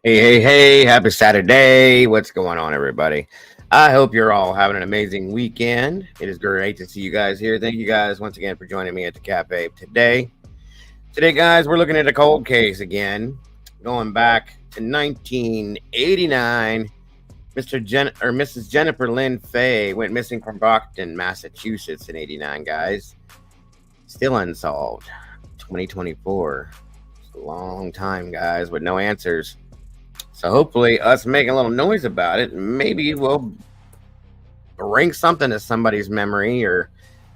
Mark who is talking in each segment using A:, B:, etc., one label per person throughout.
A: Hey, happy Saturday. What's going on, everybody? I hope you're all having an amazing weekend. It is great to see you guys here. Thank you guys once again for joining me at the cafe today. Today, guys, we're looking at a cold case again, going back to 1989. Mrs. Jennifer Lynn Fay went missing from Brockton, Massachusetts in 89, guys. Still unsolved. 2024. It's a long time, guys, with no answers. So hopefully, us making a little noise about it, maybe we'll bring something to somebody's memory or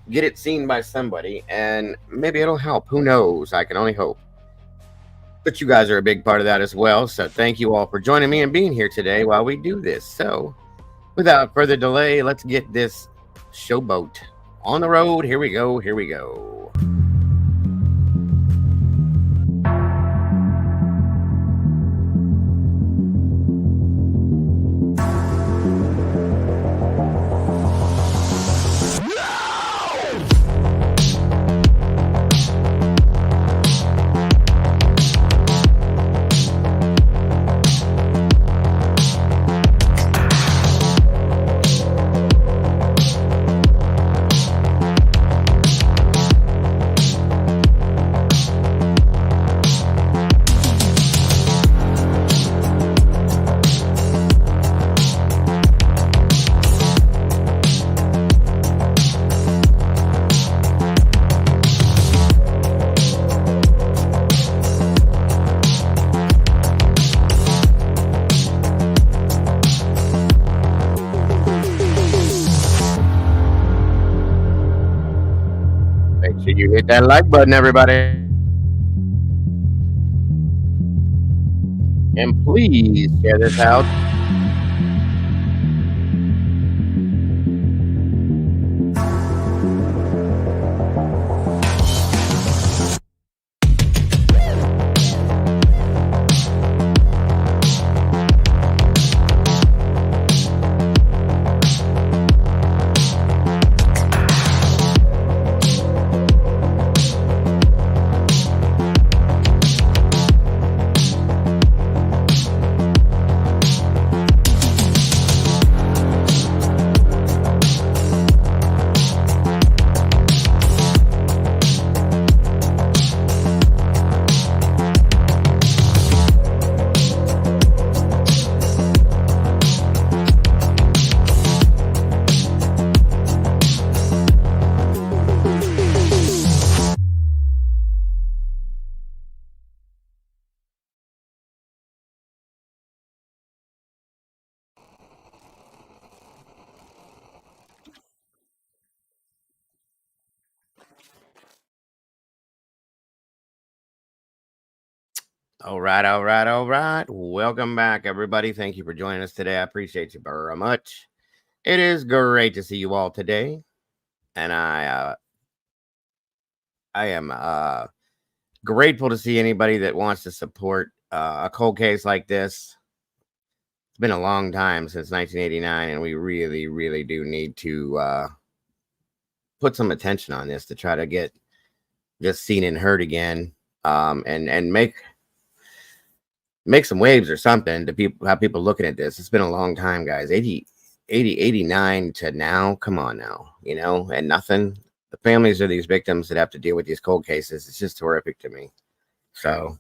A: get it seen by somebody, and maybe it'll help. Who knows? I can only hope. But you guys are a big part of that as well. So thank you all for joining me and being here today while we do this. So without further delay, let's get this showboat on the road. Here we go. Here we go. Make sure you hit that like button, everybody. And please share this out. All right. Welcome back, everybody. Thank you for joining us today. I appreciate you very much. It is great to see you all today, and I am grateful to see anybody that wants to support a cold case like this. It's been a long time since 1989, and we really do need to put some attention on this to try to get this seen and heard again, and make some waves or something to people, have people looking at this. It's been a long time, guys. 89 to now. Come on now, and nothing. The families of these victims that have to deal with these cold cases, it's just horrific to me. So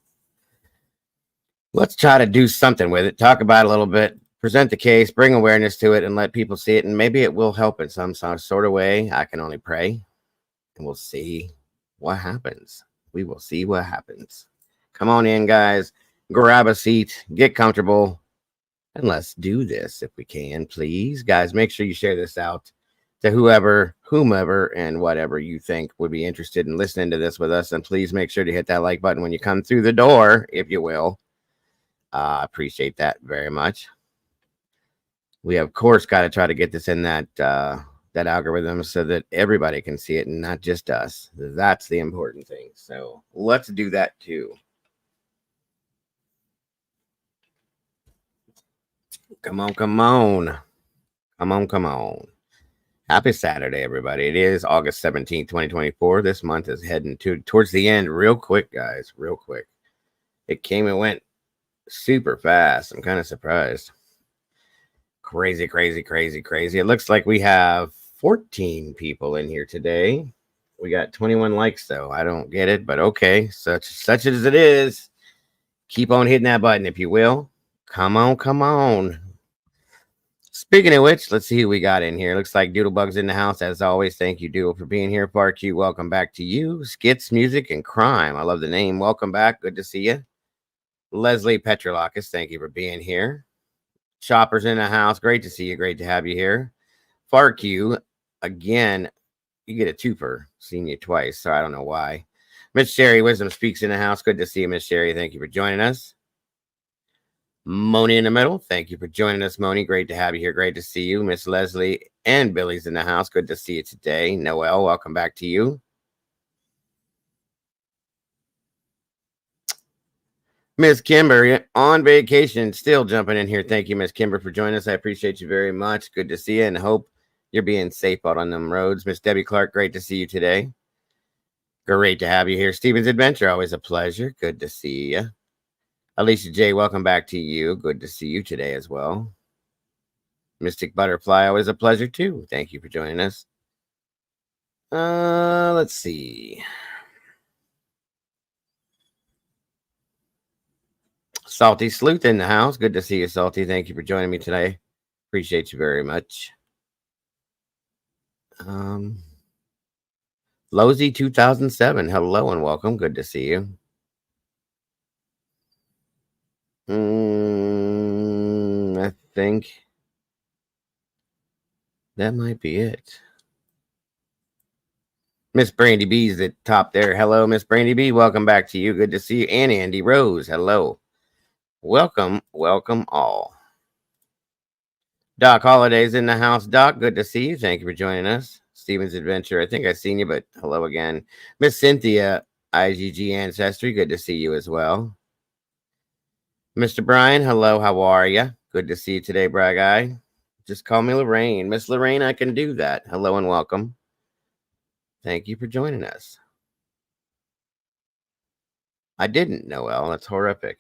A: let's try to do something with it, talk about it a little bit, present the case, bring awareness to it, and let people see it. And maybe it will help in some sort of way. I can only pray, and we'll see what happens. We will see what happens. Come on in, guys. Grab a seat, get comfortable, and let's do this if we can, please. Guys, make sure you share this out to whomever, and whatever you think would be interested in listening to this with us. And please make sure to hit that like button when you come through the door, if you will. I appreciate that very much. We, of course, got to try to get this in that algorithm so that everybody can see it and not just us. That's the important thing. So let's do that too. Come on. Happy Saturday, everybody. It is August 17th, 2024. This month is heading towards the end real quick, guys. Real quick. It came and went super fast. I'm kind of surprised. Crazy, crazy, crazy, crazy. It looks like we have 14 people in here today. We got 21 likes though. I don't get it, but okay. Such as it is. Keep on hitting that button if you will. Come on, come on. Speaking of which, let's see who we got in here. Looks like Doodlebug's in the house as always. Thank you, Doodle, for being here. Park you. Welcome back to you. Skits, music, and crime. I love the name. Welcome back. Good to see you. Leslie Petrolakis, thank you for being here. Chopper's in the house. Great to see you. Great to have you here. Fark you again. You get a twofer. Seen you twice, so I don't know why. Miss Sherry Wisdom speaks in the house. Good to see you, Miss Sherry. Thank you for joining us. Moni in the middle. Thank you for joining us, Moni. Great to have you here. Great to see you. Miss Leslie and Billy's in the house. Good to see you today. Noel, welcome back to you. Miss Kimber on vacation, still jumping in here. Thank you, Miss Kimber, for joining us. I appreciate you very much. Good to see you and hope you're being safe out on them roads. Miss Debbie Clark, great to see you today. Great to have you here. Steven's Adventure, always a pleasure. Good to see you. Alicia J, welcome back to you. Good to see you today as well. Mystic Butterfly, always a pleasure too. Thank you for joining us. Let's see. Salty Sleuth in the house. Good to see you, Salty. Thank you for joining me today. Appreciate you very much. Lozy 2007. Hello and welcome. Good to see you. I think that might be it. Miss Brandy B's at top there. Hello, Miss Brandy B. Welcome back to you. Good to see you. And Andy Rose. Hello. Welcome, welcome all. Doc Holiday's in the house. Doc, good to see you. Thank you for joining us. Steven's Adventure. I think I've seen you, but hello again. Miss Cynthia, IGG Ancestry. Good to see you as well. Mr. Brian, hello. How are you? Good to see you today, Bra Guy. Just call me Lorraine. Miss Lorraine, I can do that. Hello and welcome. Thank you for joining us. I didn't, Noel. That's horrific.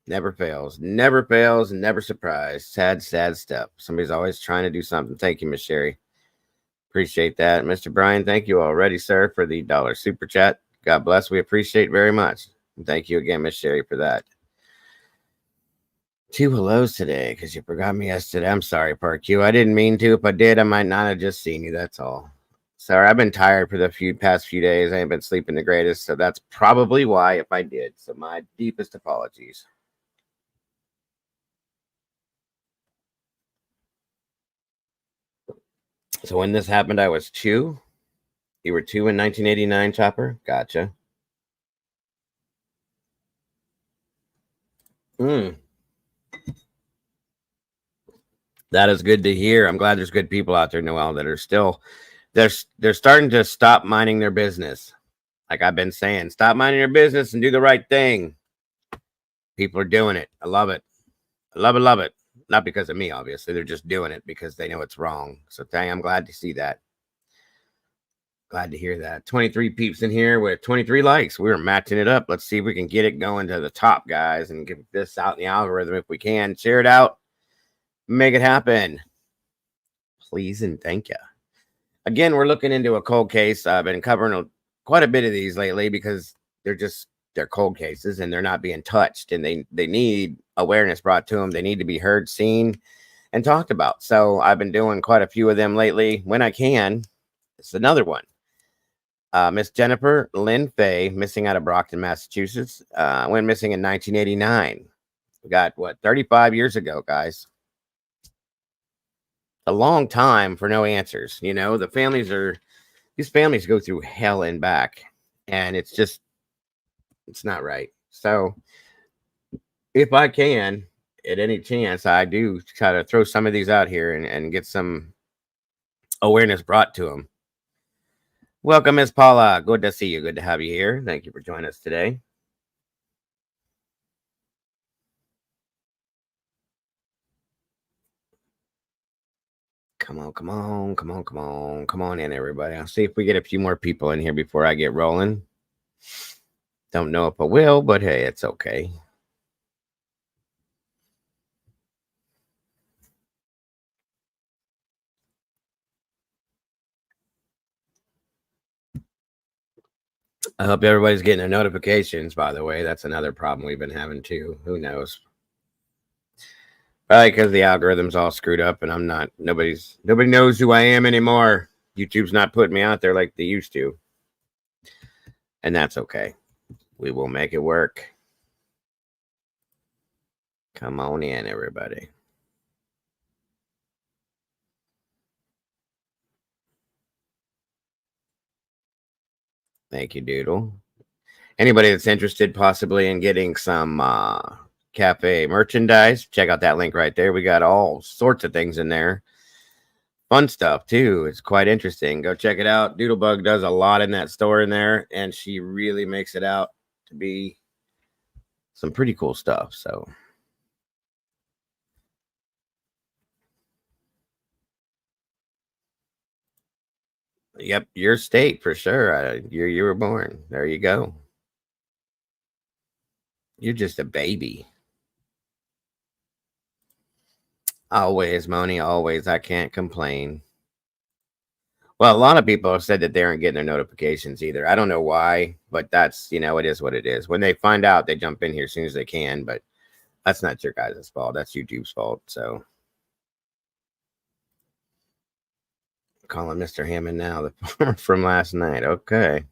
A: Never fails, never surprised. Sad, sad step. Somebody's always trying to do something. Thank you, Miss Sherry. Appreciate that. Mr. Brian, thank you already, sir, for the $1 super chat. God bless. We appreciate very much. And thank you again, Miss Sherry, for that. 2 hellos today because you forgot me yesterday. I'm sorry, Park Q. I didn't mean to. If I did, I might not have just seen you. That's all. Sorry, I've been tired for the past few days. I ain't been sleeping the greatest, so that's probably why if I did. So my deepest apologies. So when this happened, I was 2. You were 2 in 1989, Chopper? Gotcha. That is good to hear. I'm glad there's good people out there, Noel, that are still they're starting to stop minding their business. Like I've been saying, stop minding your business and do the right thing. People are doing it. I love it. I love it, love it. Not because of me, obviously. They're just doing it because they know it's wrong. So I'm glad to see that. Glad to hear that. 23 peeps in here with 23 likes. We were matching it up. Let's see if we can get it going to the top, guys, and get this out in the algorithm if we can. Share it out. Make it happen. Please and thank you. Again, we're looking into a cold case. I've been covering quite a bit of these lately because they're cold cases and they're not being touched, and they need awareness brought to them. They need to be heard, seen, and talked about. So I've been doing quite a few of them lately when I can. It's another one. Miss Jennifer Lynn Fay, missing out of Brockton, Massachusetts, went missing in 1989. We got 35 years ago, guys. A long time for no answers. You know, these families go through hell and back, and it's not right. So if I can, at any chance, I do try to throw some of these out here and get some awareness brought to them. Welcome, Miss Paula. Good to see you. Good to have you here. Thank you for joining us today. Come on in, everybody. I'll see if we get a few more people in here before I get rolling. Don't know if I will, but hey, it's okay. I hope everybody's getting their notifications, by the way. That's another problem we've been having too. Who knows? Probably because the algorithm's all screwed up and I'm not, nobody knows who I am anymore. YouTube's not putting me out there like they used to. And that's okay. We will make it work. Come on in, everybody. Thank you, Doodle. Anybody that's interested possibly in getting some cafe merchandise, check out that link right there. We got all sorts of things in there. Fun stuff too. It's quite interesting. Go check it out. Doodlebug does a lot in that store in there, and she really makes it out to be some pretty cool stuff. So, yep, your state for sure. You were born. There you go. You're just a baby. Always, Moni. Always. I can't complain. Well, a lot of people have said that they aren't getting their notifications either. I don't know why, but that's, it is what it is. When they find out, they jump in here as soon as they can, but that's not your guys' fault. That's YouTube's fault. So, calling Mr. Hammond now, the farmer from last night. Okay.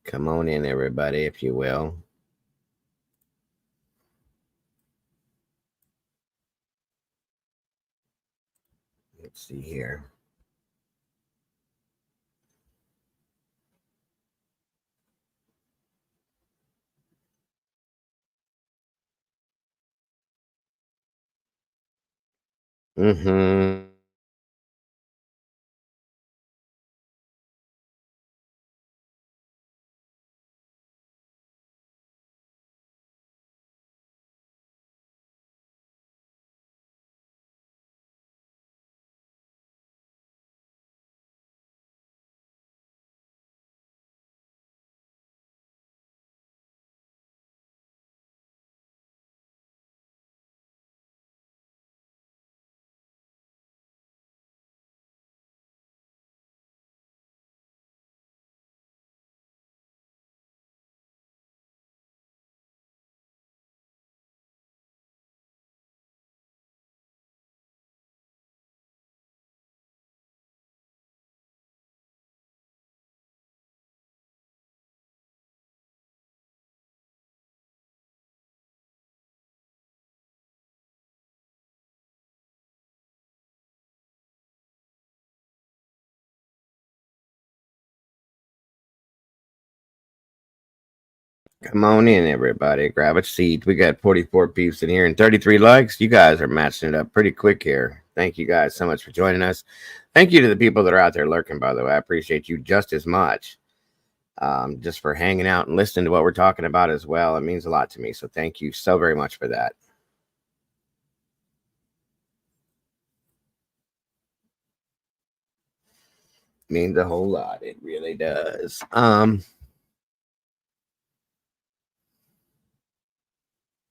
A: Come on in, everybody, if you will. Let's see here. Mm-hmm. Come on in, everybody. Grab a seat. We got 44 peeps in here and 33 likes. You guys are matching it up pretty quick here. Thank you guys so much for joining us. Thank you to the people that are out there lurking, by the way. I appreciate you just as much. Just for hanging out and listening to what we're talking about as well. It means a lot to me. So thank you so very much for that. Means a whole lot. It really does.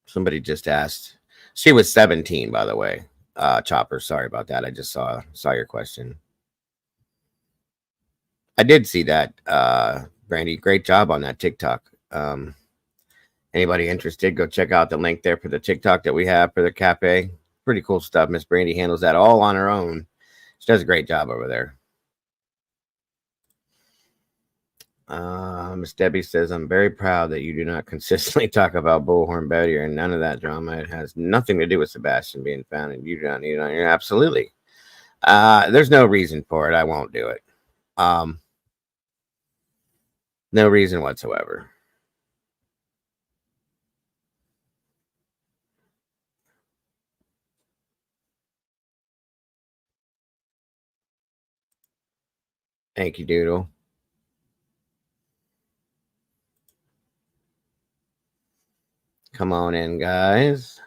A: Somebody just asked. She was 17, by the way. Chopper, sorry about that. I just saw your question. I did see that. Brandy, great job on that TikTok. Anybody interested, go check out the link there for the TikTok that we have for the cafe. Pretty cool stuff. Miss Brandy handles that all on her own. She does a great job over there. Miss Debbie says, I'm very proud that you do not consistently talk about Bullhorn Betty and none of that drama. It has nothing to do with Sebastian being found, and you don't need it on your. Absolutely. There's no reason for it. I won't do it. No reason whatsoever. Thank you, Doodle. Come on in, guys.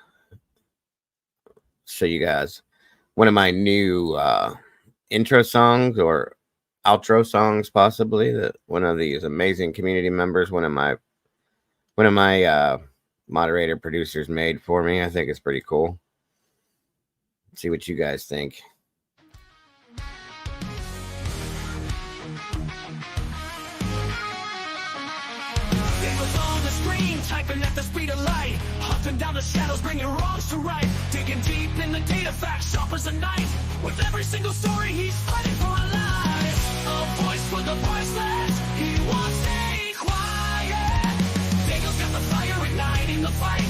A: Show you guys one of my new intro songs or outro songs, possibly, that one of these amazing community members, one of my moderator producers made for me. I think it's pretty cool. See what you guys think.
B: Typing at the speed of light, hunting down the shadows, bringing wrongs to right, digging deep in the data, facts sharp as a knife. With every single story, he's fighting for a life. A voice for the voiceless, he won't stay quiet. Daniel's got the fire igniting the fight.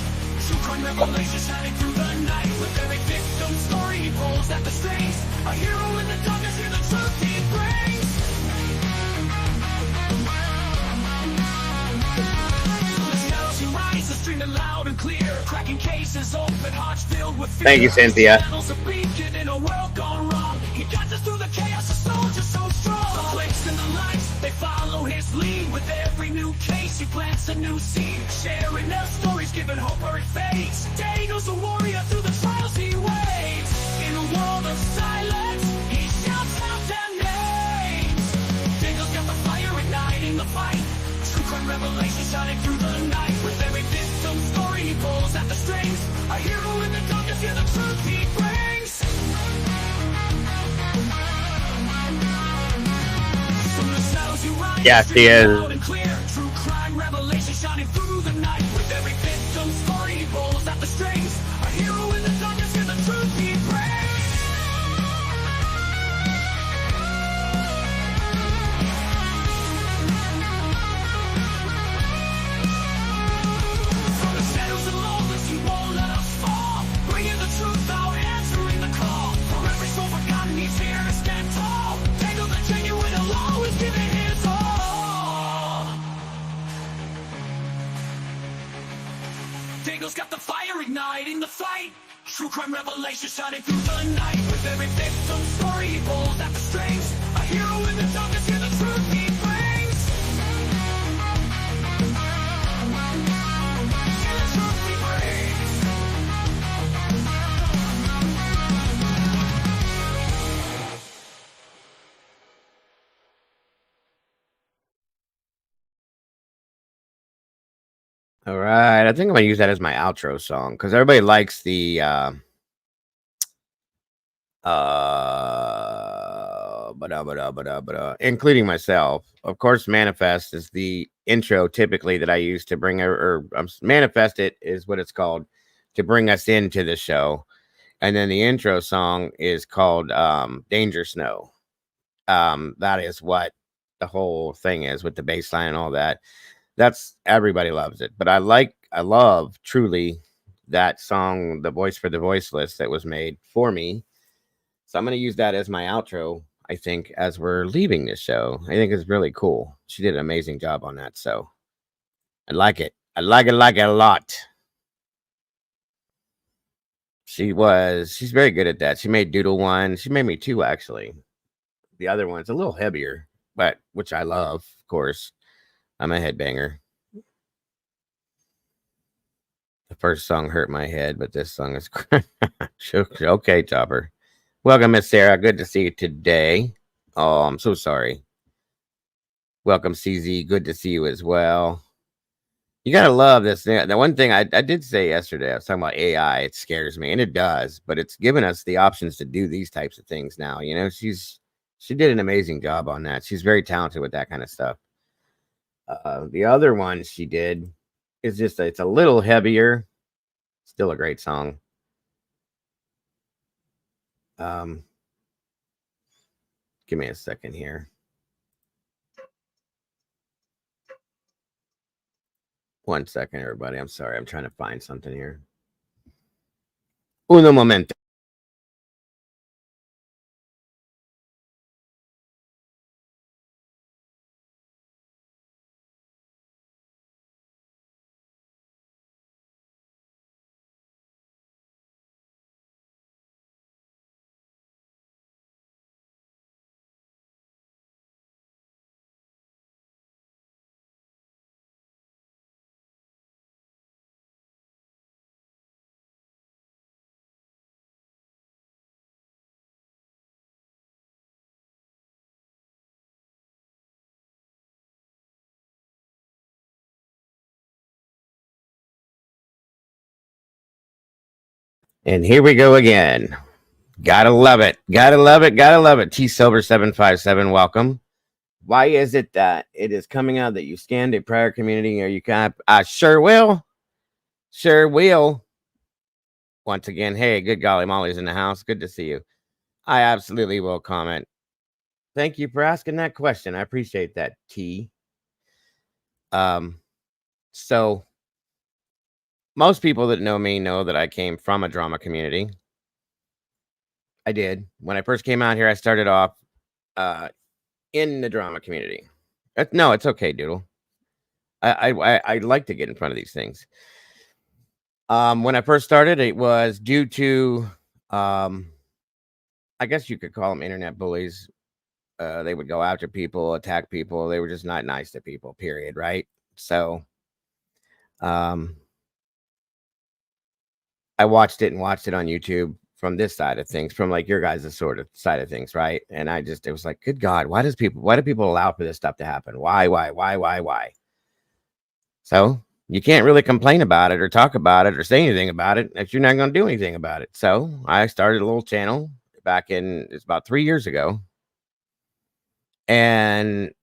B: True crime revelations shining through the night. With every victim story, he pulls at the strings. A hero in the darkness, hear the truth he brings. Streaming loud and clear, cracking cases, open hearts filled with fear.
A: Thank you, Cynthia.
B: In a world gone wrong, he guides us through the chaos, a soldier so strong. The clicks and the lights, they follow his lead. With every new case, he plants a new seed. Sharing their stories, giving hope where it fades. Daniel's a warrior through the trials he waits. In a world of silence, he shouts out their names. Daniel's got the fire igniting the fight. True crime revelation shining through the night. With every victim story, he pulls at the strings. A hero in the darkness, hear the truth he brings. From the shadows you rise,
A: yes, he is.
B: Loud and clear. True crime revelation shining through the night. With every victim story, he pulls at the strings. A hero in the darkness, hear the truth he brings. Daniel's got the fire igniting the fight. True crime revelation shining through the night. With every victim story, he pulls at the strings. A hero in the darkness, hear the truth he brings. Hear the truth he brings.
A: All right, I think I'm gonna use that as my outro song because everybody likes the including myself. Of course, manifest is the intro typically that I use to bring manifest it is what it's called to bring us into the show, and then the intro song is called Danger Snow. That is what the whole thing is with the bass line and all that. That's everybody loves it, but I love truly that song, The Voice for the Voiceless, that was made for me. So I'm going to use that as my outro, I think, as we're leaving this show. I think it's really cool. She did an amazing job on that. So I like it. I like it a lot. She's very good at that. She made Doodle 1. She made me 2, actually. The other one's a little heavier, but which I love, of course. I'm a headbanger. The first song hurt my head, but this song is okay, Chopper. Welcome, Miss Sarah. Good to see you today. Oh, I'm so sorry. Welcome, CZ. Good to see you as well. You gotta love this. The one thing I did say yesterday, I was talking about AI. It scares me, and it does, but it's given us the options to do these types of things now. You know, she did an amazing job on that. She's very talented with that kind of stuff. The other one she did is just it's a little heavier. Still a great song. Give me a second here. One second, everybody. I'm sorry. I'm trying to find something here. Uno momento. And here we go again. Gotta love it. Gotta love it. Gotta love it. T Silver 757, welcome. Why is it that it is coming out that you scanned a prior community or you can't? I sure will. Sure will. Once again, hey, good golly, Molly's in the house. Good to see you. I absolutely will comment. Thank you for asking that question. I appreciate that, T. So most people that know me know that I came from a drama community. I did. When I first came out here, I started off in the drama community. No, it's okay, Doodle. I like to get in front of these things. When I first started, it was due to, I guess you could call them internet bullies. They would go after people, attack people. They were just not nice to people, period, right? So I watched it on YouTube from this side of things, from like your guys' sort of side of things, right? And it was like, good God, why do people allow for this stuff to happen? Why? So you can't really complain about it or talk about it or say anything about it if you're not going to do anything about it. So I started a little channel it's about 3 years ago. And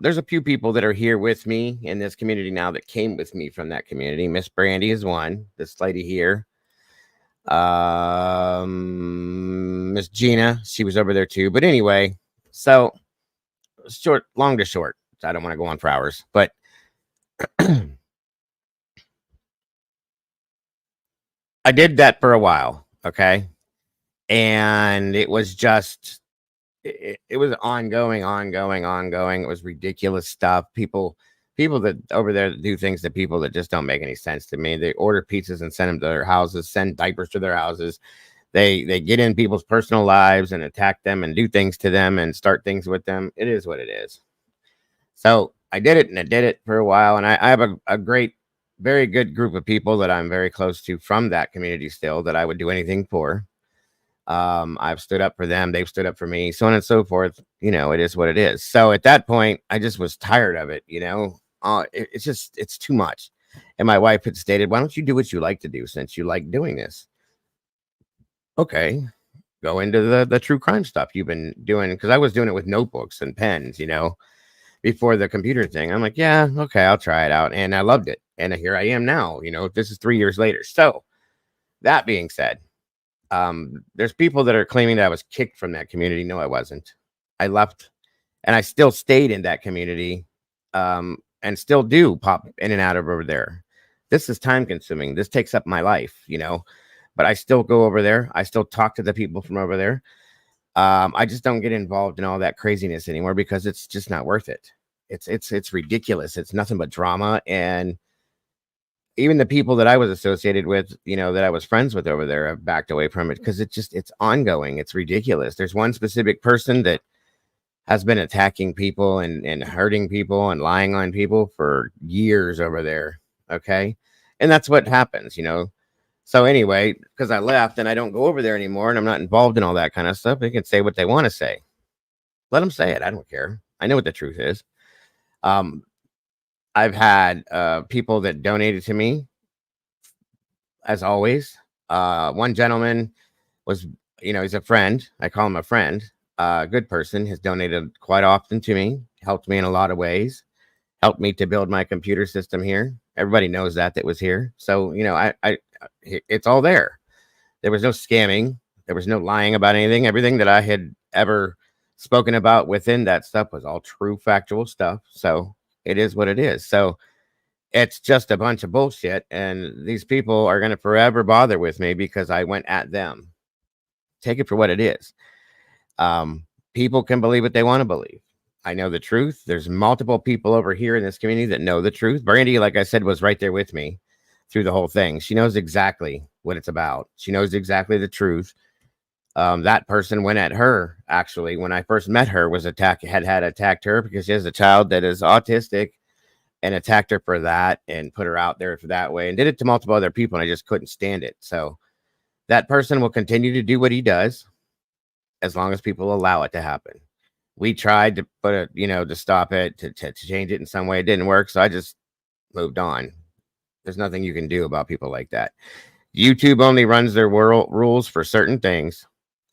A: there's a few people that are here with me in this community now that came with me from that community. Miss Brandy is one. This lady here. Miss Gina, she was over there too. But anyway, so long to short. I don't want to go on for hours, but I did that for a while, okay? And it was just it was ongoing. It was ridiculous stuff. People that over there do things to people that just don't make any sense to me. They order pizzas and send them to their houses, send diapers to their houses. They get in people's personal lives and attack them and do things to them and start things with them. It is what it is. So I did it for a while, and I have a great, very good group of people that I'm very close to from that community still that I would do anything for. I've stood up for them. They've stood up for me, so on and so forth. You know, it is what it is. So at that point, I just was tired of it. You know, it's too much. And my wife had stated, why don't you do what you like to do since you like doing this? Okay, go into the true crime stuff you've been doing. Cause I was doing it with notebooks and pens, you know, before the computer thing. I'm like, yeah, okay, I'll try it out. And I loved it. And here I am now, you know, this is 3 years later. So that being said, there's people that are claiming that I was kicked from that community. No, I wasn't. I left and I still stayed in that community, and still do pop in and out of over there. This is time consuming. This takes up my life, you know, but I still go over there. I still talk to the people from over there. I just don't get involved in all that craziness anymore because it's just not worth it. It's ridiculous. It's nothing but drama. And even the people that I was associated with, you know, that I was friends with over there, have backed away from it because it's ongoing. It's ridiculous. There's one specific person that has been attacking people and hurting people and lying on people for years over there. Okay. And that's what happens, you know. So anyway, because I left and I don't go over there anymore and I'm not involved in all that kind of stuff, they can say what they want to say. Let them say it. I don't care. I know what the truth is. I've had people that donated to me, as always. One gentleman was, you know, he's a friend. I call him a friend. Good person. Has donated quite often to me, helped me in a lot of ways, helped me to build my computer system here. Everybody knows that was here. So, you know, it's all there. There was no scamming. There was no lying about anything. Everything that I had ever spoken about within that stuff was all true, factual stuff. So it is what it is. So it's just a bunch of bullshit. And these people are going to forever bother with me because I went at them. Take it for what it is. People can believe what they want to believe. I know the truth. There's multiple people over here in this community that know the truth. Brandy, like I said, was right there with me through the whole thing. She knows exactly what it's about. She knows exactly the truth. That person went at her, actually, when I first met her, had attacked her because she has a child that is autistic, and attacked her for that and put her out there for that way and did it to multiple other people. And I just couldn't stand it. So that person will continue to do what he does as long as people allow it to happen. We tried to put it, you know, to stop it, to change it in some way. It didn't work. So I just moved on. There's nothing you can do about people like that. YouTube only runs their world rules for certain things.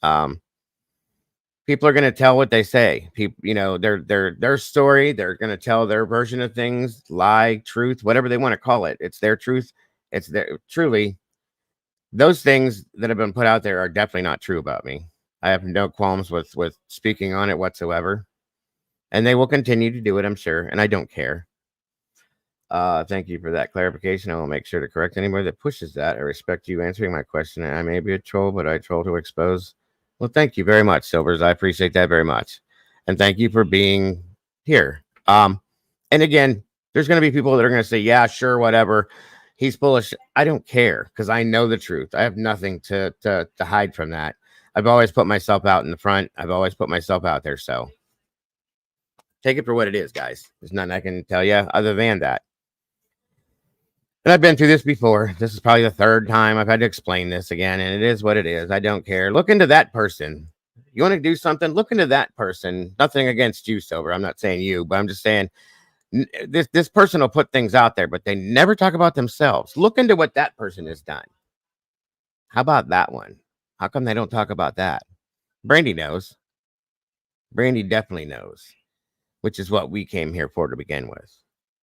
A: People are going to tell what they say. People, their story. They're going to tell their version of things, lie, truth, whatever they want to call it. It's their truth. It's their truly. Those things that have been put out there are definitely not true about me. I have no qualms with speaking on it whatsoever, and they will continue to do it, I'm sure, and I don't care. Thank you for that clarification. I will make sure to correct anybody that pushes that. I respect you answering my question. I may be a troll, but I troll to expose. Well, thank you very much, Silvers. I appreciate that very much. And thank you for being here. And again, there's going to be people that are going to say, yeah, sure, whatever. He's full of shit. I don't care because I know the truth. I have nothing to hide from that. I've always put myself out in the front. I've always put myself out there. So take it for what it is, guys. There's nothing I can tell you other than that. And I've been through this before. This is probably the third time I've had to explain this again, and it is what it is. I don't care. Look into that person. You want to do something? Look into that person. Nothing against you, Silver. I'm not saying you, but I'm just saying this person will put things out there, but they never talk about themselves. Look into what that person has done. How about that one? How come they don't talk about that? Brandy knows. Brandy definitely knows, which is what we came here for to begin with.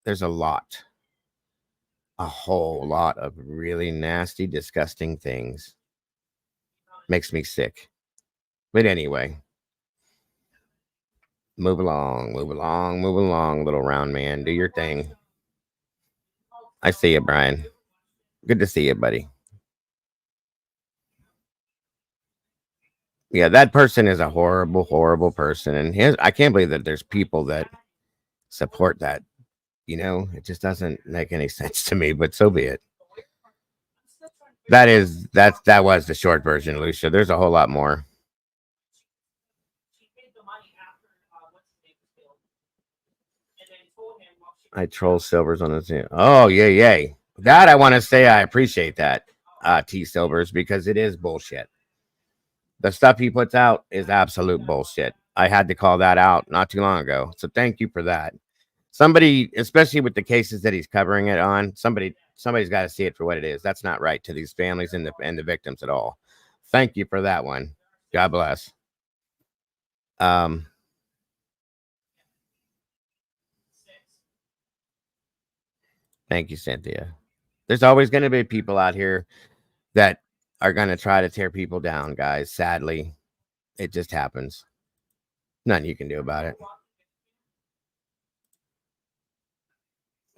A: There's a whole lot of really nasty, disgusting things. Makes me sick. But anyway, move along, little round man. Do your thing. I see you, Brian. Good to see you, buddy. Yeah, that person is a horrible, horrible person. And I can't believe that there's people that support that. It just doesn't make any sense to me, but so be it. That was the short version, Lucia. There's a whole lot more. I troll Silvers on the Oh, yay. That I want to say I appreciate that, T Silvers, because it is bullshit. The stuff he puts out is absolute bullshit. I had to call that out not too long ago. So thank you for that. Somebody, especially with the cases that he's covering it on, somebody's got to see it for what it is. That's not right to these families and the victims at all. Thank you for that one. God bless. Thank you, Cynthia. There's always going to be people out here that are going to try to tear people down, guys. Sadly, it just happens. Nothing you can do about it.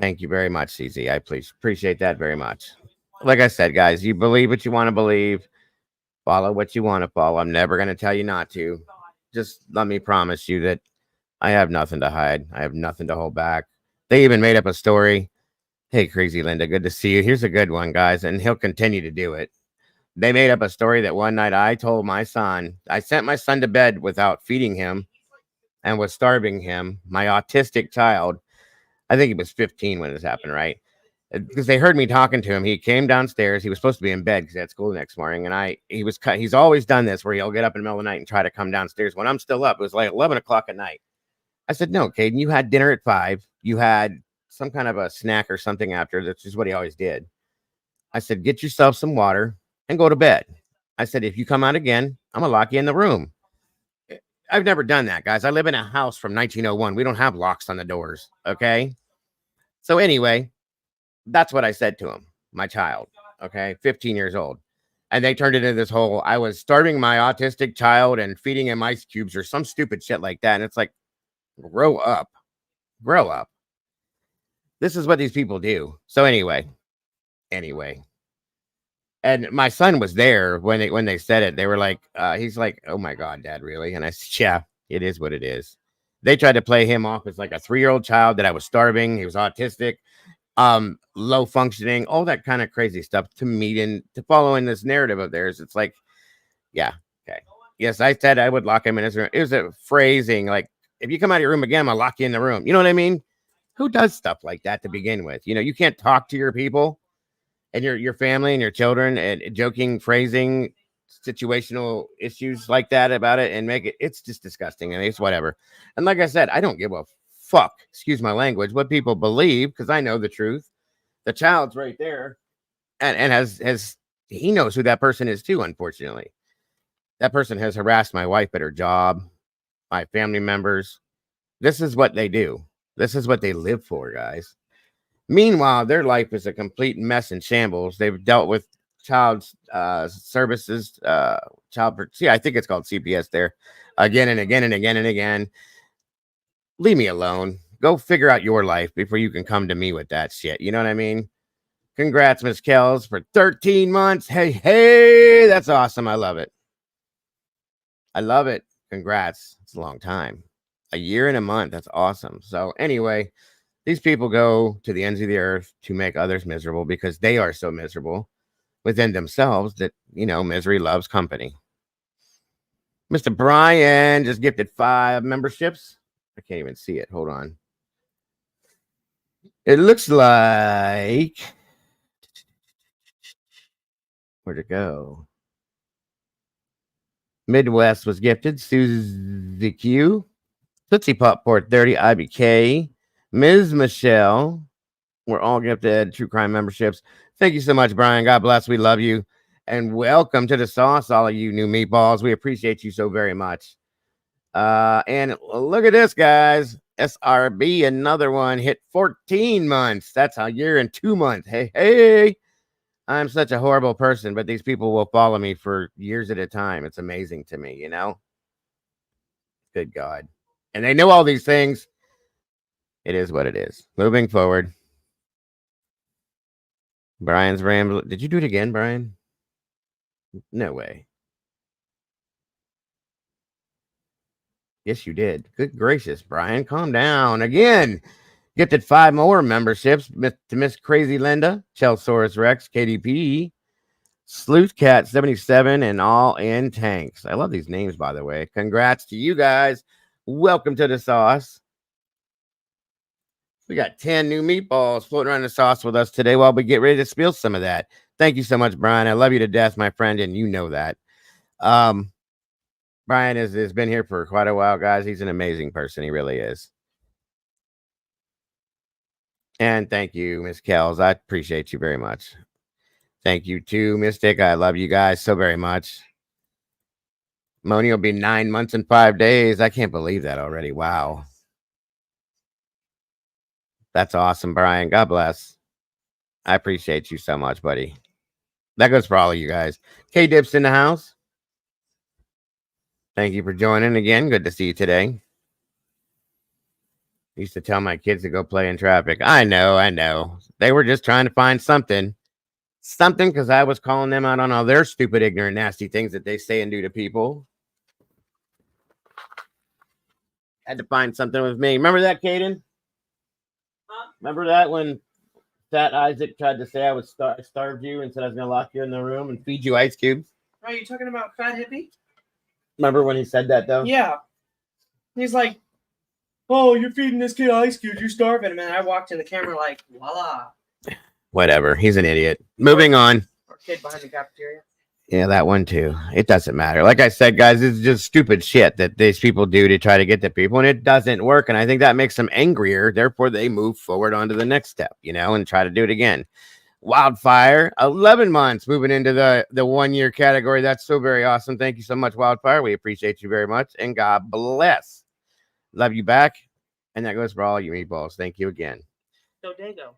A: Thank you very much, CZ. I appreciate that very much. Like I said, guys, you believe what you want to believe. Follow what you want to follow. I'm never going to tell you not to. Just let me promise you that I have nothing to hide. I have nothing to hold back. They even made up a story. Hey, Crazy Linda, good to see you. Here's a good one, guys, and he'll continue to do it. They made up a story that one night I told my son, I sent my son to bed without feeding him and was starving him, my autistic child. I think he was 15 when this happened, right? Because they heard me talking to him. He came downstairs. He was supposed to be in bed because he had school the next morning. And he's always done this where he'll get up in the middle of the night and try to come downstairs when I'm still up. It was like 11 o'clock at night. I said, no, Caden, you had dinner at 5. You had some kind of a snack or something after. That's just what he always did. I said, get yourself some water and go to bed. I said, if you come out again, I'm going to lock you in the room. I've never done that, guys. I live in a house from 1901. We don't have locks on the doors. Okay. So anyway, that's what I said to him, my child. Okay. 15 years old. And they turned it into this whole, I was starving my autistic child and feeding him ice cubes or some stupid shit like that. And it's like, grow up. This is what these people do. So anyway. And my son was there when they said it. They were like, he's like, oh my God, Dad, really? And I said, yeah, it is what it is. They tried to play him off as like a 3-year-old child that I was starving. He was autistic, low functioning, all that kind of crazy stuff to meet and to follow in this narrative of theirs. It's like, yeah, okay. Yes, I said I would lock him in his room. It was a phrasing like, if you come out of your room again, I'll lock you in the room. You know what I mean? Who does stuff like that to begin with? You can't talk to your people and your family and your children and joking, phrasing, situational issues like that about it and make it, it's just disgusting. I mean, it's whatever. And like I said, I don't give a fuck, excuse my language, what people believe, because I know the truth. The child's right there and he knows who that person is too, unfortunately. That person has harassed my wife at her job, my family members. This is what they do. This is what they live for, guys. Meanwhile, their life is a complete mess and shambles. They've dealt with child services, see, I think it's called CPS there, again and again and again and again. Leave me alone. Go figure out your life before you can come to me with that shit. You know what I mean? Congrats, Miss Kells, for 13 months. Hey, that's awesome. I love it. I love it. Congrats. It's a long time. A year and a month. That's awesome. So anyway, these people go to the ends of the earth to make others miserable because they are so miserable within themselves that, you know, misery loves company. Mr. Brian just gifted 5 memberships. I can't even see it. Hold on. It looks like... Where'd it go? Midwest was gifted. Susie Q. Tootsie Pop Port 30. IBK. Ms. Michelle. We're all gifted True Crime memberships. Thank you so much, Brian. God bless. We love you. And welcome to the sauce, all of you new meatballs. We appreciate you so very much. And look at this, guys. SRB, another one, hit 14 months. That's a year and 2 months. Hey. I'm such a horrible person, but these people will follow me for years at a time. It's amazing to me, you know? Good God. And they know all these things. It is what it is. Moving forward. Brian's ramble. Did you do it again, Brian? No way. Yes, you did. Good gracious, Brian. Calm down. Again. Gifted 5 more memberships to Miss Crazy Linda, Chelsaurus Rex, KDP, Sleuth Cat 77, and All in Tanks. I love these names, by the way. Congrats to you guys. Welcome to the sauce. We got 10 new meatballs floating around the sauce with us today while we get ready to spill some of that. Thank you so much, Brian. I love you to death, my friend, and you know that. Brian has been here for quite a while, guys. He's an amazing person. He really is. And thank you, Miss Kells. I appreciate you very much. Thank you too, Mystic. I love you guys so very much. Moni will be 9 months and 5 days. I can't believe that already. Wow. That's awesome, Brian. God bless. I appreciate you so much, buddy. That goes for all of you guys. K-Dips in the house. Thank you for joining again. Good to see you today. I used to tell my kids to go play in traffic. I know. They were just trying to find something because I was calling them out on all their stupid, ignorant, nasty things that they say and do to people. Had to find something with me. Remember that, Caden? Huh? Remember that when Fat Isaac tried to say I would starve you and said I was going to lock you in the room and feed you ice cubes?
C: Are you talking about Fat Hippie?
A: Remember when he said that, though?
C: Yeah. He's like, oh, you're feeding this kid ice cubes, you're starving him. And I walked in the camera like, voila.
A: Whatever. He's an idiot. Moving on.
C: Or kid behind the cafeteria.
A: Yeah, that one too. It doesn't matter. Like I said, guys, it's just stupid shit that these people do to try to get to people, and it doesn't work. And I think that makes them angrier. Therefore, they move forward onto the next step, you know, and try to do it again. Wildfire, 11 months moving into the 1 year category. That's so very awesome. Thank you so much, Wildfire. We appreciate you very much. And God bless. Love you back. And that goes for all you meatballs. Thank you again.
C: So Dago.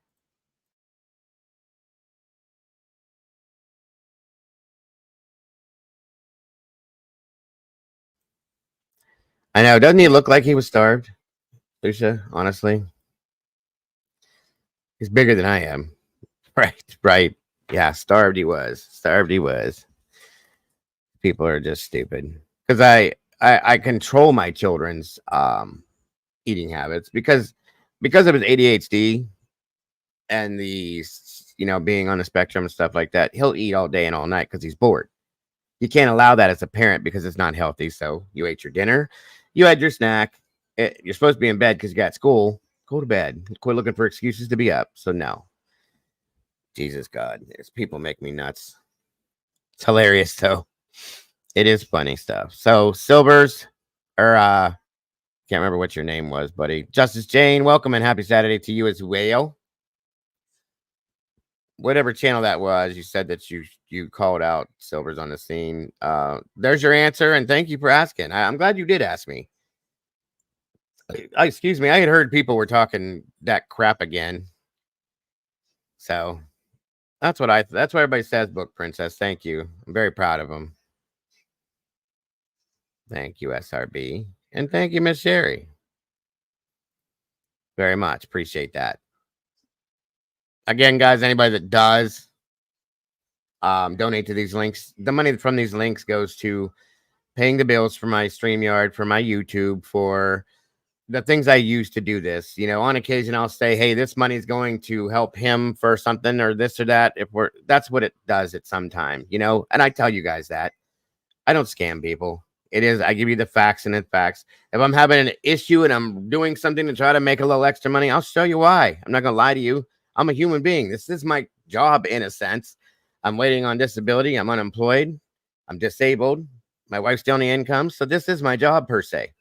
A: I know. Doesn't he look like he was starved, Lucia? Honestly, he's bigger than I am. Right. Yeah, starved he was. People are just stupid because I control my children's eating habits because of his ADHD and the, you know, being on the spectrum and stuff like that. He'll eat all day and all night because he's bored. You can't allow that as a parent because it's not healthy. So you ate your dinner, you had your snack. You're supposed to be in bed because you got school. Go to bed. Quit looking for excuses to be up. So no. Jesus God, these people make me nuts. It's hilarious though. It is funny stuff. So Silvers, or can't remember what your name was, buddy. Justice Jane, welcome and happy Saturday to you as well. whatever channel that was, you said that you called out Silver's on the scene. There's your answer, and thank you for asking. I'm glad you did ask me. Excuse me, I had heard people were talking that crap again. So that's what everybody says, Book Princess. Thank you. I'm very proud of them. Thank you, SRB. And thank you, Miss Sherry. Very much. Appreciate that. Again, guys, anybody that does donate to these links, the money from these links goes to paying the bills for my StreamYard, for my YouTube, for the things I use to do this. You know, on occasion I'll say, hey, this money is going to help him for something or this or that. That's what it does at some time, you know, and I tell you guys that I don't scam people. It is, I give you the facts and the facts. If I'm having an issue and I'm doing something to try to make a little extra money, I'll show you why. I'm not going to lie to you. I'm a human being. This is my job in a sense. I'm waiting on disability. I'm unemployed. I'm disabled. My wife's the only income. So this is my job per se.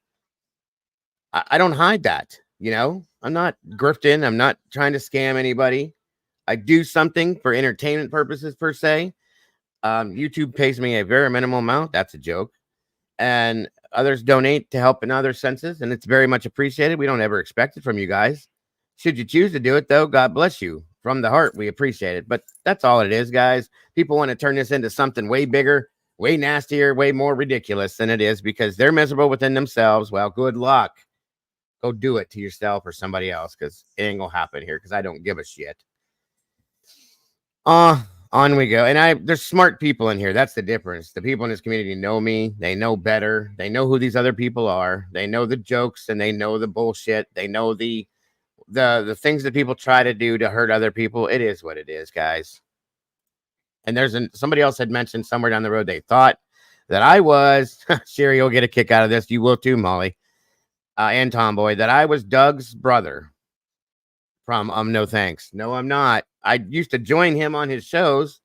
A: I don't hide that. You know, I'm not grifting. I'm not trying to scam anybody. I do something for entertainment purposes per se. YouTube pays me a very minimal amount. That's a joke. And others donate to help in other senses, and it's very much appreciated. We don't ever expect it from you guys. Should you choose to do it, though, God bless you. From the heart, we appreciate it. But that's all it is, guys. People want to turn this into something way bigger, way nastier, way more ridiculous than it is because they're miserable within themselves. Well, good luck. Go do it to yourself or somebody else because it ain't going to happen here because I don't give a shit. On we go. And there's smart people in here. That's the difference. The people in this community know me. They know better. They know who these other people are. They know the jokes and they know the bullshit. They know the things that people try to do to hurt other people. It is what it is, guys. And somebody else had mentioned somewhere down the road they thought that I was Sherry, you'll get a kick out of this. You will too, Molly. And Tomboy, that I was Doug's brother from No Thanks. No, I'm not. I used to join him on his shows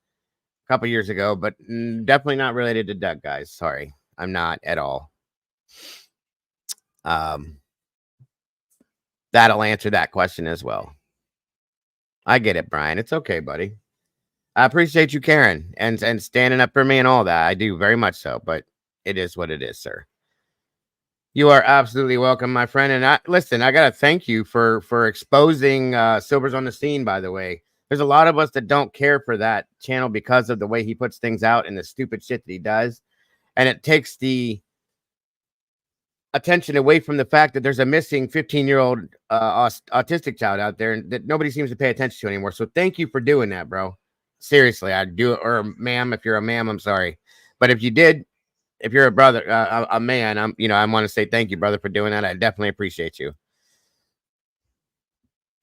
A: a couple years ago, but definitely not related to Doug, guys. Sorry, I'm not at all. That'll answer that question as well. I get it, Brian. It's okay, buddy. I appreciate you, Karen, and standing up for me and all that. I do very much so, but it is what it is, sir. You are absolutely welcome, my friend. And listen, I gotta thank you for exposing Silver's on the Scene. By the way, there's a lot of us that don't care for that channel because of the way he puts things out and the stupid shit that he does, and it takes the attention away from the fact that there's a missing 15-year-old autistic child out there that nobody seems to pay attention to anymore. So thank you for doing that, bro. Seriously, I'd do it. Or ma'am, if you're a ma'am, I'm sorry, but if you did. If you're a brother, a man, I want to say thank you, brother, for doing that. I definitely appreciate you.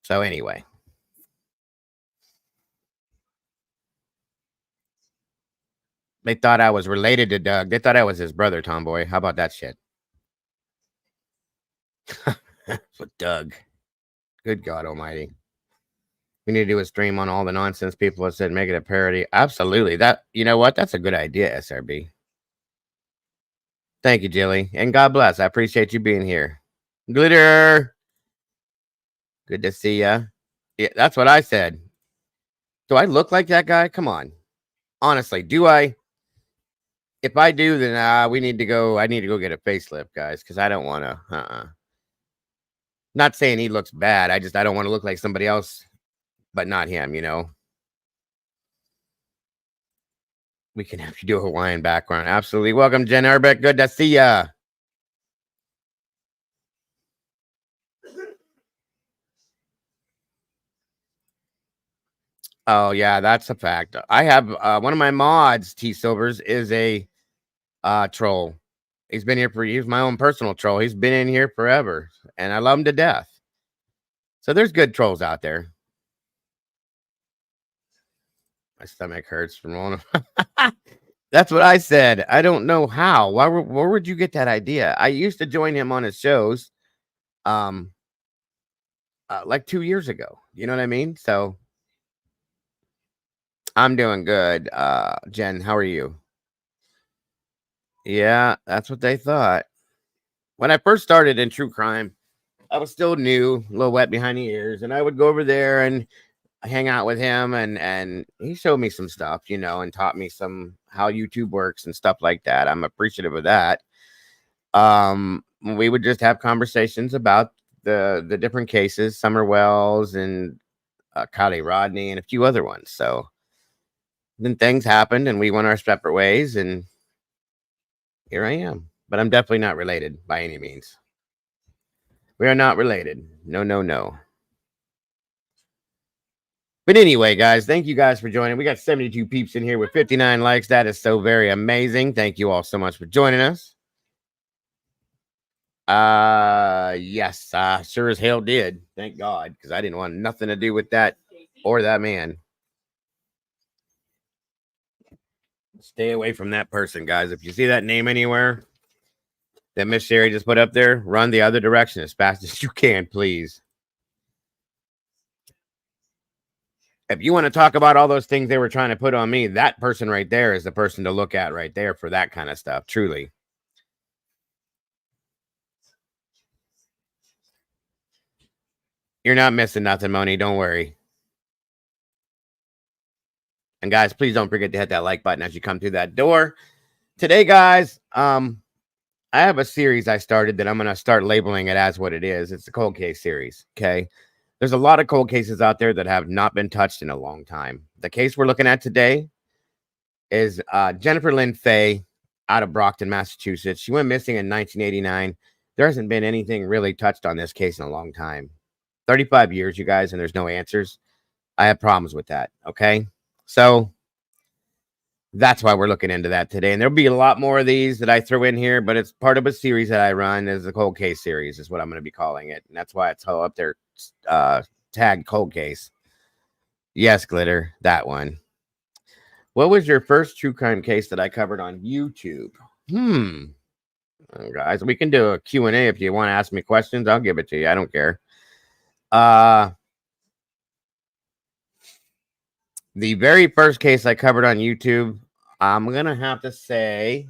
A: So anyway. They thought I was related to Doug. They thought I was his brother, Tomboy. How about that shit? With Doug. Good God almighty. We need to do a stream on all the nonsense people have said, make it a parody. Absolutely. You know what? That's a good idea, SRB. Thank you, Jilly. And God bless. I appreciate you being here. Glitter. Good to see ya. Yeah, that's what I said. Do I look like that guy? Come on. Honestly, do I? If I do, then we need to go. I need to go get a facelift, guys, because I don't want to. Not saying he looks bad. I don't want to look like somebody else, but not him, you know. We can have you do a Hawaiian background. Absolutely. Welcome, Jen Urbeck. Good to see ya. Oh, yeah, that's a fact. I have one of my mods, T Silvers, is a troll. He's been here he's my own personal troll. He's been in here forever, and I love him to death. So there's good trolls out there. My stomach hurts from rolling. That's what I said. I don't know how. Where would you get that idea? I used to join him on his shows like 2 years ago. You know what I mean? So I'm doing good. Jen, how are you? Yeah, that's what they thought. When I first started in true crime, I was still new, a little wet behind the ears, and I would go over there and hang out with him, and he showed me some stuff, you know, and taught me some how YouTube works and stuff like that. I'm appreciative of that. We would just have conversations about the different cases, Summer Wells and Kylie Rodney and a few other ones. So then things happened and we went our separate ways, and here I am. But I'm definitely not related by any means. We are not related. No, no, no. But anyway, guys, thank you guys for joining. We got 72 peeps in here with 59 likes. That is so very amazing. Thank you all so much for joining us. Yes, I sure as hell did. Thank God, because I didn't want nothing to do with that or that man. Stay away from that person, guys. If you see that name anywhere that Miss Sherry just put up there, run the other direction as fast as you can, please. If you want to talk about all those things they were trying to put on me, that person right there is the person to look at right there for that kind of stuff, truly. You're not missing nothing, Moni. Don't worry. And guys, please don't forget to hit that like button as you come through that door. Today, guys, I have a series I started that I'm going to start labeling it as what it is. It's the cold case series, okay? There's a lot of cold cases out there that have not been touched in a long time. The case we're looking at today is Jennifer Lynn Fay out of Brockton, Massachusetts. She went missing in 1989. There hasn't been anything really touched on this case in a long time. 35 years, you guys, and there's no answers. I have problems with that, okay? So that's why we're looking into that today. And there'll be a lot more of these that I throw in here, but it's part of a series that I run as the cold case series is what I'm going to be calling it. And that's why it's all up there tagged cold case. Yes, Glitter, that one. What was your first true crime case that I covered on YouTube? Guys, we can do a Q&A if you want to ask me questions. I'll give it to you. I don't care. The very first case I covered on YouTube, I'm going to have to say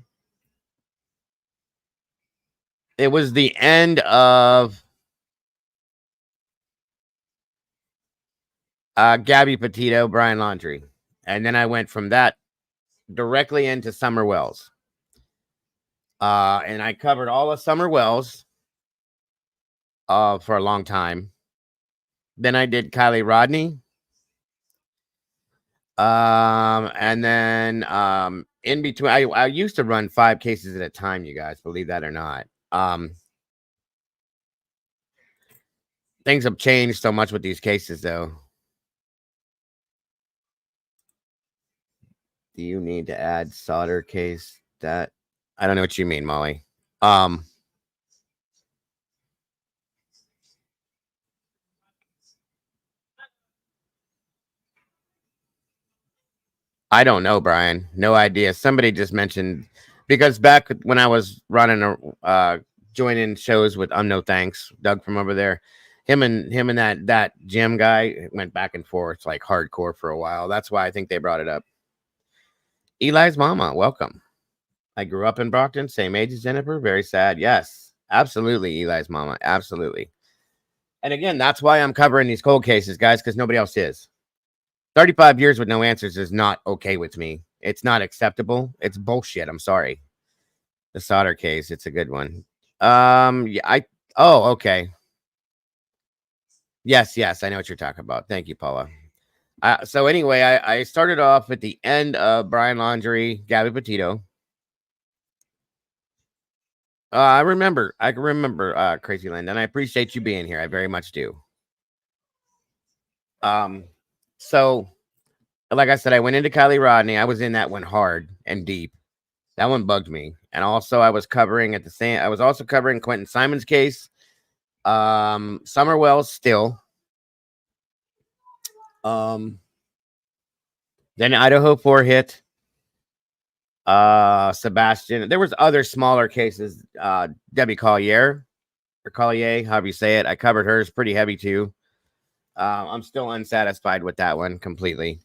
A: it was the end of Gabby Petito, Brian Laundrie. And then I went from that directly into Summer Wells. And I covered all of Summer Wells for a long time. Then I did Kylie Rodney. And then in between, I used to run 5 cases at a time, you guys, believe that or not. Things have changed so much with these cases, though. Do you need to add solder case? That I don't know what you mean, Molly. I don't know, Brian. No idea. Somebody just mentioned, because back when I was running joining shows with No Thanks, Doug from over there, him and that Jim guy went back and forth like hardcore for a while. That's why I think they brought it up. Eli's mama, welcome. I grew up in Brockton, same age as Jennifer. Very sad. Yes, absolutely, Eli's mama, absolutely. And again, that's why I'm covering these cold cases, guys, because nobody else is. 35 years with no answers is not okay with me. It's not acceptable. It's bullshit. I'm sorry. The solder case, it's a good one. Yeah, okay. Yes, I know what you're talking about. Thank you, Paula. So anyway, I started off at the end of Brian Laundrie, Gabby Petito. I can remember Crazy Lynn, and I appreciate you being here. I very much do. So like I said, I went into Kylie Rodney. I was in that one hard and deep. That one bugged me. And also I was covering Quentin Simon's case. Summer Wells still. Then Idaho 4 hit. Sebastian. There was other smaller cases. Debbie Collier, or Collier, however you say it. I covered hers, pretty heavy too. I'm still unsatisfied with that one completely.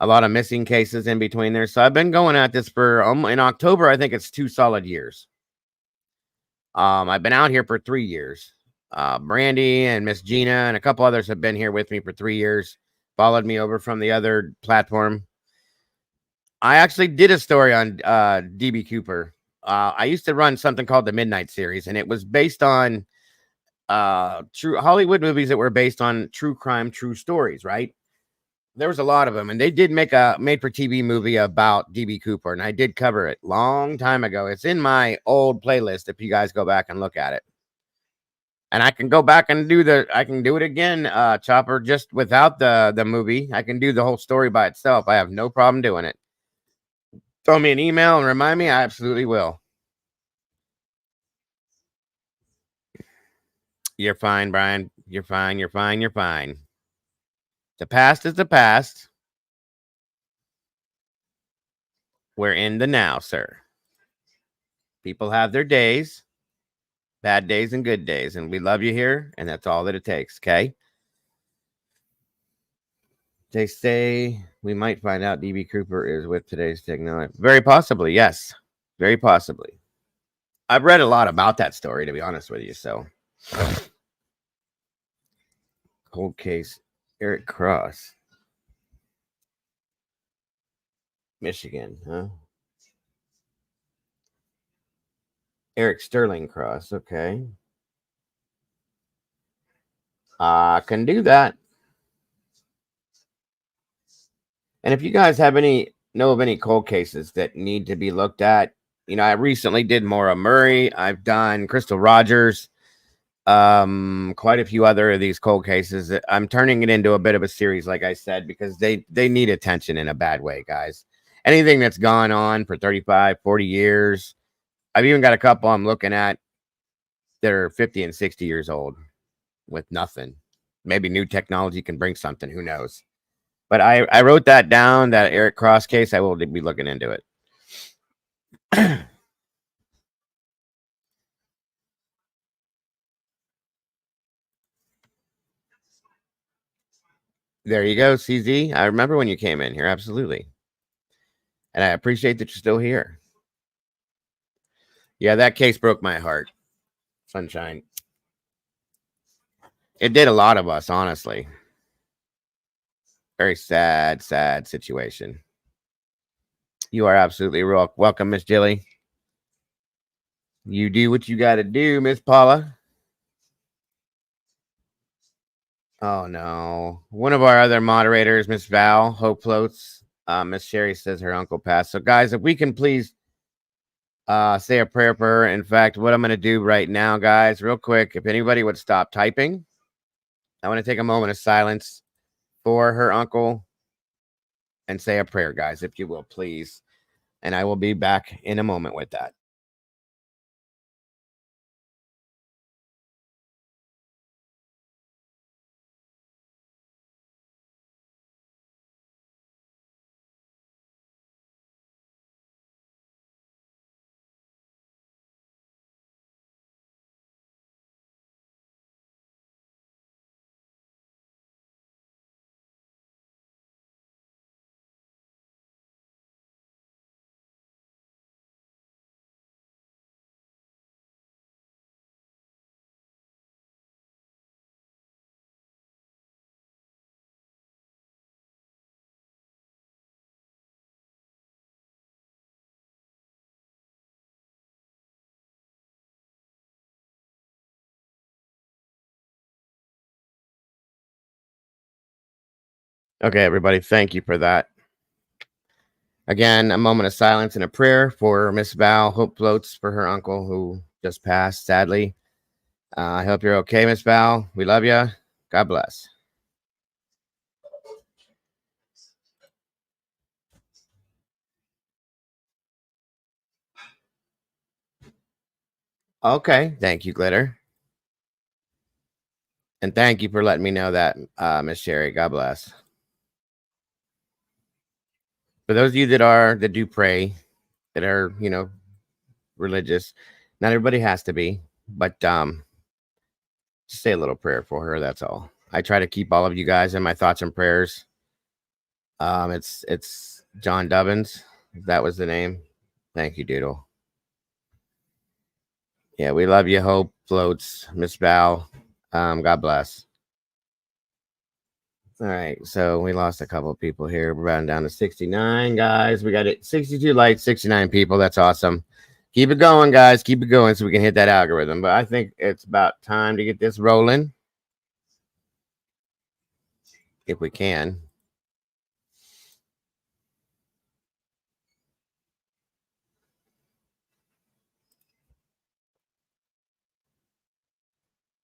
A: A lot of missing cases in between there. So I've been going at this for in October. I think it's 2 solid years. I've been out here for 3 years. Brandy and Miss Gina and a couple others have been here with me for 3 years. Followed me over from the other platform. I actually did a story on DB Cooper. I used to run something called the Midnight Series, and it was based on true Hollywood movies that were based on true crime, true stories, right? There was a lot of them, and they did make a made-for-TV movie about DB Cooper, and I did cover it long time ago. It's in my old playlist if you guys go back and look at it. And I can go back and do it again, Chopper, just without the movie. I can do the whole story by itself. I have no problem doing it. Throw me an email and remind me. I absolutely will. You're fine, Brian. You're fine. You're fine. You're fine. The past is the past. We're in the now, sir. People have their days, bad days and good days, and we love you here, and that's all that it takes, okay? They say we might find out DB Cooper is with today's technology. Very possibly, yes. Very possibly. I've read a lot about that story, to be honest with you, so. Cold case, Eric Cross. Michigan, huh? Eric Sterling Cross, okay. I can do that. And if you guys have know of any cold cases that need to be looked at, you know, I recently did Maura Murray. I've done Crystal Rogers, quite a few other of these cold cases. I'm turning it into a bit of a series, like I said, because they need attention in a bad way, guys. Anything that's gone on for 35, 40 years. I've even got a couple I'm looking at that are 50 and 60 years old with nothing. Maybe new technology can bring something. Who knows? But I wrote that down, that Eric Cross case. I will be looking into it. There you go, CZ. I remember when you came in here. Absolutely. And I appreciate that you're still here. Yeah, that case broke my heart. Sunshine. It did a lot of us, honestly. Very sad, sad situation. You are absolutely welcome, Miss Jilly. You do what you got to do, Miss Paula. Oh, no. One of our other moderators, Miss Val, Hope Floats. Miss Sherry says her uncle passed. So, guys, if we can please say a prayer for her. In fact, what I'm going to do right now, guys, real quick, if anybody would stop typing, I want to take a moment of silence for her uncle and say a prayer, guys, if you will, please. And I will be back in a moment with that. Okay, everybody, thank you for that. Again, a moment of silence and a prayer for Miss Val. Hope floats for her uncle who just passed, sadly. I hope you're okay, Miss Val. We love you. God bless. Okay, thank you, Glitter. And thank you for letting me know that, Miss Sherry. God bless. For those of you that do pray, that are, you know, religious, not everybody has to be, but just say a little prayer for her. That's all. I try to keep all of you guys in my thoughts and prayers. It's John Dubbins. That was the name. Thank you, Doodle. Yeah, we love you. Hope floats, Miss Val. God bless. All right, so we lost a couple of people here. We're rounding down to 69, guys. We got it 62 likes, 69 people. That's awesome. Keep it going, guys. Keep it going so we can hit that algorithm. But I think it's about time to get this rolling. If we can.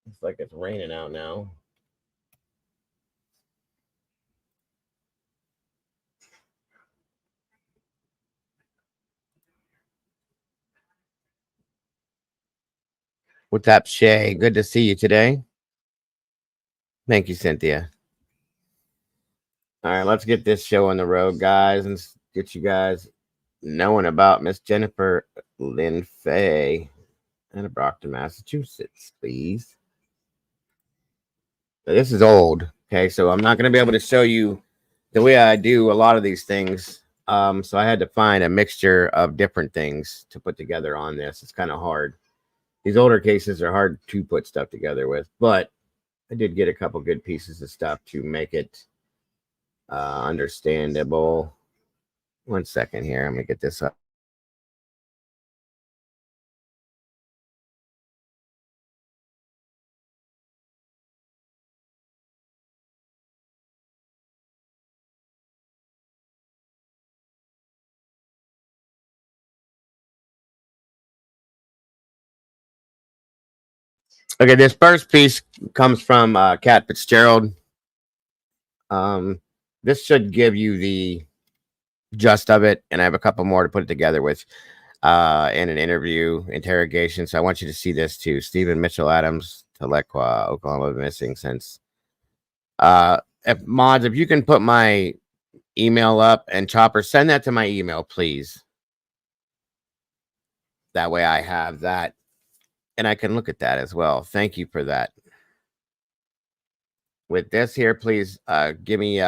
A: It's like it's raining out now. What's up, Shay? Good to see you today. Thank you, Cynthia. All right, let's get this show on the road, guys, and get you guys knowing about Miss Jennifer Lynn Fay out of Brockton, Massachusetts, please. Now, this is old, okay, so I'm not going to be able to show you the way I do a lot of these things. So I had to find a mixture of different things to put together on this. It's kind of hard. These older cases are hard to put stuff together with, but I did get a couple good pieces of stuff to make it understandable. 1 second here. I'm going to get this up. Okay, this first piece comes from Cat Fitzgerald. This should give you the gist of it, and I have a couple more to put it together with in an interview interrogation. So I want you to see this too. Stephen Mitchell Adams, Tahlequah, Oklahoma, missing since. If you can put my email up, and Chopper, send that to my email, please. That way I have that, and I can look at that as well. Thank you for that. With this here, please give me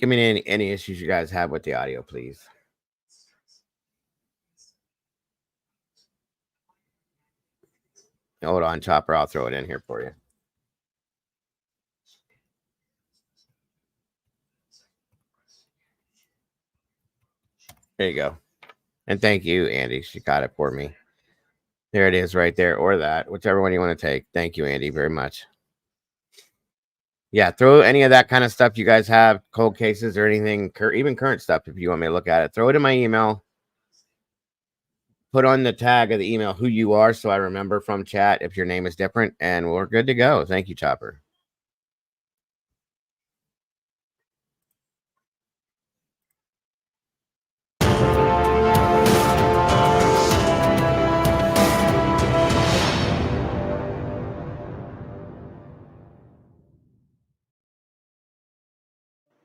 A: any issues you guys have with the audio, please. Hold on, Chopper. I'll throw it in here for you. There you go. And thank you, Andy. She got it for me. There it is right there, or that, whichever one you want to take. Thank you, Andy, very much. Yeah, throw any of that kind of stuff you guys have, cold cases or anything, even current stuff, if you want me to look at it. Throw it in my email. Put on the tag of the email who you are so I remember from chat if your name is different, and we're good to go. Thank you, Chopper.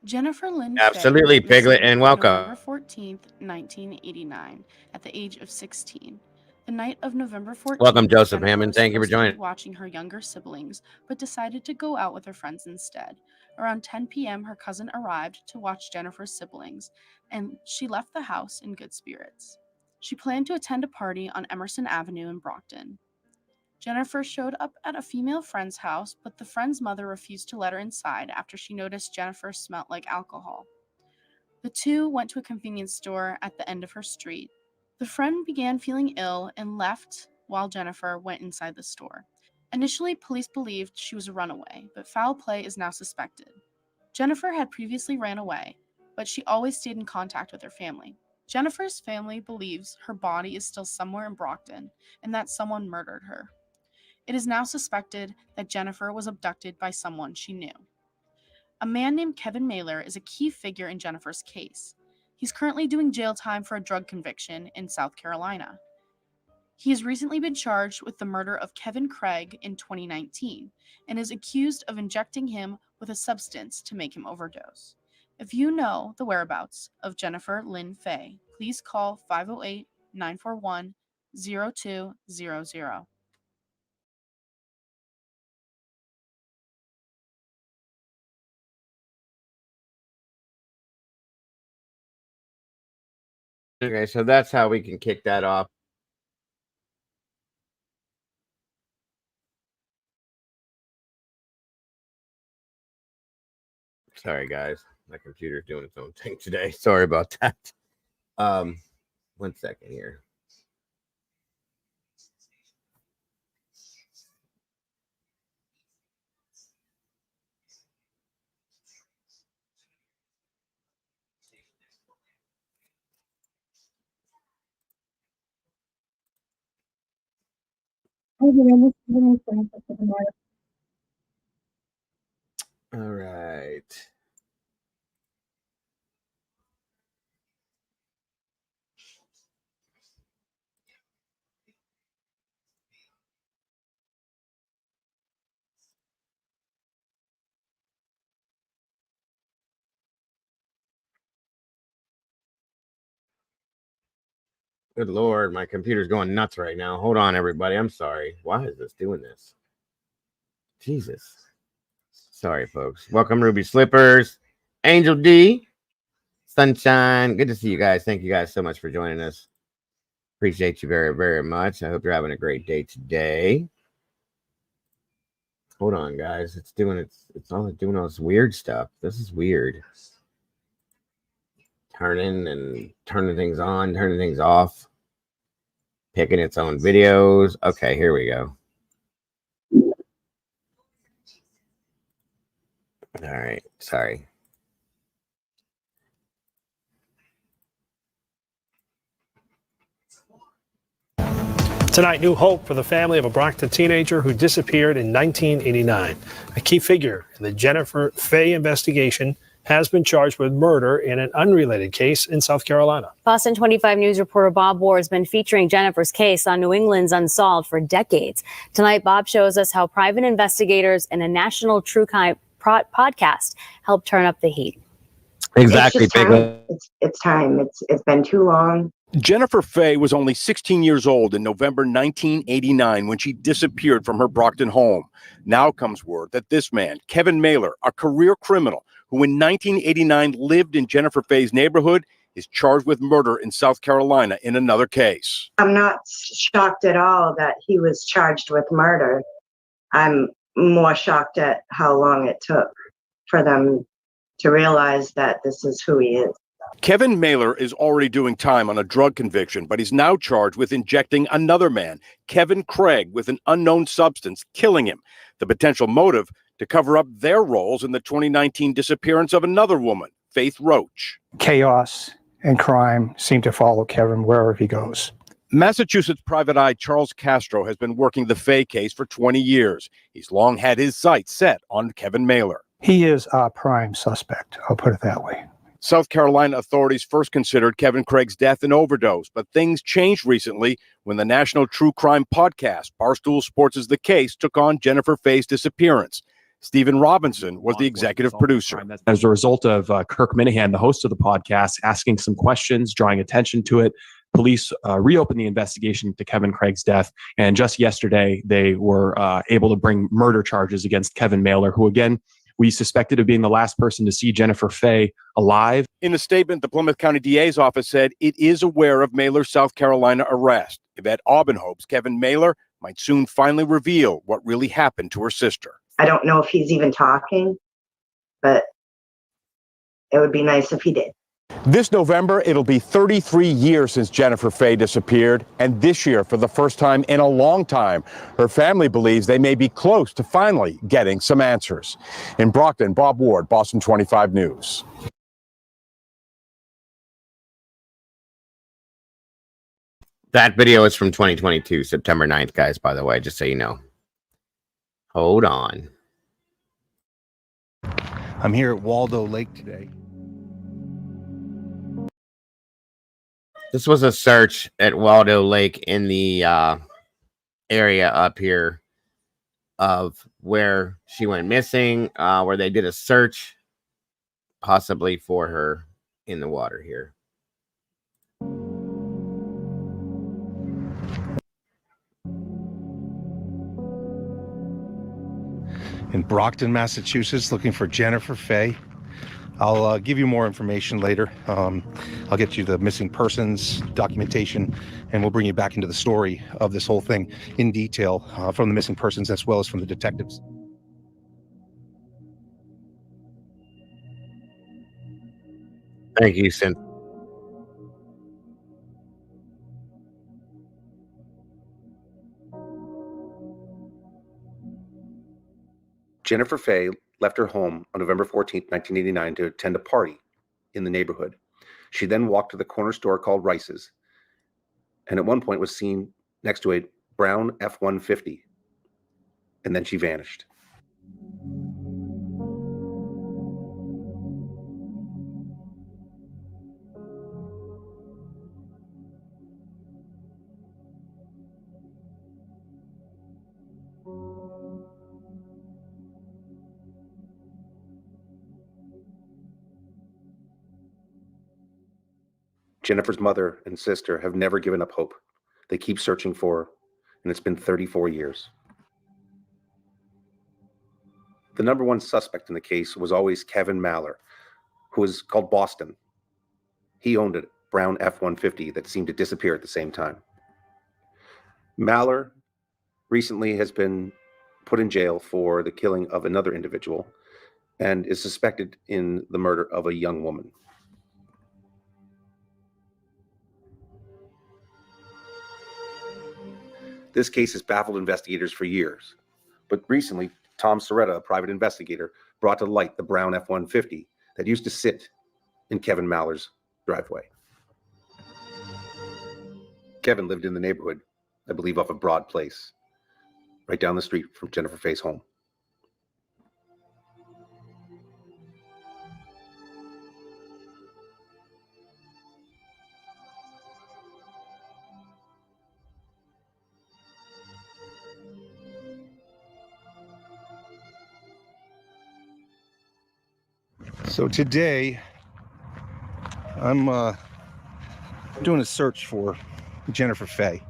D: Jennifer Lynn
A: Absolutely,
D: Fay
A: Piglet,
D: missing
A: and welcome.
D: November 14th, 1989, at the age of 16. The night of November 14th,
A: Welcome, Joseph
D: Jennifer
A: Hammond.
D: was
A: Thank you for
D: supposed to be
A: joining.
D: watching her younger siblings, but decided to go out with her friends instead. Around 10 p.m., her cousin arrived to watch Jennifer's siblings, and she left the house in good spirits. She planned to attend a party on Emerson Avenue in Brockton. Jennifer showed up at a female friend's house, but the friend's mother refused to let her inside after she noticed Jennifer smelled like alcohol. The two went to a convenience store at the end of her street. The friend began feeling ill and left while Jennifer went inside the store. Initially, police believed she was a runaway, but foul play is now suspected. Jennifer had previously ran away, but she always stayed in contact with her family. Jennifer's family believes her body is still somewhere in Brockton and that someone murdered her. It is now suspected that Jennifer was abducted by someone she knew. A man named Kevin Malor is a key figure in Jennifer's case. He's currently doing jail time for a drug conviction in South Carolina. He has recently been charged with the murder of Kevin Craig in 2019 and is accused of injecting him with a substance to make him overdose. If you know the whereabouts of Jennifer Lynn Fay, please call 508-941-0200.
A: Okay, so that's how we can kick that off. Sorry, guys. My computer's doing its own thing today. Sorry about that. 1 second here. All right. Good Lord, my computer's going nuts right now. Hold on, everybody. I'm sorry. Why is this doing this? Jesus. Sorry, folks. Welcome, Ruby Slippers, Angel D, Sunshine. Good to see you guys. Thank you guys so much for joining us. Appreciate you very, very much. I hope you're having a great day today. Hold on, guys. It's doing all doing all this weird stuff. This is weird. Turning things on, turning things off, picking its own videos. Okay, here we go. All right, sorry.
E: Tonight, new hope for the family of a Brockton teenager who disappeared in 1989. A key figure in the Jennifer Fay investigation has been charged with murder in an unrelated case in South Carolina.
F: Boston 25 News reporter Bob Ward has been featuring Jennifer's case on New England's Unsolved for decades. Tonight, Bob shows us how private investigators and a national true crime podcast helped turn up the heat.
A: Exactly.
G: It's time. It's been too long.
H: Jennifer Fay was only 16 years old in November 1989 when she disappeared from her Brockton home. Now comes word that this man, Kevin Malor, a career criminal who in 1989 lived in Jennifer Fay's neighborhood, is charged with murder in South Carolina in another case.
G: I'm not shocked at all that he was charged with murder. I'm more shocked at how long it took for them to realize that this is who he is.
H: Kevin Malor is already doing time on a drug conviction, but he's now charged with injecting another man, Kevin Craig, with an unknown substance, killing him. The potential motive to cover up their roles in the 2019 disappearance of another woman, Faith Roach.
I: Chaos and crime seem to follow Kevin wherever he goes.
H: Massachusetts private eye Charles Castro has been working the Fay case for 20 years. He's long had his sights set on Kevin Malor.
I: He is a prime suspect, I'll put it that way.
H: South Carolina authorities first considered Kevin Craig's death an overdose, but things changed recently when the national true crime podcast, Barstool Sports' The Case, took on Jennifer Fay's disappearance. Stephen Robinson was the executive producer.
J: As a result of Kirk Minahan, the host of the podcast, asking some questions, drawing attention to it, police reopened the investigation into Kevin Craig's death. And just yesterday, they were able to bring murder charges against Kevin Malor, who, again, we suspected of being the last person to see Jennifer Fay alive.
H: In a statement, the Plymouth County DA's office said it is aware of Malor's South Carolina arrest. Yvette Aubin hopes Kevin Malor might soon finally reveal what really happened to her sister.
G: I don't know if he's even talking, but it would be nice if he did.
H: This November, it'll be 33 years since Jennifer Fay disappeared, and this year, for the first time in a long time, her family believes they may be close to finally getting some answers. In Brockton, Bob Ward, Boston 25 News.
A: That video is from 2022, September 9th, guys, by the way, just so you know. Hold on.
K: I'm here at Waldo Lake today.
A: This was a search at Waldo Lake in the area up here of where she went missing, where they did a search possibly for her in the water here.
K: In Brockton, Massachusetts, looking for Jennifer Fay. I'll give you more information later. I'll get you the missing persons documentation, and we'll bring you back into the story of this whole thing in detail from the missing persons as well as from the detectives.
A: Thank you, Cynthia.
L: Jennifer Fay left her home on November 14, 1989 to attend a party in the neighborhood. She then walked to the corner store called Rice's, and at one point was seen next to a brown F-150, and then she vanished. Jennifer's mother and sister have never given up hope. They keep searching for her, and it's been 34 years. The number one suspect in the case was always Kevin Malor, who was called Boston. He owned a brown F-150 that seemed to disappear at the same time. Malor recently has been put in jail for the killing of another individual and is suspected in the murder of a young woman. This case has baffled investigators for years, but recently, Tom Soretta, a private investigator, brought to light the brown F-150 that used to sit in Kevin Malor's driveway. Kevin lived in the neighborhood, I believe off of Broad Place, right down the street from Jennifer Fay's home.
K: So today, I'm doing a search for Jennifer Fay.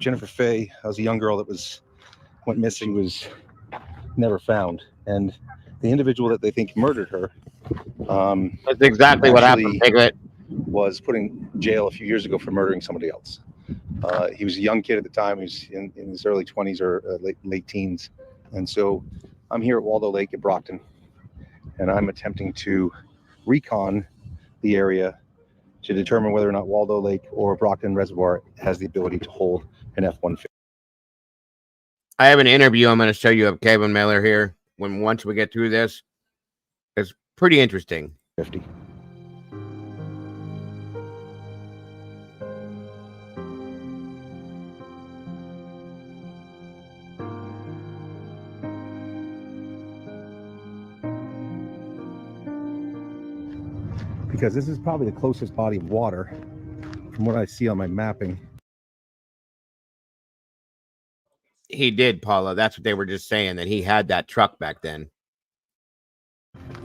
K: Jennifer Fay was a young girl that went missing, was never found, and the individual that they think murdered her.
A: That's exactly what happened, Piglet.
K: Was put in jail a few years ago for murdering somebody else. He was a young kid at the time. He was in his early 20s or late teens, and so I'm here at Waldo Lake at Brockton, and I'm attempting to recon the area to determine whether or not Waldo Lake or Brockton Reservoir has the ability to hold an F-150.
A: I have an interview I'm going to show you of Kevin Malor here. Once we get through this, it's pretty interesting.
K: 50. Because this is probably the closest body of water from what I see on my mapping.
A: He did, Paula. That's what they were just saying, that he had that truck back then.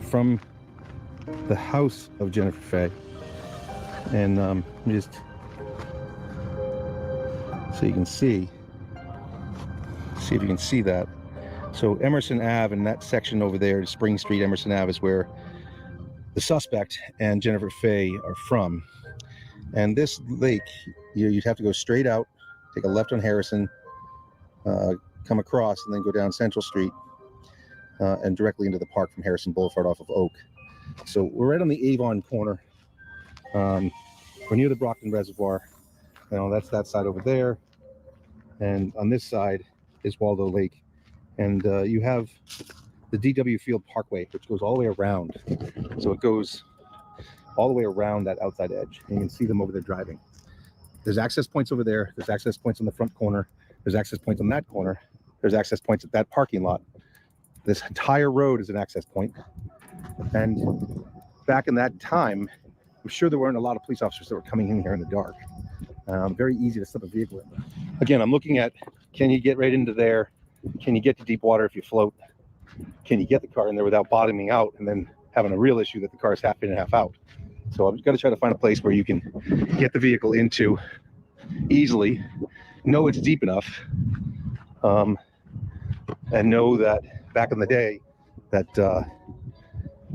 K: From the house of Jennifer Fay. And just so you can see if you can see that. So Emerson Ave and that section over there, Spring Street, Emerson Ave, is where the suspect and Jennifer Fay are from. And this lake, you'd have to go straight out, take a left on Harrison, come across, and then go down Central Street and directly into the park from Harrison Boulevard off of Oak. So we're right on the Avon corner. We're near the Brockton Reservoir. That's that side over there. And on this side is Waldo Lake. And you have the DW Field Parkway, which goes all the way around. So it goes all the way around that outside edge. And you can see them over there driving. There's access points over there. There's access points on the front corner. There's access points on that corner. There's access points at that parking lot. This entire road is an access point. And back in that time, I'm sure there weren't a lot of police officers that were coming in here in the dark. Very easy to slip a vehicle in. Again, I'm looking at, can you get right into there? Can you get to deep water if you float? Can you get the car in there without bottoming out and then having a real issue that the car is half in and half out? So I've got to try to find a place where you can get the vehicle into easily, know it's deep enough, and know that back in the day that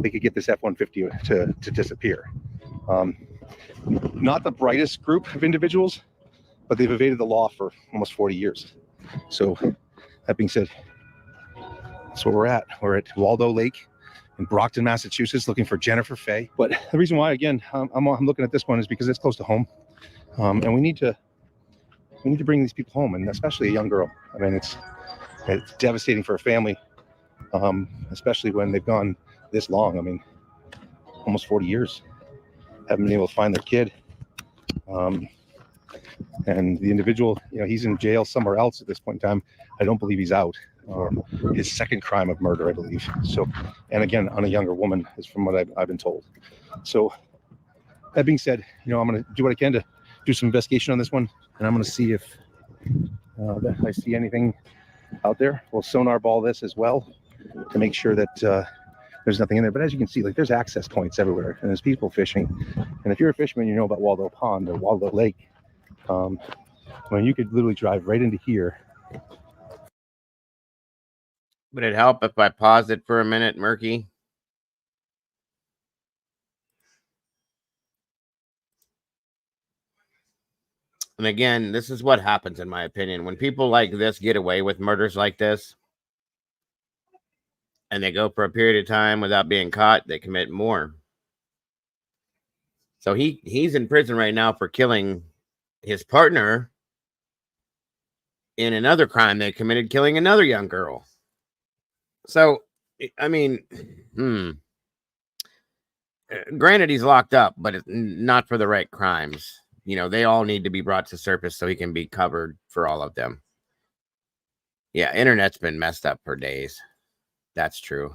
K: they could get this F-150 to disappear. Not the brightest group of individuals, but they've evaded the law for almost 40 years. So that being said, that's where we're at. We're at Waldo Lake in Brockton, Massachusetts, looking for Jennifer Fay. But the reason why, again, I'm looking at this one is because it's close to home, and we need to bring these people home, and especially a young girl. I mean, it's devastating for a family, especially when they've gone this long. I mean, almost 40 years, haven't been able to find their kid. And the individual, he's in jail somewhere else at this point in time. I don't believe he's out. His second crime of murder, I believe. So, and again, on a younger woman, is from what I've been told. So, that being said, I'm going to do what I can to do some investigation on this one, and I'm going to see if I see anything out there. We'll sonar ball this as well to make sure that there's nothing in there. But as you can see, like, there's access points everywhere, and there's people fishing. And if you're a fisherman, you know about Waldo Pond or Waldo Lake. When you could literally drive right into here.
A: Would it help if I pause it for a minute, Murky? And again, this is what happens, in my opinion. When people like this get away with murders like this, and they go for a period of time without being caught, they commit more. So he's in prison right now for killing his partner in another crime they committed, killing another young girl. So, I mean, granted, he's locked up, but it's not for the right crimes. They all need to be brought to surface so he can be covered for all of them. Yeah, internet's been messed up for days. That's true.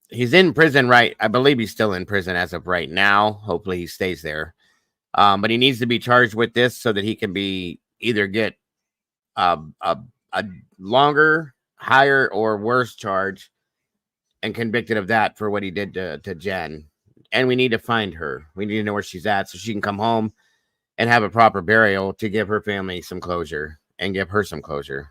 A: He's in prison, right? I believe he's still in prison as of right now. Hopefully he stays there. But he needs to be charged with this so that he can be either get a longer, higher, or worse charge and convicted of that for what he did to Jen. And we need to find her. We need to know where she's at so she can come home and have a proper burial to give her family some closure and give her some closure.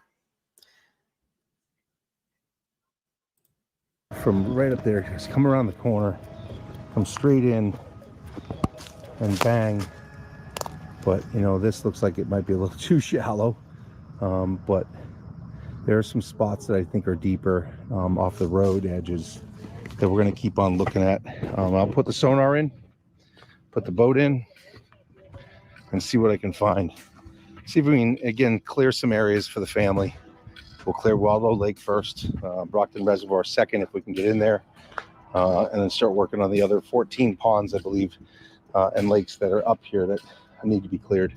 K: From right up there, just come around the corner, come straight in, and bang. But this looks like it might be a little too shallow, but there are some spots that I think are deeper off the road edges that we're going to keep on looking at. I'll put the sonar in, put the boat in, and see what I can find. See if we can, again, clear some areas for the family. We'll clear Waldo Lake first, Brockton Reservoir second if we can get in there, and then start working on the other 14 ponds, I believe, and lakes that are up here that need to be cleared.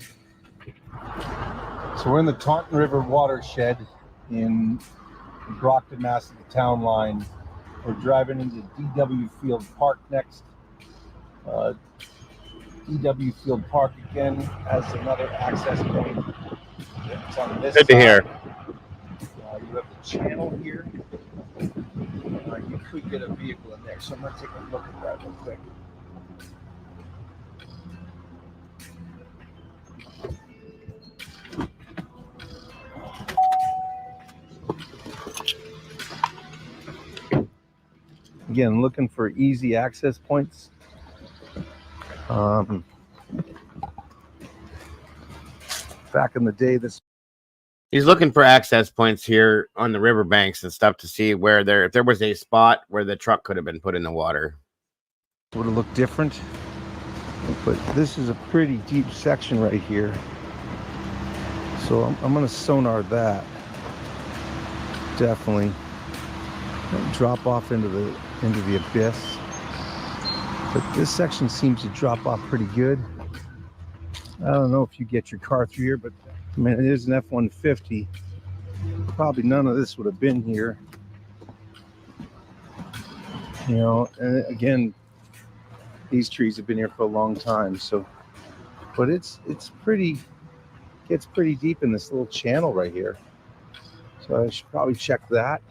K: So we're in the Taunton River watershed in Brockton, Mass, at the town line. We're driving into DW Field Park next. DW Field Park again has another access point. It's on this
A: Good to
K: side.
A: hear.
K: You have the channel here. You could get a vehicle in there, so I'm going to take a look at that real quick. Again, looking for easy access points. Back in the day,
A: He's looking for access points here on the riverbanks and stuff to see where if there was a spot where the truck could have been put in the water.
K: would have looked different, but this is a pretty deep section right here. So I'm going to sonar that. Definitely drop off into the abyss. But this section seems to drop off pretty good. I don't know if you get your car through here, but I mean, it is an F-150. Probably none of this would have been here. And again, these trees have been here for a long time. So, but it's pretty, gets pretty deep in this little channel right here. So I should probably check that.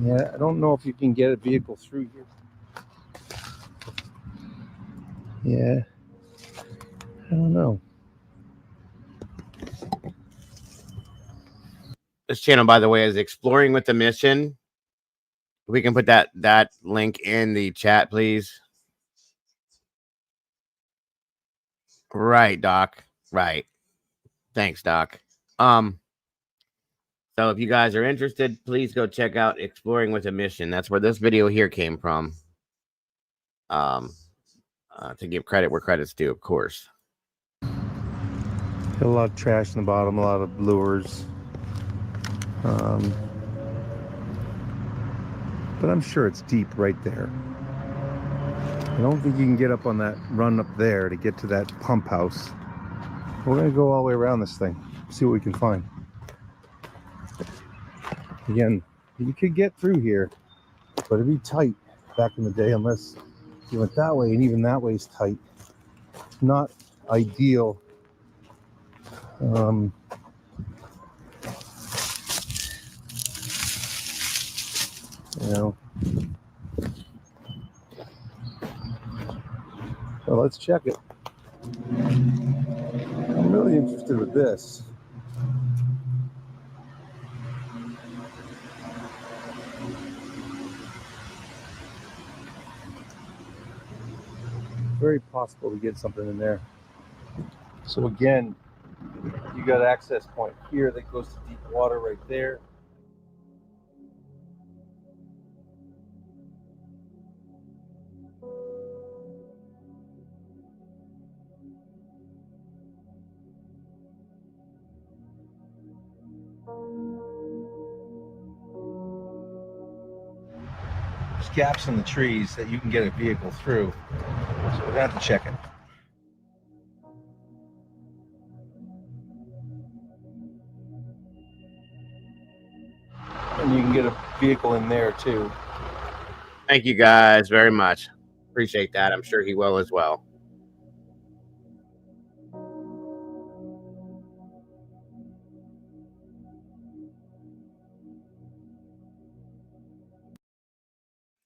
K: Yeah, I don't know if you can get a vehicle through here. Yeah, don't know.
A: This channel, by the way, is Exploring with the Mission. We can put that link in the chat, please. Right, Doc. Right. Thanks, Doc. So if you guys are interested, please go check out Exploring with a Mission. That's where this video here came from. To give credit where credit's due, of course.
K: Got a lot of trash in the bottom, a lot of lures. But I'm sure it's deep right there. I don't think you can get up on that run up there to get to that pump house. We're gonna go all the way around this thing, see what we can find. Again, you could get through here, but it'd be tight back in the day unless you went that way, and even that way is tight. Not ideal. You know. Well, let's check it. I'm really interested with this. Very possible to get something in there. So again, you got access point here that goes to deep water right there. There's gaps in the trees that you can get a vehicle through, so we're gonna have to check it. And you can get a vehicle in there too.
A: Thank you guys very much. Appreciate that. I'm sure he will as well.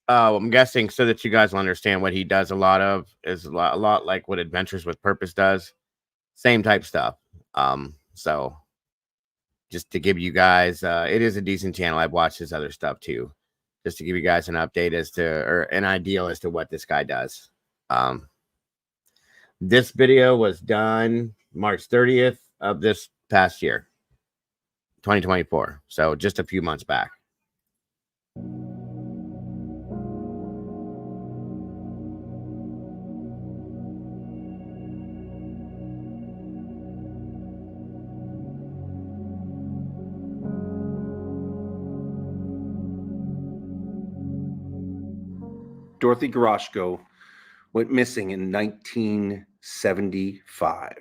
A: I'm guessing so that you guys will understand what he does a lot of is a lot like what Adventures with Purpose does. Same type stuff. So just to give you guys, it is a decent channel. I've watched his other stuff too, just to give you guys an update as to, or an idea as to what this guy does. This video was done March 30th of this past year, 2024. So just a few months back.
L: Dorothy Goroshko went missing in 1975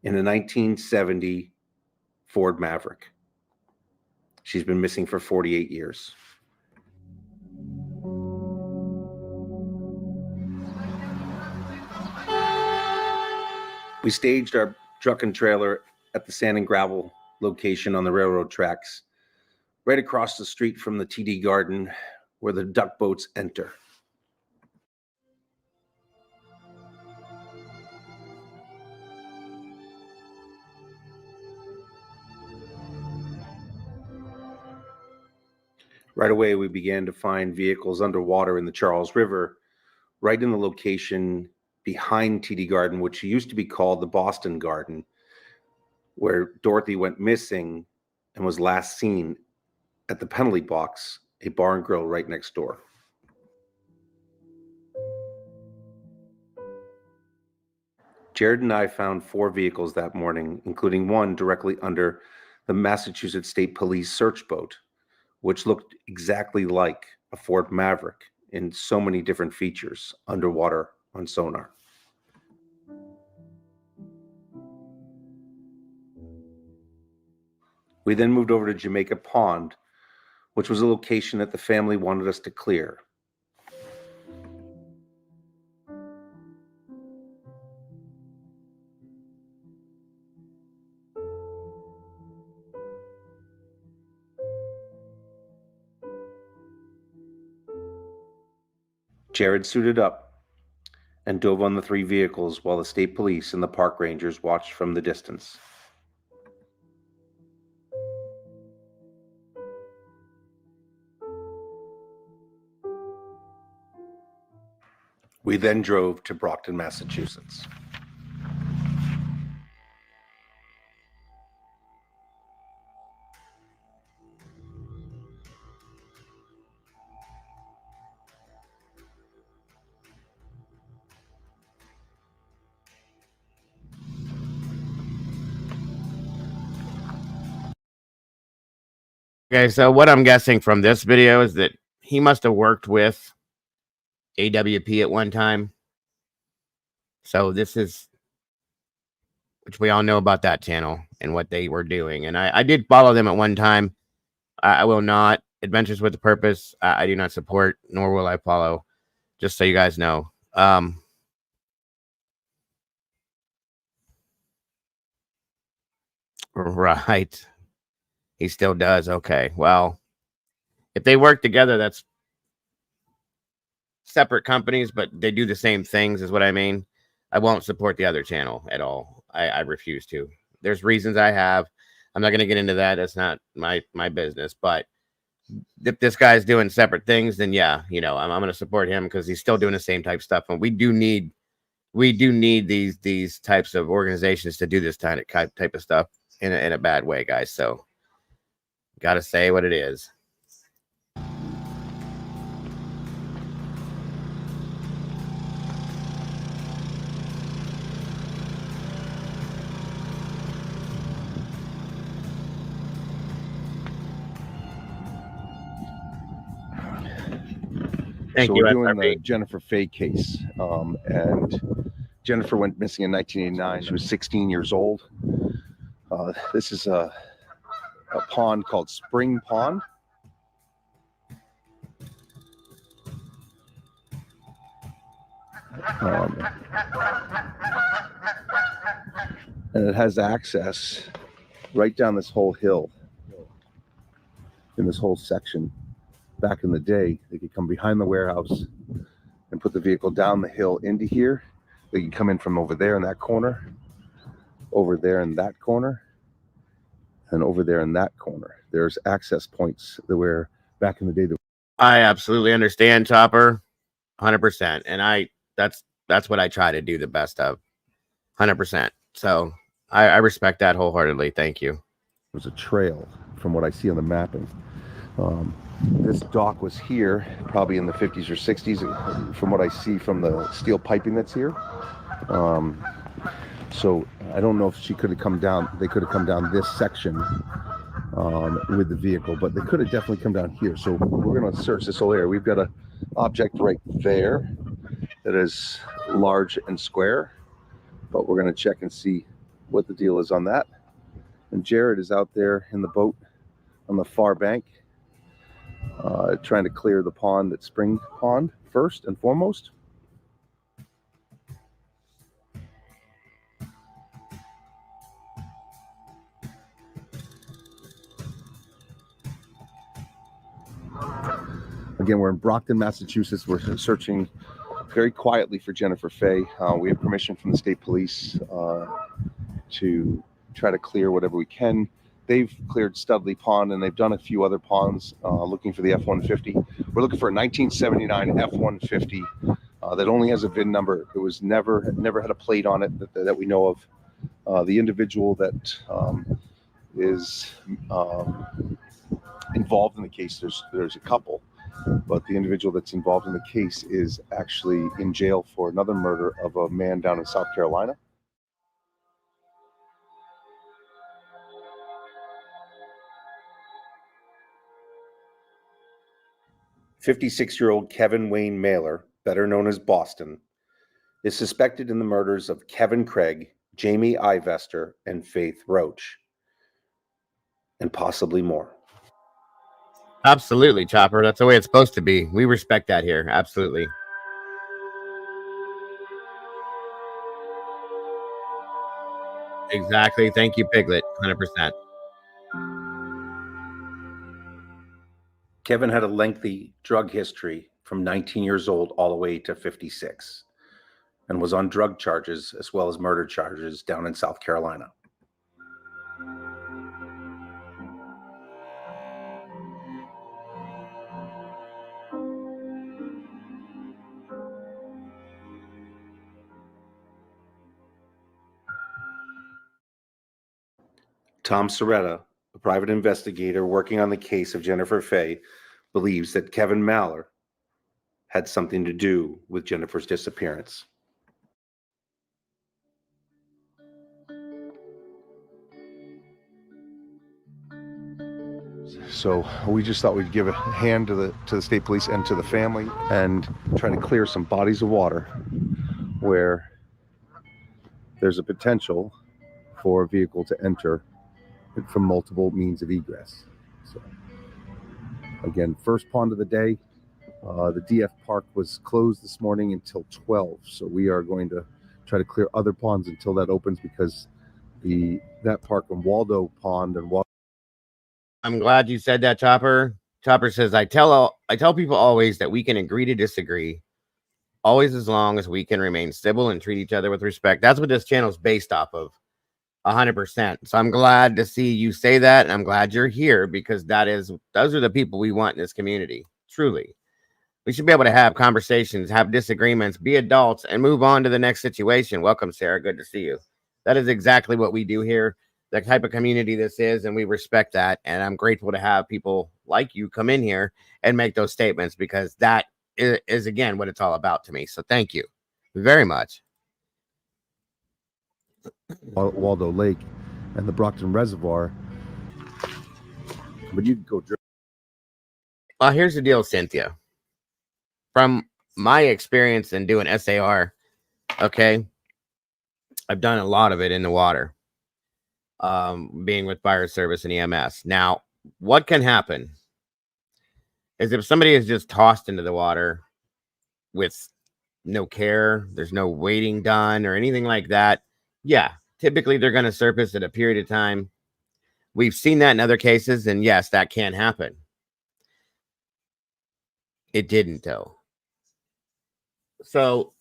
L: in a 1970 Ford Maverick. She's been missing for 48 years. We staged our truck and trailer at the sand and gravel location on the railroad tracks, right across the street from the TD Garden where the duck boats enter. Right away, we began to find vehicles underwater in the Charles River, right in the location behind TD Garden, which used to be called the Boston Garden, where Dorothy went missing and was last seen at the penalty box, a bar and grill right next door. Jared and I found 4 vehicles that morning, including one directly under the Massachusetts State Police search boat, which looked exactly like a Ford Maverick in so many different features underwater on sonar. We then moved over to Jamaica Pond, which was a location that the family wanted us to clear. Jared suited up and dove on the 3 vehicles while the state police and the park rangers watched from the distance. We then drove to Brockton, Massachusetts.
A: Okay, so what I'm guessing from this video is that he must have worked with AWP at one time. So this is, which we all know about that channel and what they were doing. And I did follow them at one time. I will not. Adventures with a Purpose, I do not support, nor will I follow, just so you guys know. Right. He still does. Okay. Well, if they work together, that's separate companies, but they do the same things, is what I mean. I won't support the other channel at all. I refuse to. There's reasons I have. I'm not going to get into that. That's not my business. But if this guy's doing separate things, then yeah, you know, I'm going to support him because he's still doing the same type of stuff. And we do need these types of organizations to do this type of stuff in a bad way, guys. So got to say what it is. Thank
L: So
A: you,
L: we're doing
A: SRP.
L: the Jennifer Fay case, and Jennifer went missing in 1989. She was 16 years old. This is a pond called Spring Pond. And it has access right down this whole hill. In this whole section. Back in the day, they could come behind the warehouse and put the vehicle down the hill into here. They could come in from over there in that corner, over there in that corner, and over there in that corner. There's access points that were back in the day.
A: I absolutely understand, Chopper, 100%, and that's what I try to do the best of, 100%. So I respect that wholeheartedly. Thank you.
L: There's a trail from what I see on the mapping. This dock was here probably in the 50s or 60s from what I see from the steel piping that's here. So I don't know if she could have come down, they could have come down this section with the vehicle, but they could have definitely come down here. So we're going to search this whole area. We've got an object right there that is large and square, but we're going to check and see what the deal is on that. And Jared is out there in the boat on the far bank, trying to clear the pond at Spring Pond first and foremost. Again, we're in Brockton, Massachusetts. We're searching very quietly for Jennifer Fay. We have permission from the state police to try to clear whatever we can. They've cleared Studley Pond, and they've done a few other ponds looking for the F-150. We're looking for a 1979 F-150 that only has a VIN number. It was never had a plate on it that we know of. The individual that is involved in the case, there's a couple, but the individual that's involved in the case is actually in jail for another murder of a man down in South Carolina. 56-year-old Kevin Wayne Malor, better known as Boston, is suspected in the murders of Kevin Craig, Jamie Ivester, and Faith Roach, and possibly more.
A: Absolutely, Chopper. That's the way it's supposed to be. We respect that here. Absolutely. Exactly. Thank you, Piglet. 100%.
L: Kevin had a lengthy drug history from 19 years old all the way to 56. and was on drug charges as well as murder charges down in South Carolina. Tom Soretta, a private investigator working on the case of Jennifer Fay, believes that Kevin Malor had something to do with Jennifer's disappearance.
K: So we just thought we'd give a hand to the state police and to the family and try to clear some bodies of water where there's a potential for a vehicle to enter from multiple means of egress. So again, first pond of the day. The DF Park was closed this morning until 12, so we are going to try to clear other ponds until that opens, because that park and Waldo Pond and
A: I'm glad you said that, Chopper. Chopper says, I tell people always that we can agree to disagree, always as long as we can remain civil and treat each other with respect. That's what this channel is based off of, 100%. So I'm glad to see you say that, and I'm glad you're here, because those are the people we want in this community, truly. We should be able to have conversations, have disagreements, be adults, and move on to the next situation. Welcome, Sarah. Good to see you. That is exactly what we do here, the type of community this is, and we respect that. And I'm grateful to have people like you come in here and make those statements, because that is again, what it's all about to me. So thank you very much.
K: Waldo Lake and the Brockton Reservoir. But you can go.
A: Well, here's the deal, Cynthia. From my experience in doing SAR, okay, I've done a lot of it in the water, being with fire service and EMS. Now, what can happen is if somebody is just tossed into the water with no care, there's no waiting done or anything like that. Yeah, typically they're going to surface at a period of time. We've seen that in other cases, and yes, that can happen. It didn't, though. So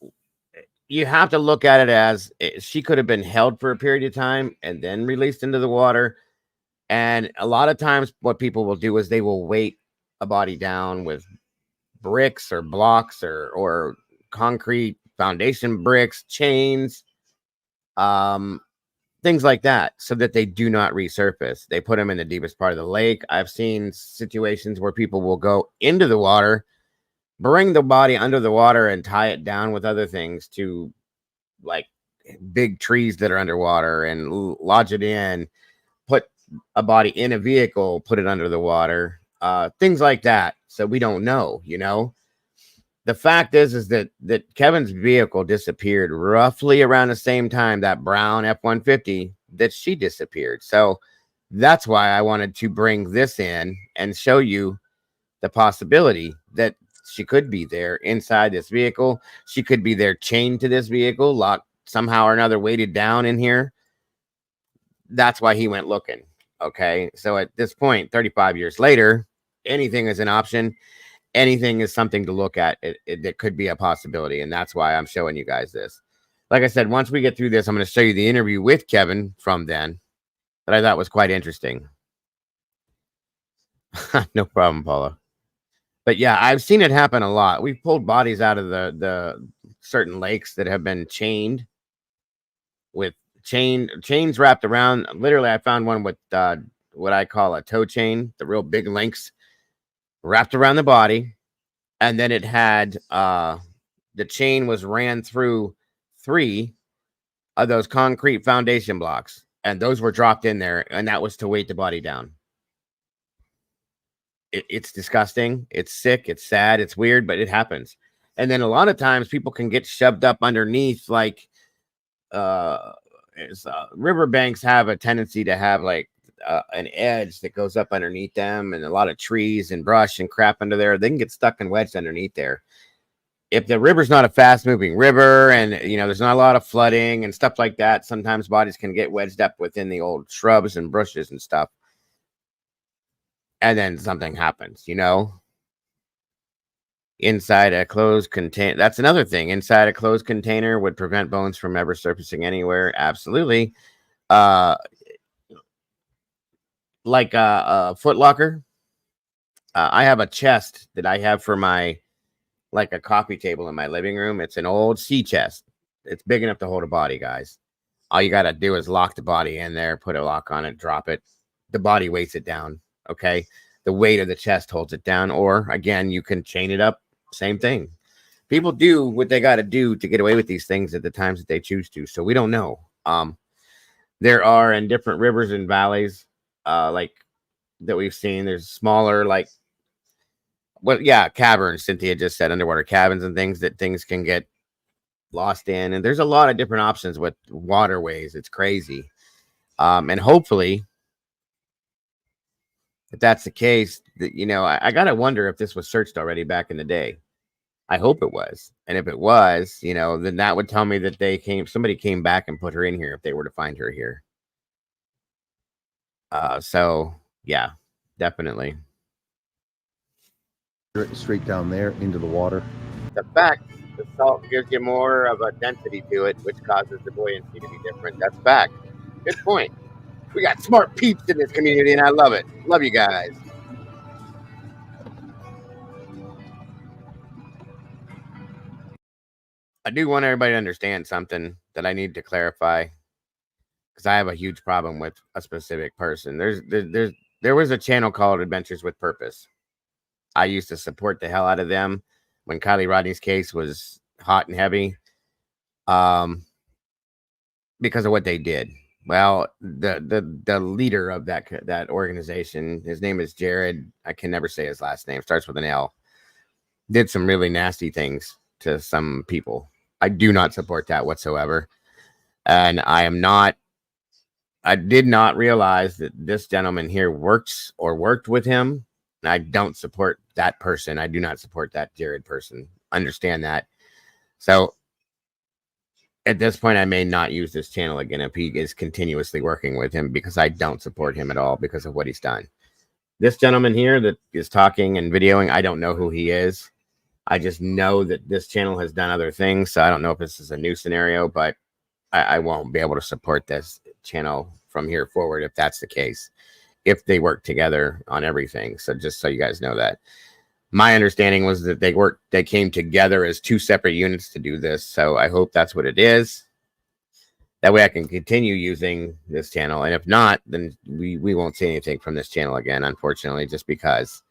A: you have to look at it as she could have been held for a period of time and then released into the water. And a lot of times what people will do is they will weight a body down with bricks or blocks or concrete foundation bricks, chains, things like that, so that they do not resurface. They put them in the deepest part of the lake. I've seen situations where people will go into the water, bring the body under the water, and tie it down with other things to like big trees that are underwater and lodge it in, put a body in a vehicle, put it under the water, things like that. So we don't know, The fact is that Kevin's vehicle disappeared roughly around the same time that brown F-150 that she disappeared. So that's why I wanted to bring this in and show you the possibility that she could be there inside this vehicle. She could be there chained to this vehicle, locked somehow or another, weighted down in here. That's why he went looking. Okay. So at this point, 35 years later, anything is an option. Anything is something to look at. It could be a possibility. And that's why I'm showing you guys this. Like I said, once we get through this, I'm going to show you the interview with Kevin from then that I thought was quite interesting. No problem, Paula. But yeah, I've seen it happen a lot. We've pulled bodies out of the certain lakes that have been chained with chains wrapped around. Literally, I found one with what I call a tow chain, the real big links wrapped around the body. And then it had the chain was ran through 3 of those concrete foundation blocks. And those were dropped in there. And that was to weight the body down. It's disgusting. It's sick. It's sad. It's weird, but it happens. And then a lot of times people can get shoved up underneath, like riverbanks have a tendency to have like an edge that goes up underneath them, and a lot of trees and brush and crap under there. They can get stuck and wedged underneath there. If the river's not a fast moving river and there's not a lot of flooding and stuff like that, sometimes bodies can get wedged up within the old shrubs and bushes and stuff. And then something happens, inside a closed container. That's another thing. Inside a closed container would prevent bones from ever surfacing anywhere. Absolutely. Like a Foot Locker. I have a chest that I have for my, like a coffee table in my living room. It's an old sea chest. It's big enough to hold a body, guys. All you got to do is lock the body in there, put a lock on it, drop it. The body weights it down. Okay. The weight of the chest holds it down. Or again, you can chain it up. Same thing. People do what they got to do to get away with these things at the times that they choose to. So we don't know. There are in different rivers and valleys, like that we've seen. There's smaller, like, well, yeah, caverns. Cynthia just said underwater cabins and things that things can get lost in. And there's a lot of different options with waterways. It's crazy. And hopefully, if that's the case, that, you know, I gotta wonder if this was searched already back in the day. I hope it was. And if it was, you know, then that would tell me that somebody came back and put her in here if they were to find her here. So yeah, definitely.
K: Straight down there into the water.
A: The fact the salt gives you more of a density to it, which causes the buoyancy to be different. That's fact. Good point. We got smart peeps in this community, and I love it. Love you guys. I do want everybody to understand something that I need to clarify, because I have a huge problem with a specific person. There was a channel called Adventures with Purpose. I used to support the hell out of them when Kylie Rodney's case was hot and heavy, because of what they did. Well, the leader of that organization, his name is Jared. I can never say his last name. Starts with an L. Did some really nasty things to some people. I do not support that whatsoever. And I did not realize that this gentleman here worked with him. And I don't support that person. I do not support that Jared person. Understand that. So at this point, I may not use this channel again if he is continuously working with him, because I don't support him at all because of what he's done. This gentleman here that is talking and videoing, I don't know who he is. I just know that this channel has done other things. So I don't know if this is a new scenario, but I won't be able to support this channel from here forward if that's the case, if they work together on everything. So just so you guys know that. My understanding was that they came together as two separate units to do this. So I hope that's what it is. That way I can continue using this channel. And if not, then we won't see anything from this channel again, unfortunately, just because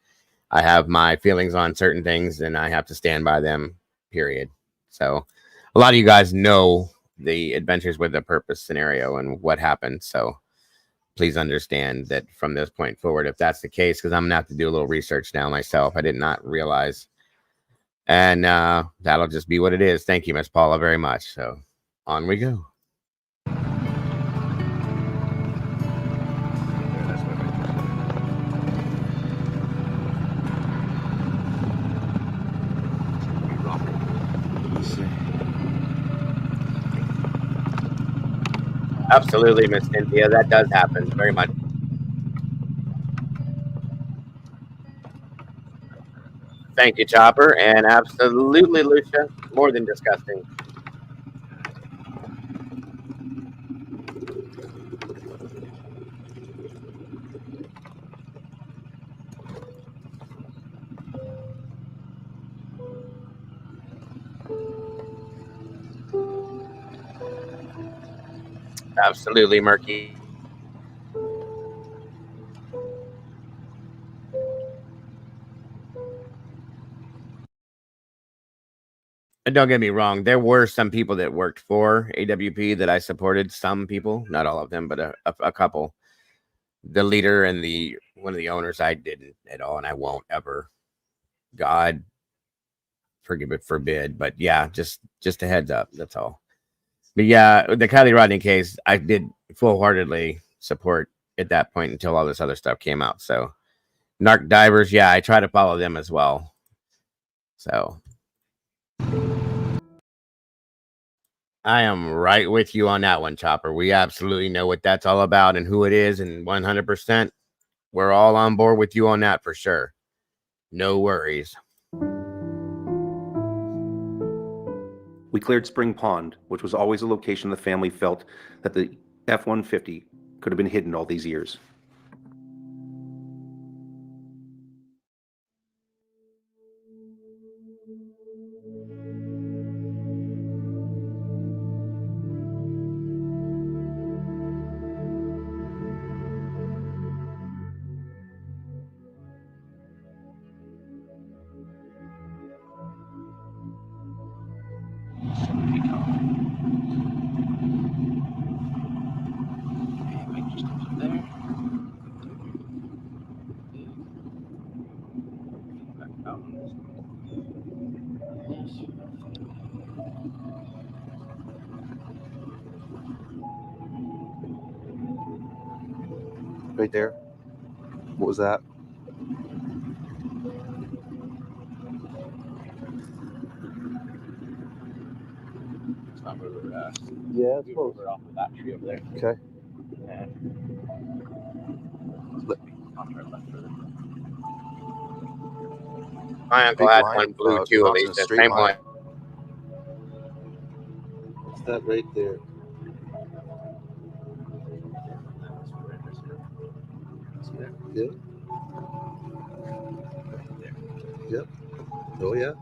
A: I have my feelings on certain things and I have to stand by them, period. So a lot of you guys know the Adventures with a Purpose scenario and what happened. So please understand that from this point forward, if that's the case, because I'm going to have to do a little research now myself. I did not realize. And that'll just be what it is. Thank you, Miss Paula, very much. So on we go. Absolutely, Miss Cynthia. That does happen very much. Thank you, Chopper. And absolutely, Lucia. More than disgusting. Absolutely murky. And don't get me wrong, there were some people that worked for AWP that I supported. Some people, not all of them, but a couple. The leader and one of the owners, I didn't at all, and I won't ever. God forbid. But yeah, just a heads up. That's all. But yeah, the Kylie Rodney case, I did full-heartedly support at that point until all this other stuff came out. So narc divers, yeah, I try to follow them as well. So I am right with you on that one, Chopper. We absolutely know what that's all about and who it is, and 100%, we're all on board with you on that for sure. No worries.
L: We cleared Spring Pond, which was always a location the family felt that the F-150 could have been hidden all these years.
K: Right there. What was that?
M: It's not where we're at.
K: Yeah, it's close.
M: We're off of that tree over there.
K: Okay.
M: Yeah. I'll try left further.
A: My uncle
K: Big
A: had
K: line
A: one
K: of,
A: blue too, at
K: crossing
A: least.
K: a
A: The
K: straight
A: same
K: line.
A: one.
K: What's that right there? Yeah. Yep. Oh yeah.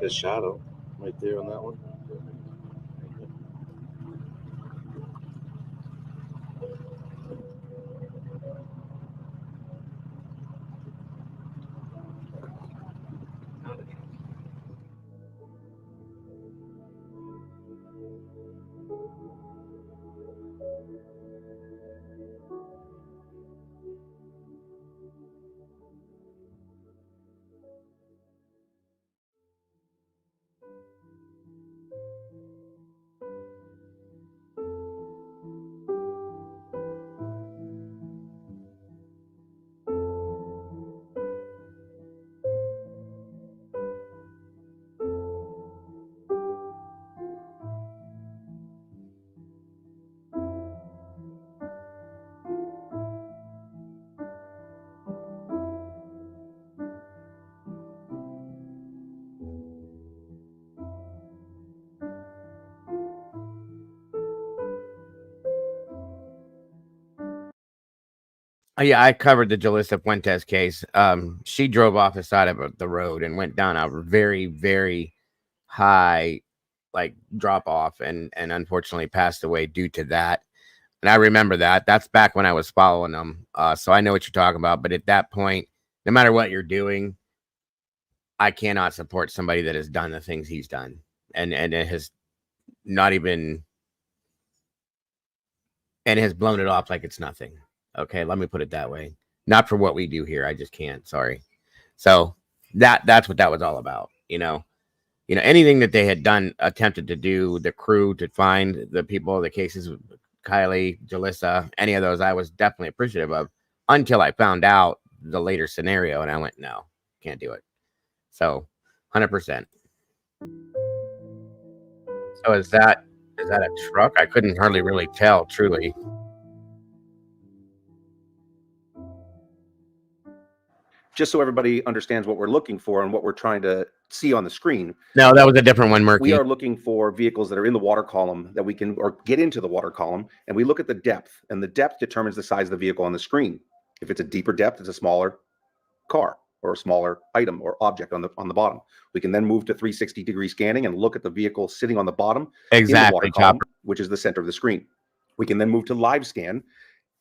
K: Good shadow right there on that one.
A: Yeah, I covered the Jalissa Fuentes case. She drove off the side of the road and went down a very, very high, like drop off, and unfortunately passed away due to that. And I remember that. That's back when I was following them. So I know what you're talking about. But at that point, no matter what you're doing, I cannot support somebody that has done the things he's done, and it has not even, and has blown it off like it's nothing. Okay, let me put it that way. Not for what we do here. I just can't. Sorry. So that's what that was all about. Anything that they had done, attempted to do, the crew to find the people, the cases, Kylie, Jalissa, any of those, I was definitely appreciative of until I found out the later scenario, and I went, no, can't do it. So, 100%. So is that a truck? I couldn't hardly really tell, truly.
L: Just so everybody understands what we're looking for and what we're trying to see on the screen.
A: No, that was a different one, Murky.
L: We are looking for vehicles that are in the water column that we can, or get into the water column, and we look at the depth, and the depth determines the size of the vehicle on the screen. If it's a deeper depth, it's a smaller car or a smaller item or object on the bottom. We can then move to 360-degree scanning and look at the vehicle sitting on the bottom in the water column, which is the center of the screen. We can then move to live scan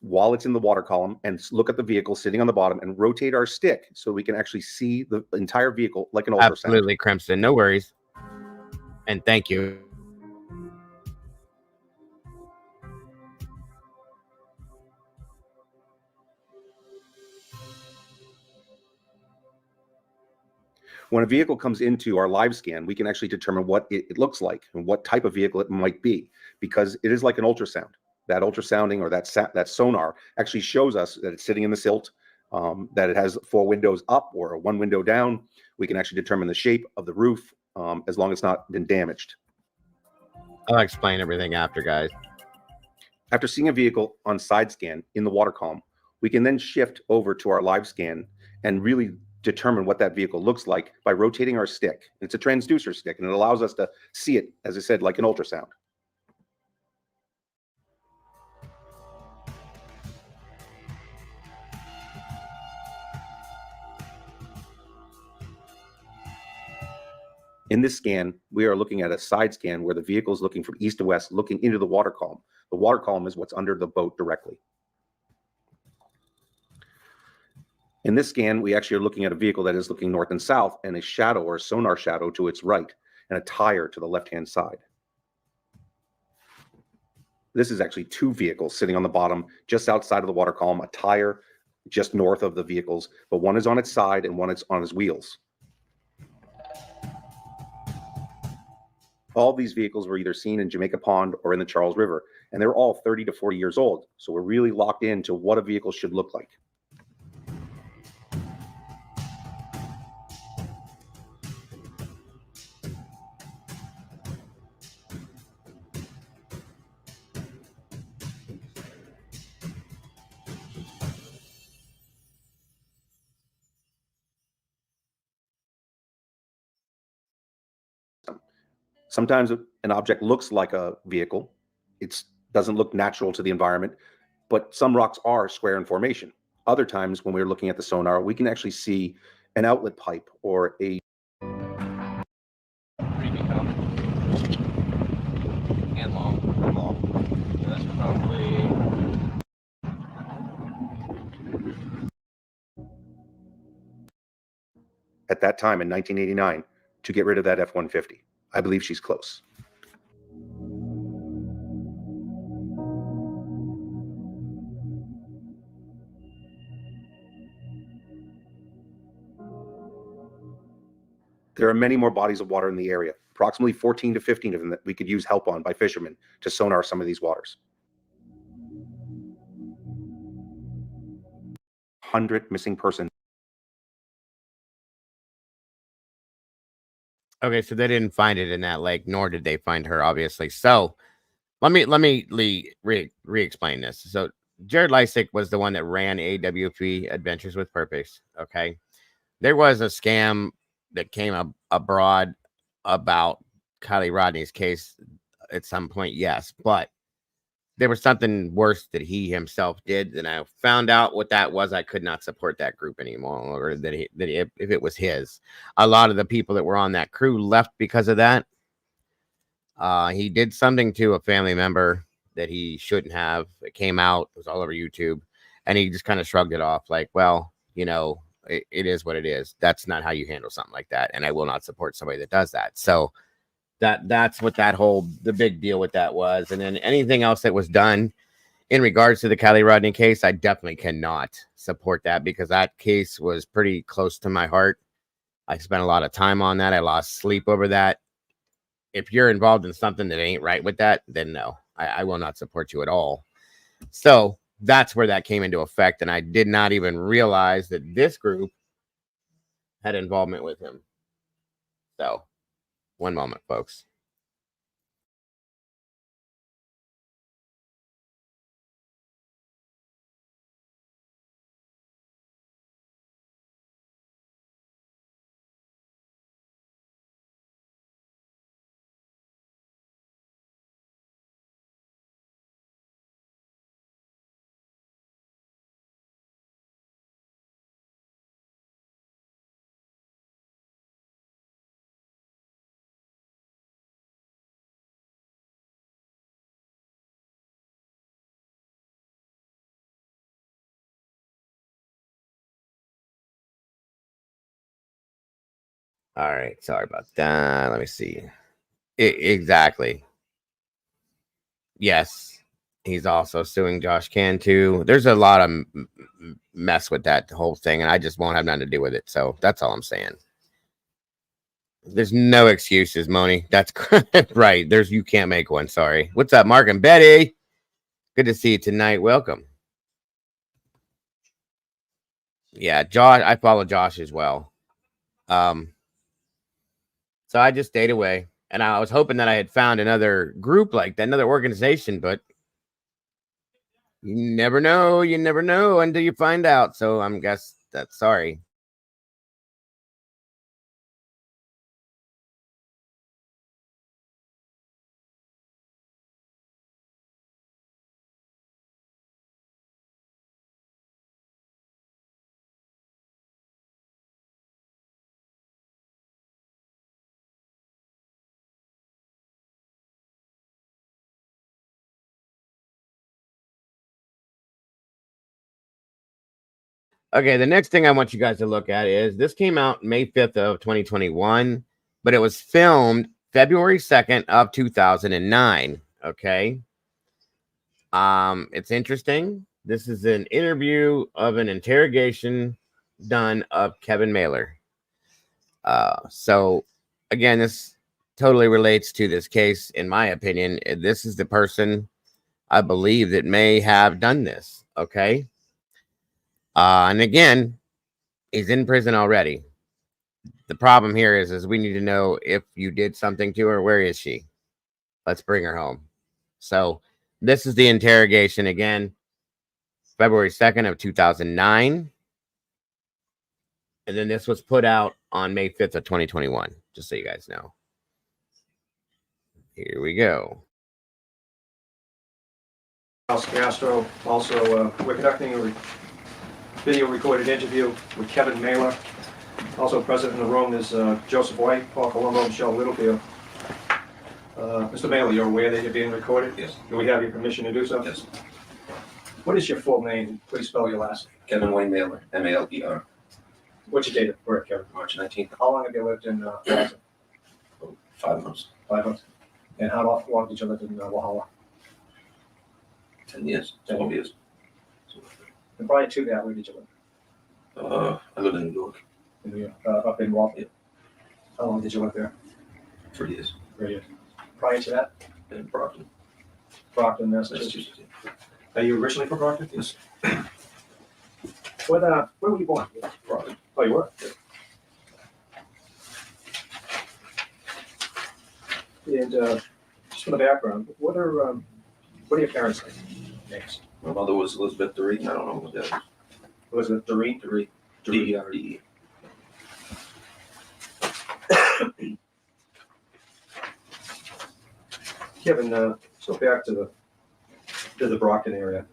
L: while it's in the water column and look at the vehicle sitting on the bottom and rotate our stick so we can actually see the entire vehicle like an ultrasound.
A: Absolutely, Crimson. No worries. And thank you.
L: When a vehicle comes into our live scan, we can actually determine what it looks like and what type of vehicle it might be, because it is like an ultrasound. That ultrasounding or that sonar actually shows us that it's sitting in the silt, that it has 4 windows up or 1 window down. We can actually determine the shape of the roof, as long as it's not been damaged.
A: I'll explain everything after, guys.
L: After seeing a vehicle on side scan in the water column, we can then shift over to our live scan and really determine what that vehicle looks like by rotating our stick. It's a transducer stick, and it allows us to see it, as I said, like an ultrasound. In this scan, we are looking at a side scan where the vehicle is looking from east to west, looking into the water column. The water column is what's under the boat directly. In this scan, we actually are looking at a vehicle that is looking north and south, and a shadow or a sonar shadow to its right, and a tire to the left-hand side. This is actually two vehicles sitting on the bottom, just outside of the water column, a tire just north of the vehicles, but one is on its side and one is on its wheels. All these vehicles were either seen in Jamaica Pond or in the Charles River, and they're all 30 to 40 years old. So we're really locked into what a vehicle should look like. Sometimes an object looks like a vehicle. It doesn't look natural to the environment, but some rocks are square in formation. Other times when we're looking at the sonar, we can actually see an outlet pipe or a
M: And long. That's probably
L: at that time in 1989 to get rid of that F-150. I believe she's close. There are many more bodies of water in the area, approximately 14 to 15 of them that we could use help on by fishermen to sonar some of these waters. 100 missing persons.
A: Okay, so they didn't find it in that lake, nor did they find her, obviously. So let me re-explain this. So Jared Lysick was the one that ran AWP Adventures with Purpose. Okay, there was a scam that came abroad about Kylie Rodney's case at some point, yes, but there was something worse that he himself did, and I found out what that was. I could not support that group anymore, or that if it was his. A lot of the people that were on that crew left because of that. He did something to a family member that he shouldn't have. It came out, it was all over YouTube, and he just kind of shrugged it off, like, well, you know, it is what it is. That's not how you handle something like that, and I will not support somebody that does that. So that's what the big deal with that was. And then anything else that was done in regards to the Kylie Rodney case, I definitely cannot support that, because that case was pretty close to my heart. I spent a lot of time on that. I lost sleep over that. If you're involved in something that ain't right with that, then no, I will not support you at all. So that's where that came into effect. And I did not even realize that this group had involvement with him. So one moment, folks. All right, sorry about that. Let me see. Exactly. Yes, he's also suing Josh Cantu. There's a lot of mess with that whole thing, and I just won't have nothing to do with it. So that's all I'm saying. There's no excuses, Moni. That's right. You can't make one. Sorry. What's up, Mark and Betty? Good to see you tonight. Welcome. Yeah, Josh. I follow Josh as well. So I just stayed away. And I was hoping that I had found another group like that, another organization, but you never know. You never know until you find out. So I'm guess that's sorry. Okay, the next thing I want you guys to look at is this came out May 5th of 2021, but it was filmed February 2nd of 2009. Okay. It's interesting. This is an interview of an interrogation done of Kevin Malor. So again, this totally relates to this case, in my opinion. This is the person I believe that may have done this. Okay. And again, he's in prison already. The problem here is we need to know if you did something to her. Where is she? Let's bring her home. So this is the interrogation again, February 2nd of 2009. And then this was put out on May 5th of 2021, just so you guys know. Here we go.
N: Castro. Also, we're conducting a video recorded interview with Kevin Malor. Also present in the room is Joseph White, Paul Colombo, Michelle Littlefield. Mr. Malor, you're aware that you're being recorded?
O: Yes.
N: Do we have your permission to do so?
O: Yes.
N: What is your full name? Please spell your last name.
O: Kevin Wayne Malor, M-A-L-E-R.
N: What's your date of birth, Kevin?
O: March 19th.
N: How long have you lived in Brockton?
O: 5 months.
N: 5 months. And how long did you live in Walhalla?
O: 10 years. 12 years.
N: And prior to that, where did you live?
O: I live in New York.
N: In New York, up in Waltham?
O: Yeah.
N: How long did you live there?
O: 3 years.
N: 3 years. Prior to that?
O: In Brockton.
N: Brockton, Massachusetts. Are you originally from Brockton?
O: Yes.
N: Where were you born?
O: Brockton.
N: Oh, you were? Yeah. And just for the background, what are your parents' names?
O: My mother was Elizabeth DeRee. I don't know what that is.
N: Elizabeth DeRee?
O: DeRee. D-E-R-E-E.
N: Kevin, so back to the Brockton area.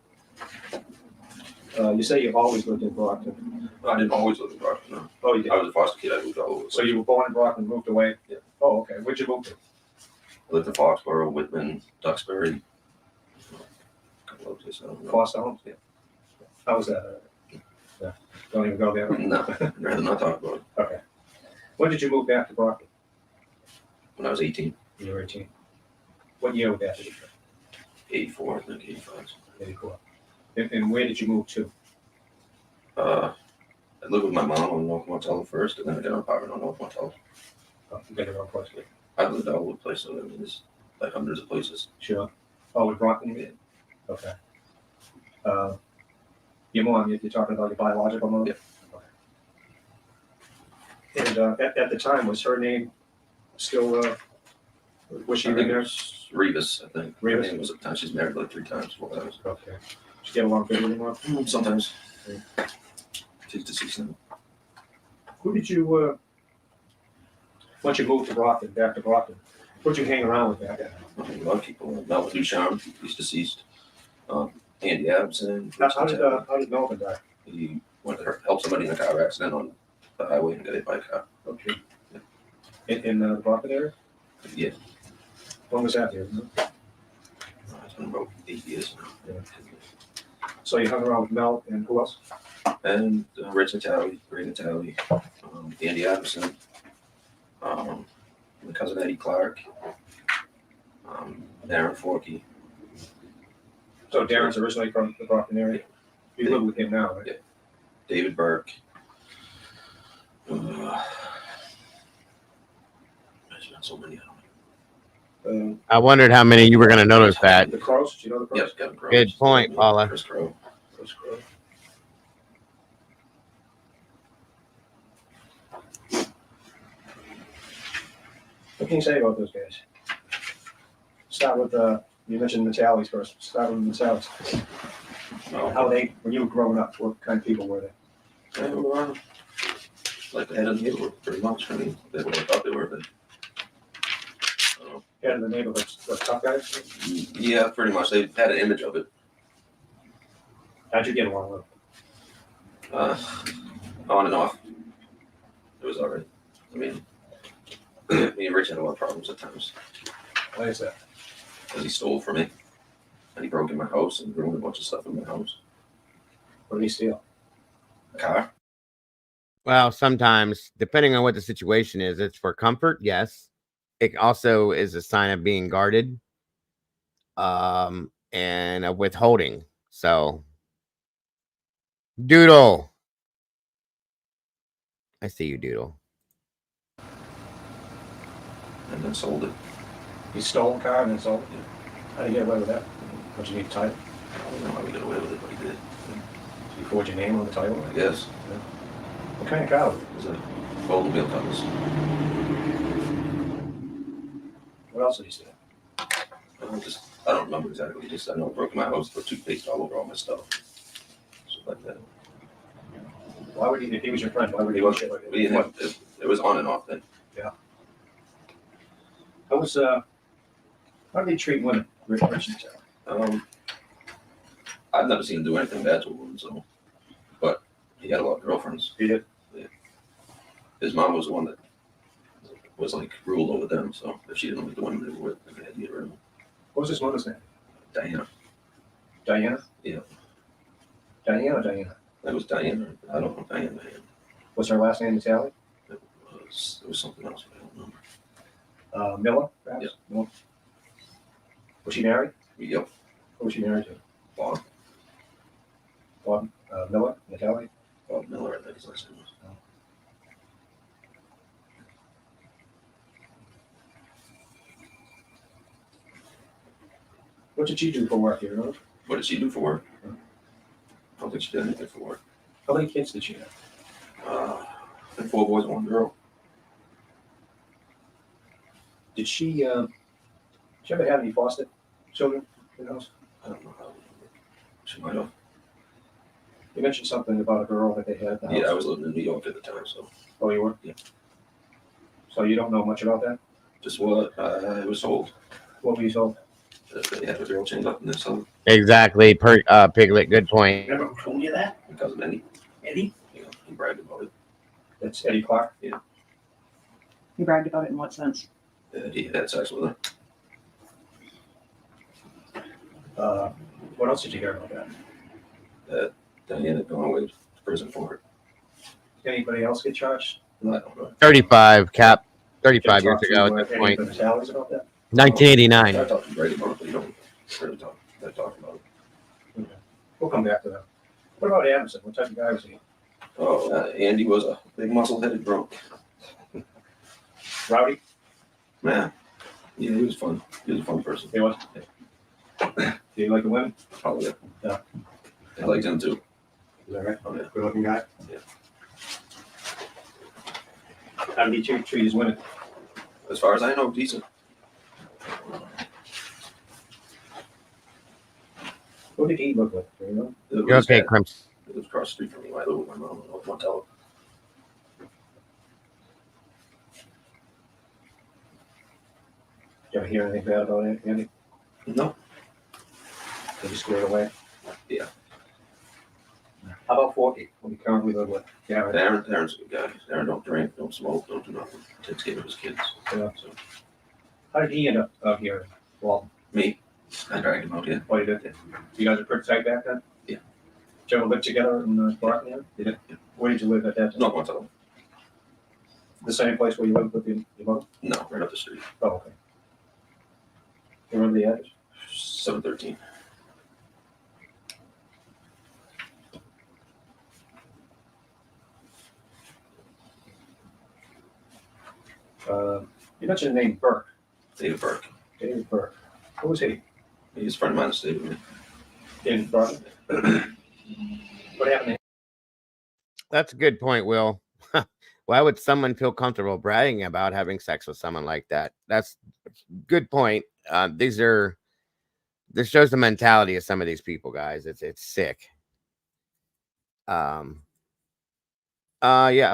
N: You say you've always lived in Brockton.
O: No, I didn't always live in Brockton, no.
N: Oh, you did?
O: I was a foster kid. I moved all over.
N: So you were born in Brockton, moved away?
O: Yeah.
N: Oh, okay. Where'd you move to?
O: I lived in Foxborough, Whitman, Duxbury. A couple of places. I don't know.
N: Foster homes?
O: Yeah.
N: How was that? Yeah. Don't even go there?
O: No, I'd rather not talk about it.
N: Okay. When did you move back to Brockton?
O: When I was 18.
N: You were 18. What year would that be?
O: 84, I think, 85.
N: 84. And where did you move to?
O: I lived with my mom on North Montello first, and then I got an apartment on North Montello.
N: Oh, you got your own place.
O: I lived all over the place, so I mean, there's like hundreds of places.
N: Sure. Oh, in Brockton?
O: Yeah.
N: Okay. Your mom, you're talking about your biological mom?
O: Yeah.
N: Okay. And at the time, was her name still, was she
O: I think it
N: there?
O: was Revis, I think. Her
N: Revis?
O: name was at the time. She's married like 3 times, 4 times.
N: Okay. Did you get along good with your mom?
O: Sometimes.
N: Yeah.
O: She's deceased now.
N: Who did you, once you moved to Brockton, back to Brockton, who'd you hang around with back then?
O: A lot of people. Melvin Ducharme, he's deceased. Andy Adamson.
N: How did Melvin die?
O: He went to help somebody in a car accident on the highway and got hit by a car.
N: Okay. In the Brockton area?
O: Yeah.
N: When was that here?
O: It's been about 8 years now.
N: Yeah. So you hung around with Mel and who else?
O: And Rich Natali, Ray Natali, Andy Adamson, my cousin Eddie Clark, Darren Forkey.
N: So Darren's originally from the Brockton area? You live with him now, right?
O: Yeah. David Burke. There's been so many.
A: I wondered how many you were going to notice that.
N: The Crows? Do you know the Crows?
O: Yes, Kevin Crowe.
A: Good point, Paula.
O: Chris Crowe.
N: Chris Crow. What can you say about those guys? Start with, you mentioned the Tallies first. Start with the Tallies. How they, when you were growing up, what kind of people were they?
O: They were like the head of the neighborhood, pretty much. I mean, they were what I thought they were, but
N: Head of the neighborhood, the tough guys?
O: yeah, pretty much. They had an image of it.
N: How'd you get along with them?
O: On and off. It was alright. I mean, me and Rich had a lot of problems at times.
N: Why is that?
O: Because he stole from me. And he broke in my house and ruined a bunch of stuff in my house.
N: What did he steal?
O: A car.
A: Well, sometimes, depending on what the situation is, it's for comfort, yes. It also is a sign of being guarded, and a withholding. So, Doodle. I see you, Doodle.
O: And then sold it.
N: He stole a car and then sold it? Yeah. How did he get away with that? Don't you need a title?
O: I don't know how he got away with it, but he did.
N: You forged your name on the title?
O: I guess.
N: Yeah. What kind of car was it?
O: It was a Golden Cutlass.
N: What else did he steal?
O: I don't remember exactly. Just I know it broke my house, put toothpaste all over all my stuff. Stuff like that.
N: Why would he, if he was your friend, why would he
O: It was,
N: shit like that?
O: it was on and off then.
N: Yeah. How did he treat women? Rich and Taylor?
O: I've never seen him do anything bad to a woman, so. But he had a lot of girlfriends.
N: He did?
O: Yeah. His mom was the one that was like ruled over them, so if she didn't like the women they were with, they had to get rid of them.
N: What was his mother's name?
O: Diana.
N: Diana?
O: Yeah.
N: Diana or Diana?
O: That was Diana. I don't know Diana.
N: Was her last name Sally?
O: It was something else, but I don't remember.
N: Miller, perhaps?
O: Yeah.
N: No. Was she married?
O: Yep.
N: Who was she married to?
O: Bob.
N: Bob Miller? Natalie?
O: Bob Miller, I think his last name was.
N: What did she do for work, you know?
O: What did she do for work? I don't think she did anything for work.
N: How many kids did she have?
O: I think 4 boys and 1 girl.
N: Did she ever have any foster children in the house?
O: I don't know how. She might have.
N: You mentioned something about a girl that they had at the house.
O: Yeah, I was living in New York at the time, so.
N: Oh, you were?
O: Yeah.
N: So you don't know much about that?
O: Just what I was told.
N: What were you told?
O: That they had a girl chained up in their son.
A: Exactly, Piglet. Good point.
N: Remember who told you that?
O: My cousin Eddie.
N: Eddie?
O: Yeah, he bragged about it.
N: That's Eddie Clark?
O: Yeah.
P: You bragged about it in what sense?
O: He had sex with her.
N: What else did you hear about that?
O: That Diana had gone away to prison for it.
N: Did anybody else get charged?
O: No, I don't know.
A: 35, Cap. 35
N: Did you
A: years
N: talk
A: ago
N: to,
A: at this
N: any
A: point.
N: of the Tallies about that?
A: 1989.
O: I talked to Brady about it, but you don't really talk about it.
N: Okay. We'll come back to that. What about Anderson? What type of guy was he?
O: Oh, Andy was a big muscle-headed drunk.
N: Rowdy?
O: Man, yeah, he was fun. He was a fun person.
N: He was? Do you like the women?
O: Probably, yeah.
N: Yeah.
O: I liked him too.
N: Is that right?
O: Oh, yeah.
N: Good looking guy?
O: Yeah.
N: How did he treat his women?
O: As far as I know, decent.
N: Who did he look like? Do you know?
O: It
A: You're
O: was
A: okay,
O: bad.
A: Crimson.
O: It was across the street from me. I live with my mom in Montello.
N: Did you ever hear anything bad about Andy?
O: No.
N: Did he square away?
O: Yeah.
N: How about Forky? Who he currently live with? Garrett?
O: Aaron's a good guy. Aaron don't drink, don't smoke, don't do nothing. Takes care of his kids.
N: Yeah.
O: So,
N: How did he end up out here in Walton?
O: me, I dragged him out here.
N: What did he do? You guys were pretty tight back then?
O: Yeah.
N: Did you ever live together in Brockton?
O: Yeah.
N: Where did you live at that time?
O: Not Montello.
N: The same place where you lived with your mother?
O: No, right up the street.
N: Oh, okay. You remember the address?
O: 713.
N: You mentioned the name Burke.
O: David Burke.
N: David Burke. Who was he?
O: He's a friend of mine that stayed with me.
N: In Brockton? What happened to him?
A: That's a good point, Will. Why would someone feel comfortable bragging about having sex with someone like that? That's good point. This shows the mentality of some of these people, guys. It's sick. Yeah,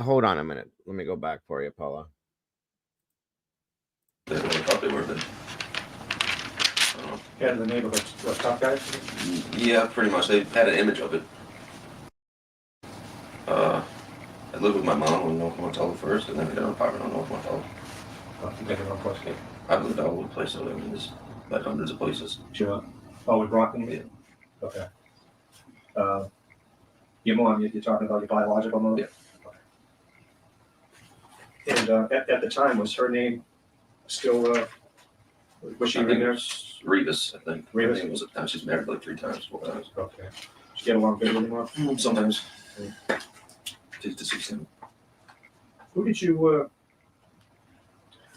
A: hold on a minute. Let me go back for you, Paula.
O: They thought they were then.
N: Head of the neighborhood, tough guys?
O: Yeah, pretty much. They had an image of it. I lived with my mom on North Montello first, and then I got an apartment on North Montello.
N: You got it on course, okay.
O: I've lived all over the place, so I mean, there's like hundreds of places.
N: Sure. Oh, with Brockton?
O: Yeah.
N: Okay. Your mom, you're talking about your biological mom?
O: Yeah.
N: Okay. And at the time, was her name still, was she in there?
O: Revis, I think.
N: Revis?
O: I think it was at the time. She's married like 3 times, 4 times.
N: Okay. She get along good with your mom?
O: Sometimes. She's deceased.
N: Who did you,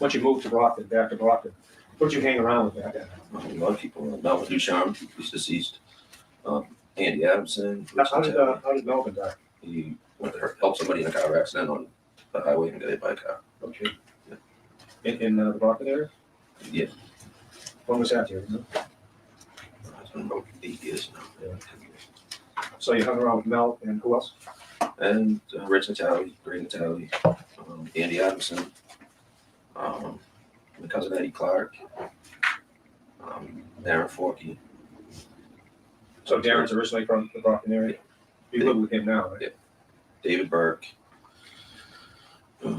N: once you moved to Brockton, back to Brockton, who did you hang around with back then?
O: A lot of people. Melvin Ducharme, he's deceased. Andy Adamson.
N: How did Melvin die?
O: He went to help somebody in a car accident on the highway and got hit by a car.
N: Okay. Yeah. In the Brockton area?
O: Yeah.
N: When was that, do you know?
O: It's been about 8 years now.
N: Yeah. So you hung around with Mel and who else?
O: And Rich Natali, Greg Natali, Andy Adamson, my cousin Eddie Clark, Darren Forkey.
N: So Darren's originally from the Brockton area? You live with him now, right?
O: Yeah. David Burke. There's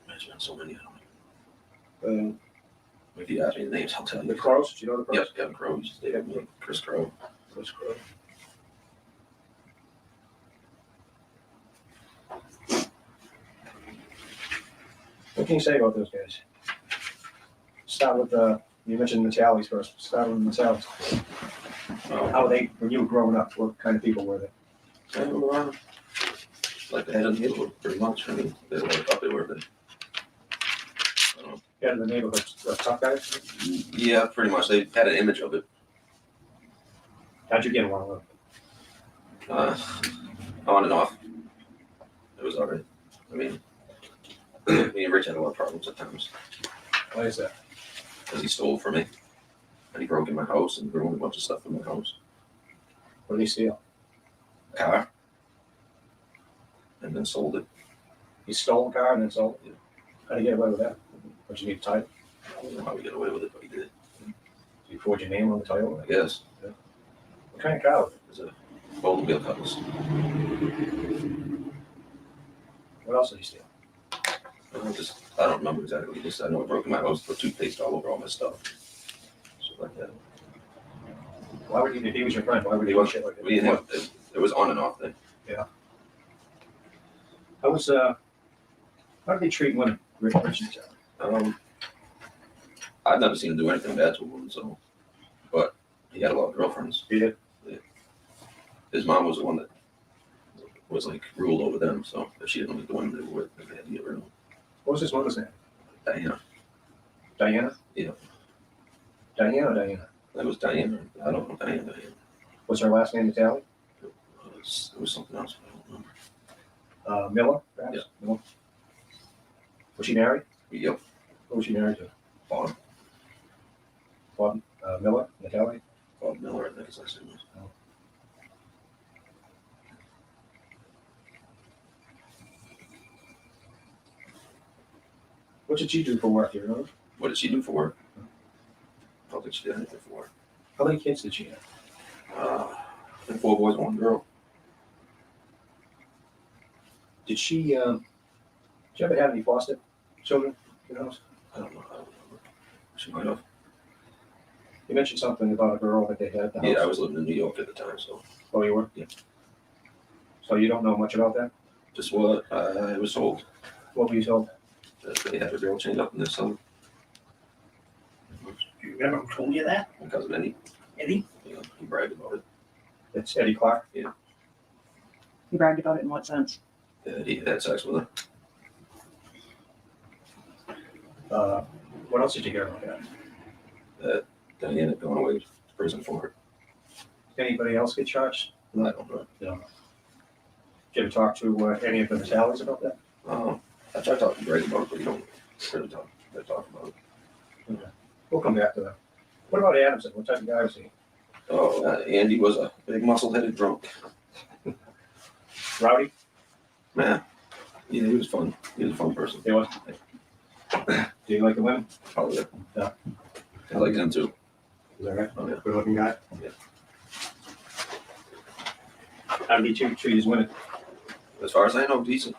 O: been so many. If you ask me the names, I'll tell you.
N: The Crows? Do you know the Crows?
O: Yep, Kevin Crow. David, Chris Crow.
N: Chris Crow. What can you say about those guys? Start with you mentioned the Tallies first. Start with the Tallies. How were they, when you were growing up, what kind of people were they?
O: Like the head of the neighborhood, pretty much. I mean, they were like thought they were, but
N: Head of the neighborhood, tough guys?
O: yeah, pretty much. They had an image of it.
N: How'd you get along with them?
O: On and off. It was alright. I mean, me and Rich had a lot of problems at times.
N: Why is that?
O: Because he stole from me. And he broke in my house and ruined a bunch of stuff in my house.
N: What did he steal?
O: A car. And then sold it.
N: He stole a car and then sold it?
O: Yeah.
N: How'd he get away with that? What you need to title?
O: I don't know how we got away with it, but he did.
N: You forge your name on the title?
O: I guess.
N: Yeah. What kind of car was it?
O: It was a Golden Wheel Cutlass.
N: What else did he steal?
O: I don't remember exactly. Just I know I broke in my house, put toothpaste all over all my stuff. Shit like that.
N: Why would he, if he was your friend, why would he
O: He
N: do
O: was,
N: shit like that?
O: we didn't have, it was on and off thing.
N: Yeah. How did they treat women? Rich
O: I've never seen him do anything bad to a woman, so, but he had a lot of girlfriends.
N: He did?
O: Yeah. His mom was the one that was like ruled over them, so if she didn't like the women they were with, they had to get rid of them.
N: What was his mother's name?
O: Diana.
N: Diana?
O: Yeah.
N: Diana or Diana?
O: That was Diana. I don't know Diana.
N: Was her last name Italian?
O: It was something else, but I don't remember.
N: Miller, perhaps?
O: Yeah.
N: Miller. Was she married?
O: Yep.
N: Who was she married to?
O: Bob.
N: Bob Miller, Natalie?
O: Bob Miller, I think his last name was.
N: Oh. What did she do for work, do you know?
O: What did she do for work? I don't think she did anything for work.
N: How many kids did she have?
O: I think 4 boys, 1 girl.
N: Did she ever have any foster children in the house?
O: I don't know. She might have.
N: You mentioned something about a girl that they had at the house.
O: Yeah, I was living in New York at the time, so.
N: Oh, you were?
O: Yeah.
N: So you don't know much about that?
O: Just what I was told.
N: What were you told?
O: That they had a girl chained up in their cellar.
C: Do you remember who told you that?
O: My cousin Eddie.
C: Eddie?
O: Yeah, he bragged about it.
N: It's Eddie Clark?
O: Yeah.
P: He bragged about it in what sense?
O: Yeah, he had sex with her.
N: What else did you hear about that?
O: That Diana had gone away to prison for it.
N: Anybody else get charged?
O: I don't know.
N: No. Did you ever talk to any of the Natalies about that?
O: I tried talking to Greg about it, but we don't really talk about it.
N: Okay. We'll come back to that. What about Adamson? What type of guy was he?
O: Oh, Andy was a big muscle-headed drunk.
N: Rowdy?
O: Yeah, he was fun. He was a fun person.
N: He was. Do you like the women?
O: Oh, yeah.
N: Yeah.
O: I like him too.
N: Is that right?
O: Oh, yeah.
N: Good looking guy?
O: Yeah.
N: How did he treat his women?
O: As far as I know, decent.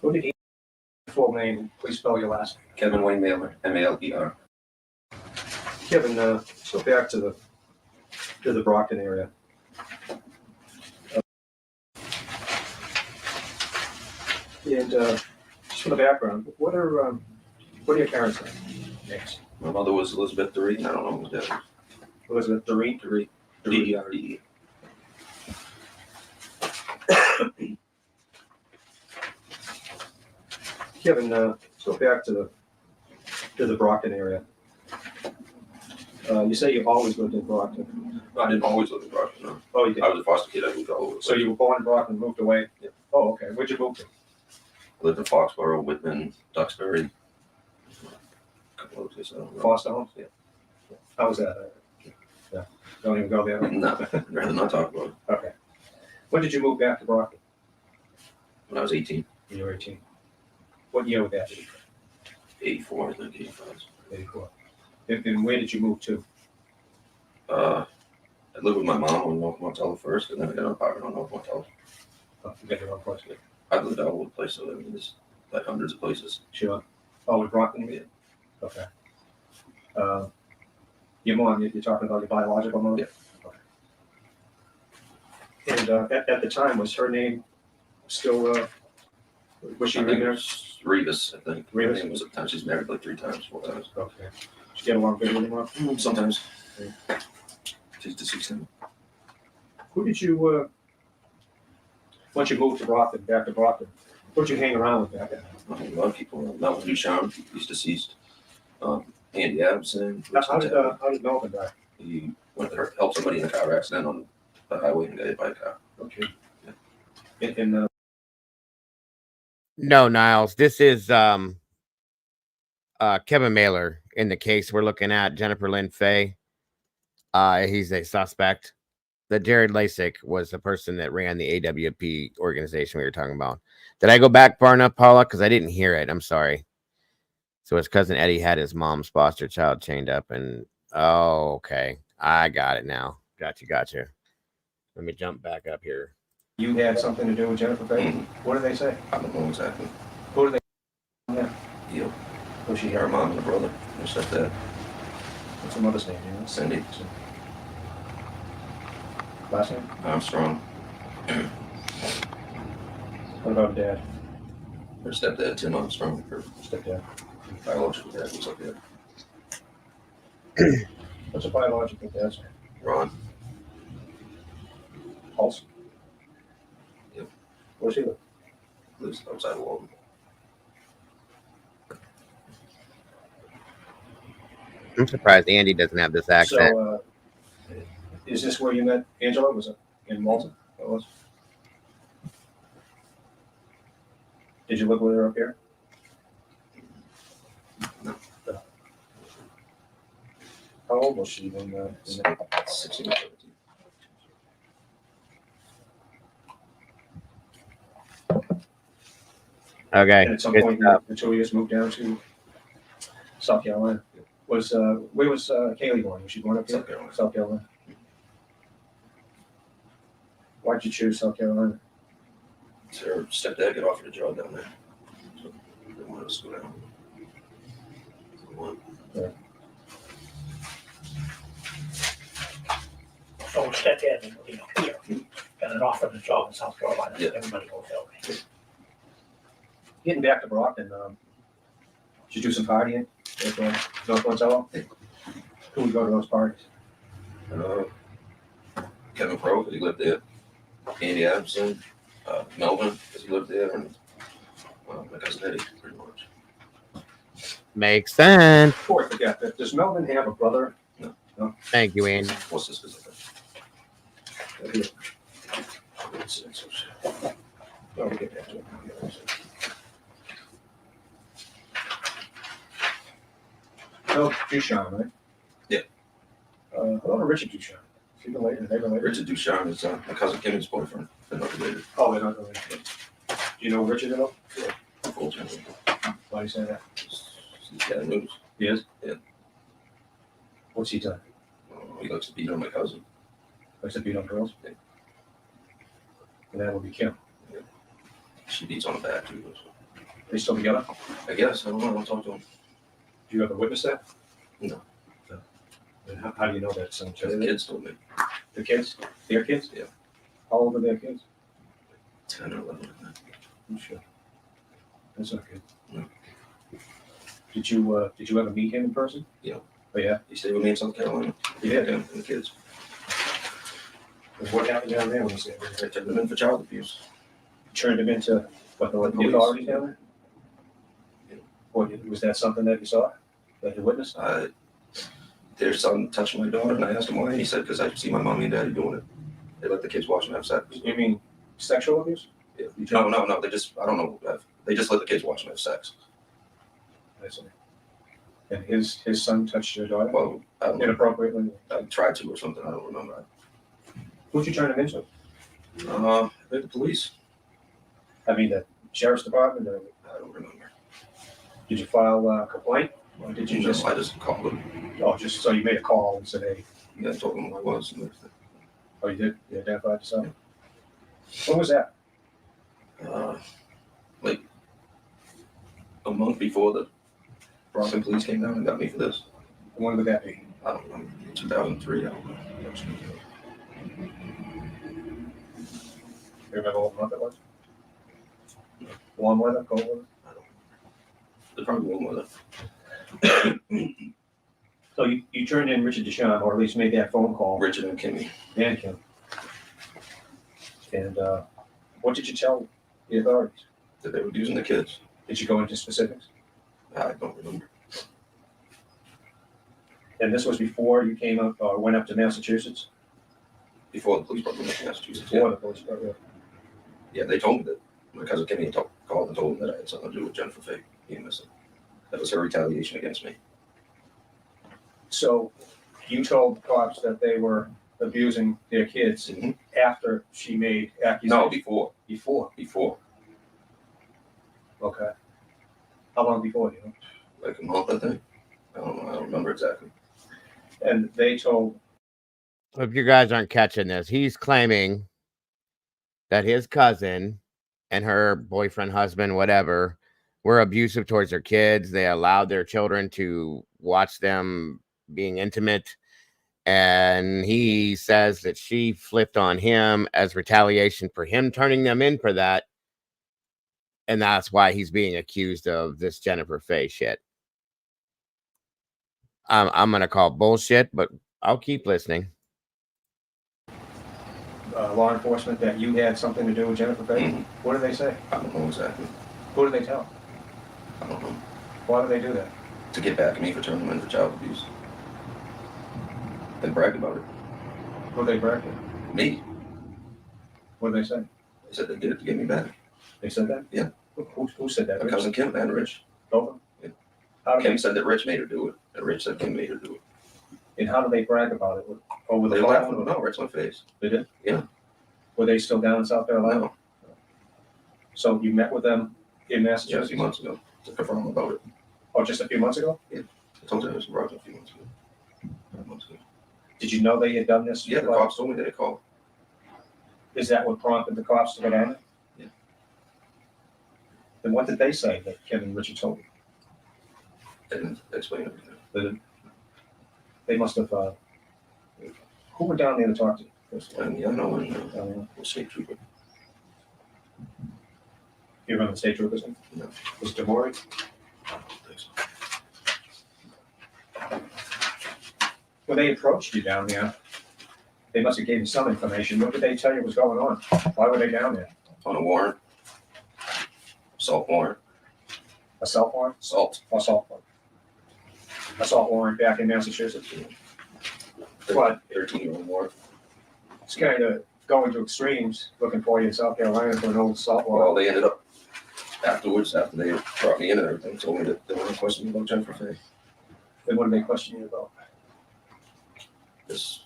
N: Who did he? Full name, please spell your last name.
O: Kevin Wayne Malor, M-A-L-E-R.
N: Kevin, let's go back to the Brockton area. And just for the background, what are your parents' names?
O: My mother was Elizabeth TRHE. I don't know what that is.
N: Elizabeth TRHE?
O: TRHE. D-E-R-E.
N: Kevin, let's go back to the Brockton area. You say you've always lived in Brockton.
O: No, I didn't always live in Brockton, no.
N: Oh, you did?
O: I was a foster kid. I moved all over.
N: So you were born in Brockton, moved away?
O: Yeah.
N: Oh, okay. Where'd you move to?
O: I lived in Foxborough, Whitman, Duxbury. A couple of places. I don't know.
N: Foster homes?
O: Yeah.
N: How was that? Yeah. Don't even go there?
O: No, I'd rather not talk about it.
N: Okay. When did you move back to Brockton?
O: When I was 18.
N: You were 18. What year was that?
O: 84, I think, 85.
N: 84. And where did you move to?
O: I lived with my mom on North Montello first, and then I got an apartment on North Montello.
N: Oh, you got your own place.
O: I've lived all over the place, so I mean, there's like hundreds of places.
N: Sure. Oh, in Brockton?
O: Yeah.
N: Okay. Your mom, you're talking about your biological mom?
O: Yeah.
N: Okay. And at the time, was her name still, was she
O: I think it
N: there?
O: was Revis, I think.
N: Revis?
O: Her name was at the time. She's married like 3 times, 4 times.
N: Okay. Did you get along good with your mom?
O: Sometimes.
N: Yeah.
O: She's deceased now.
N: Who did you, once you moved to Brockton, back to Brockton, who did you hang around with back then?
O: A lot of people. Melvin Duchamp, he's deceased. Andy Adamson.
N: How did Melvin die?
O: He went to help somebody in a car accident on the highway and got hit by a car.
N: Okay. Yeah.
A: No, Niles. This is Kevin Malor in the case we're looking at. Jennifer Lynn Fay. He's a suspect. The Jared Lasik was the person that ran the AWP organization we were talking about. Did I go back far enough, Paula? Because I didn't hear it. I'm sorry. So his cousin Eddie had his mom's foster child chained up, and oh, okay, I got it now. Gotcha. Let me jump back up here.
N: You had something to do with Jennifer Fay? What did they say?
O: I don't know exactly.
N: Who did they? Yeah.
O: You.
N: Who's she?
O: Her mom and her brother. Her stepdad.
N: What's her mother's name? You know?
O: Cindy.
N: Last name?
O: Armstrong.
N: What about dad?
O: Her stepdad, Tim Armstrong. Her
N: Stepdad.
O: biological dad was up there.
N: What's a biological dad's name?
O: Ron.
N: Pulse?
O: Yep.
N: Where's he live?
O: Lives outside of Walton.
A: I'm surprised Andy doesn't have this accent.
N: So, is this where you met Angela? Was it in Malta? What was? Did you live with her up here?
O: No.
N: How old was she when?
O: 16 or 17.
A: Okay.
N: And at some
A: good
N: point,
A: stuff.
N: the two of you moved down to South Carolina. Was where was Kaylee born? Was she born up here?
O: South Carolina.
N: South Carolina. Why'd you choose South Carolina?
O: So her stepdad got offered a job down there. So they wanted us to go down. So we went.
N: Yeah.
Q: So stepdad, here, got an offer to job in South Carolina.
O: Yeah.
Q: Everybody goes there.
N: Getting back to Brockton, did you do some partying at North Montello? Who would go to those parties?
O: Kevin Crowe, because he lived there. Andy Adamson. Melvin, because he lived there. And my cousin Eddie, pretty much.
A: Makes sense.
N: Before I forget, does Melvin have a brother?
O: No.
N: No?
A: Thank you, Andy.
O: Four sisters, I think.
N: Oh, we'll get back to it. So, Duchamp, right?
O: Yeah.
N: Hello to Richard Duchamp. Is he related? Are they related?
O: Richard Duchamp is my cousin Kimmy's boyfriend. They're not related.
N: Oh, they're not related. Do you know Richard at all?
O: Yeah. Unfortunately.
N: Why do you say that?
O: He's got news.
N: He is?
O: Yeah.
N: What's he done?
O: He likes to beat on my cousin.
N: Likes to beat on girls?
O: Yeah.
N: And that would be Kim.
O: Yeah. She beats on the back too. So.
N: They still together?
O: I guess. I don't know. I don't talk to him.
N: Do you ever witness that?
O: No.
N: No. And how do you know that?
O: The kids told me.
N: The kids? Their kids?
O: Yeah.
N: How old are their kids?
O: 10 or 11.
N: I'm sure. That's not good.
O: No.
N: Did you ever meet him in person?
O: Yeah.
N: Oh yeah?
O: He stayed with me in South Carolina.
N: He did?
O: Yeah, and the kids.
N: And what happened down there when he stayed?
O: I turned him in for child abuse.
N: Turned him into what, the
O: Police.
N: authorities down there?
O: Yeah.
N: What, was that something that you saw? That you witnessed?
O: Their son touched my daughter, and I asked him why. And he said, because I see my mommy and daddy doing it. They let the kids watch them have sex.
N: You mean sexual abuse?
O: Yeah. No. They just, I don't know. They just let the kids watch them have sex.
N: I see. And his son touched your daughter?
O: Well, I don't know.
N: Inappropriately?
O: I tried to or something. I don't remember.
N: Who'd you turn him into?
O: I think the police.
N: I mean, the sheriff's department? Or
O: I don't remember.
N: did you file a complaint? Or did you
O: I just called them.
N: Oh, just so you made a call and said, hey.
O: Yeah, I told them who I was and everything.
N: Oh, you did? You identified yourself? When was that?
O: Like a month before the Brockton police came down and got me for this.
N: When would that be?
O: I don't know. 2003. I don't know.
N: You remember what month it was? Warm weather, cold weather?
O: I don't know. They're probably warm weather.
N: So you turned in Richard Duchamp, or at least made that phone call.
O: Richard and Kimmy.
N: And Kim. And what did you tell the authorities?
O: That they were using the kids.
N: Did you go into specifics?
O: I don't remember.
N: And this was before you came up or went up to Massachusetts?
O: Before the police brought me to Massachusetts.
N: Before
O: Yeah.
N: the police brought you up.
O: Yeah, they told me that my cousin Kimmy called and told them that I had something to do with Jennifer Fay being missing. That was her retaliation against me.
N: So you told the cops that they were abusing their kids after she made accusations?
O: No, before.
N: Before? Okay. How long before, you know?
O: Like a month, I think. I don't know. I don't remember exactly.
N: And they told.
A: If you guys aren't catching this, he's claiming that his cousin and her boyfriend, husband, whatever, were abusive towards their kids. They allowed their children to watch them being intimate. And he says that she flipped on him as retaliation for him turning them in for that. And that's why he's being accused of this Jennifer Fay shit. I'm going to call bullshit, but I'll keep listening.
N: Law enforcement that you had something to do with Jennifer Fay? What did they say?
O: I don't know exactly.
N: Who did they tell?
O: I don't know.
N: Why did they do that?
O: To get back at me for turning them in for child abuse. They bragged about it.
N: Who did they brag at?
O: Me.
N: What did they say?
O: They said they did it to get me back.
N: They said that?
O: Yeah.
N: Who said that?
O: My cousin Kim and Rich.
N: Both of them?
O: Yeah.
N: How did
O: Kim
N: they,
O: said that Rich made her do it, and Rich said Kim made her do it.
N: and how did they brag about it? Over the
O: They
N: phone?
O: laughed. No, Rich on face.
N: They did?
O: Yeah.
N: Were they still down in South Carolina?
O: No.
N: So you met with them in
O: Yeah, a
N: Massachusetts?
O: few months ago to confirm about it.
N: Oh, just a few months ago?
O: Yeah. I told you I was in Brockton a few months ago. 5 months ago.
N: Did you know they had done this?
O: Yeah, the cops told me they called.
N: Is that what prompted the cops to go down there?
O: Yeah.
N: Then what did they say that Kevin and Richard told you?
O: They didn't explain everything.
N: They must have, who were down there to talk to you?
O: And yeah, I know, and we'll state trooper.
N: You remember the state troopers?
O: No.
N: Was it DeMori?
O: I don't think so.
N: When they approached you down there, they must have gave you some information. What did they tell you was going on? Why were they down there?
O: On a warrant. Assault warrant.
N: Assault warrant?
O: Assault.
N: Assault warrant. Assault warrant back in Massachusetts. What?
O: 13-year-old warrant.
N: It's kind of going to extremes, looking for you in South Carolina for an old salt water.
O: Well, they ended up afterwards, after they brought me in and everything, told me that they were going to question me about Jennifer Fay.
N: Then what did they question you about?
O: Just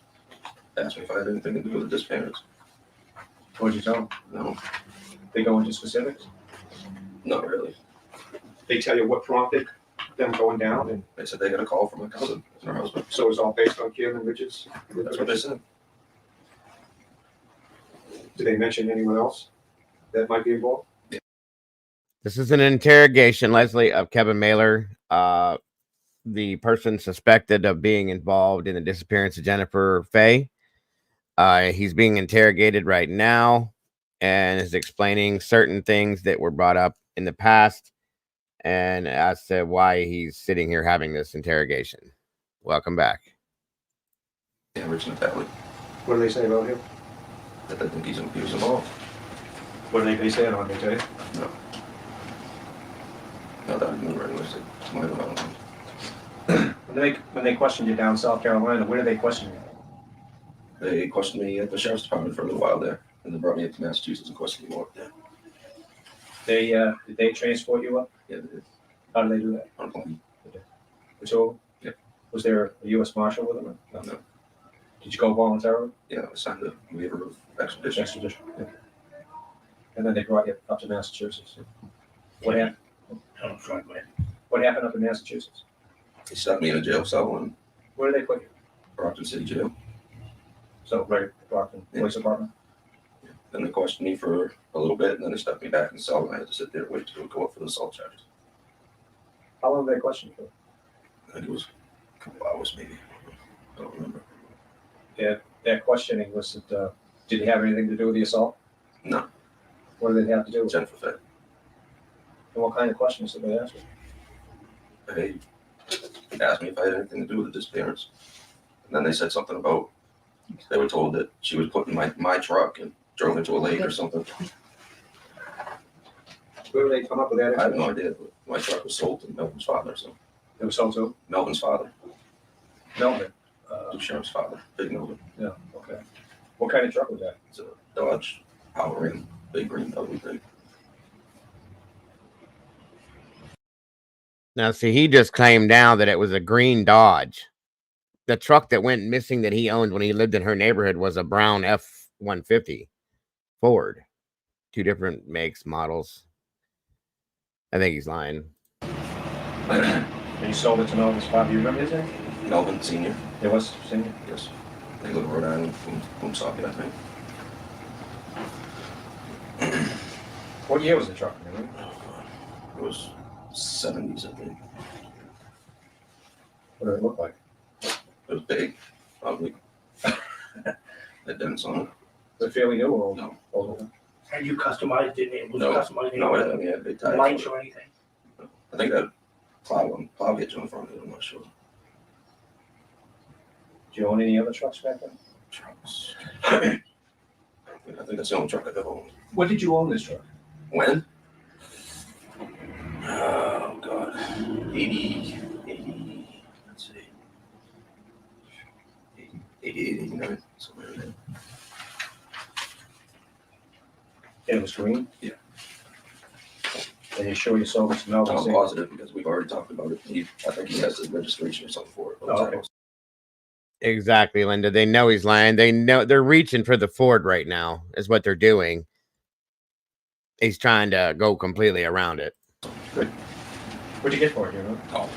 O: asked me if I had anything to do with the disappearance.
N: What did you tell them?
O: No,
N: They go into specifics?
O: not really.
N: They tell you what prompted them going down? And
O: They said they got a call from my cousin and her husband.
N: so it was all based on Kim and Rich's?
O: That's what they said.
N: Did they mention anyone else that might be involved?
A: This is an interrogation, Leslie, of Kevin Malor, the person suspected of being involved in the disappearance of Jennifer Fay. He's being interrogated right now and is explaining certain things that were brought up in the past and as to why he's sitting here having this interrogation. Welcome back.
O: Yeah, Rich Natalie.
N: What do they say about him?
O: That they think he was involved.
N: What do they say it on? They tell you?
O: No. No, that I remember anyways. It's my own.
N: When they questioned you down in South Carolina, where did they question you?
O: They questioned me at the sheriff's department for a little while there, and then brought me up to Massachusetts and questioned me more up there.
N: Did they transport you up?
O: Yeah, they did.
N: How did they do that?
O: On a plane.
N: The two of them?
O: Yep.
N: Was there a U.S. Marshal with them? Or
O: No.
N: Did you go voluntarily?
O: Yeah, I signed a waiver of extradition.
N: Extradition. Yeah. And then they brought you up to Massachusetts. What happened?
Q: Oh, sorry, go ahead.
N: What happened up in Massachusetts?
O: They stuck me in a jail cell in
N: Where did they put you?
O: Brockton City Jail.
N: So right at Brockton Police Department.
O: Then they questioned me for a little bit, and then they stuck me back in the cell, and I had to sit there and wait to go up for the assault charges.
N: How long did they question you for?
O: I think it was a couple hours, maybe. I don't remember.
N: Yeah, that questioning was it. Did it have anything to do with the assault?
O: No.
N: What did they have to do with it?
O: Jennifer Fay.
N: And what kind of questions did they ask you?
O: They asked me if I had anything to do with the disappearance. And then they said something about, they were told that she was put in my truck and drove into a lake or something.
N: Where did they come up with that?
O: I have no idea, but my truck was sold to Melvin's father, so.
N: It was sold to
O: Melvin's father,
N: Melvin.
O: Duchamp's father, Big Melvin.
N: Yeah, okay. What kind of truck was that?
O: It's a Dodge Power Ring, big green ugly thing.
A: Now, see, he just claimed now that it was a green Dodge. The truck that went missing that he owned when he lived in her neighborhood was a brown F-150 Ford. Two different makes, models. I think he's lying.
N: And you sold it to Melvin's father. You remember his name?
O: Melvin Sr.
N: It was Senior?
O: Yes. They live in Rhode Island, Woonsocket, I think.
N: What year was the truck? Remember?
O: It was 70s, I think.
N: What did it look like?
O: It was big, ugly. The dents on it.
N: Was it fairly new or old?
O: No.
N: Old.
Q: And you customized it, it was
O: No,
Q: customized.
O: no, I mean, had big tires.
Q: Lights or anything?
O: I think that plow hitch on the front of it, I'm not sure.
N: Did you own any other trucks back then?
O: Trucks. I think that's the only truck I've ever owned.
N: When did you own this truck?
O: When? Oh, God. 80, let's see. 88, 89, somewhere in there.
N: And it was green?
O: Yeah.
N: And you sure you sold it to Melvin?
O: I'm
N: Senior?
O: positive because we've already talked about it. I think he has his registration or something for it.
N: Oh, okay.
A: Exactly, Linda. They know he's lying. They know they're reaching for the Ford right now, is what they're doing. He's trying to go completely around it.
N: Good. What'd you get for it, you know?
O: Oh,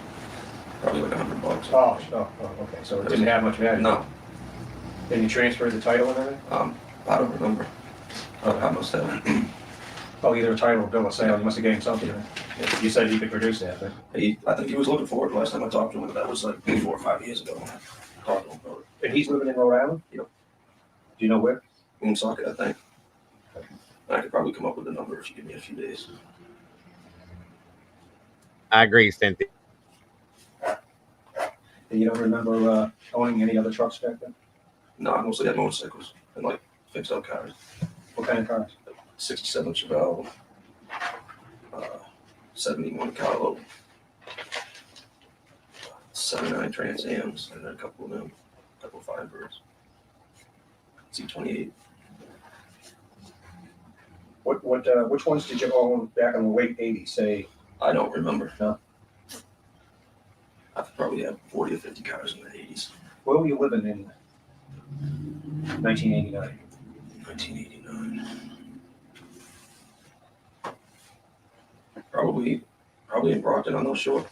O: probably like $100.
N: Oh, okay. So it didn't have much value?
O: No.
N: Then you transferred the title and everything?
O: I don't remember. I must have.
N: Oh, either a title or bill of sale. You must have gave him something. Yeah. You said he could produce that, but
O: I think he was looking for it last time I talked to him, but that was like 4 or 5 years ago. Talked to him about it.
N: and he's living in Rhode Island?
O: Yep.
N: Do you know where?
O: Woonsocket, I think. I could probably come up with a number if you give me a few days.
A: I agree, Cynthia.
N: And you don't remember owning any other trucks back then?
O: No, I mostly had motorcycles and like fixed up cars.
N: What kind of cars?
O: 67 Chevelle, 71 Carlo, 79 Trans Ams, and then a couple of them, a couple of Firebirds, C28.
N: Which ones did you own back in the late '80s? Say,
O: I don't remember.
N: No.
O: I probably had 40 or 50 cars in the 80s.
N: Where were you living in 1989?
O: 1989. Probably in Brockton. I'm not sure.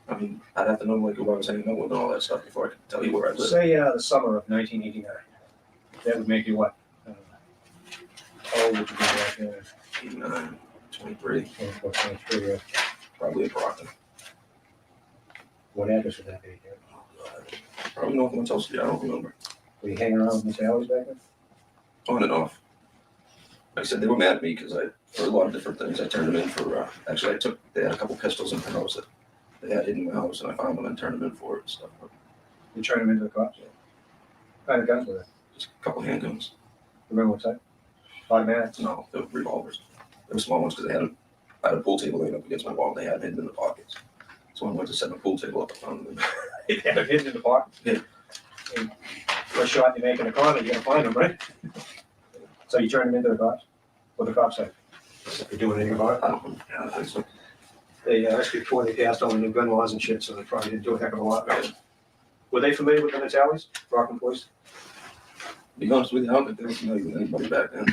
O: I mean, I'd have to know like who I was hanging out with and all that stuff before I could tell you where I lived.
N: Say the summer of 1989. That would make you what? How old would you be back then?
O: 89, 23.
N: 24, 23, yeah.
O: Probably in Brockton.
N: What address would that be?
O: Probably North Montel Street. I don't remember.
N: Were you hanging around with Miss Alley's back then?
O: On and off. Like I said, they were mad at me because for a lot of different things, I turned them in for, actually they had a couple pistols in the house that they had hidden in my house and I found them and turned them in for it and stuff.
N: You turned them into the cops? Yeah. What kind of guns were they?
O: Just a couple handguns.
N: Remember what type? Automatics?
O: No, they were revolvers. They were small ones because I had a pool table laying up against my wall. They had them hidden in the pockets. So when I went to set my pool table up, I found them.
N: They had them hidden in the pocket?
O: Yeah.
N: What shot you make in a corner, you're gonna find them, right? So you turned them into the cops? What the cops say? You're doing anything about it?
O: I don't think so.
N: That's before they passed all the new gun laws and shit, so they probably didn't do a heck of a lot. Right? Were they familiar with the Natalies, Brockton police?
O: To be honest with you, I don't think there was even anybody back then.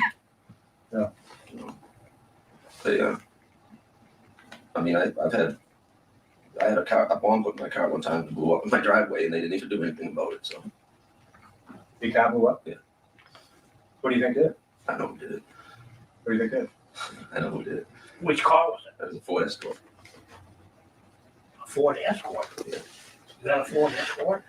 N: Yeah.
O: You know, they, I mean, I had a bomb put in my car one time and blew up in my driveway, and they didn't even do anything about it. So.
N: Big car blew up?
O: Yeah.
N: What do you think did it?
O: I know who did it.
N: What do you think did it?
O: I know who did it.
Q: Which car was it?
O: That was a Ford Escort.
Q: A Ford Escort?
O: Yeah.
Q: Is that a Ford Escort?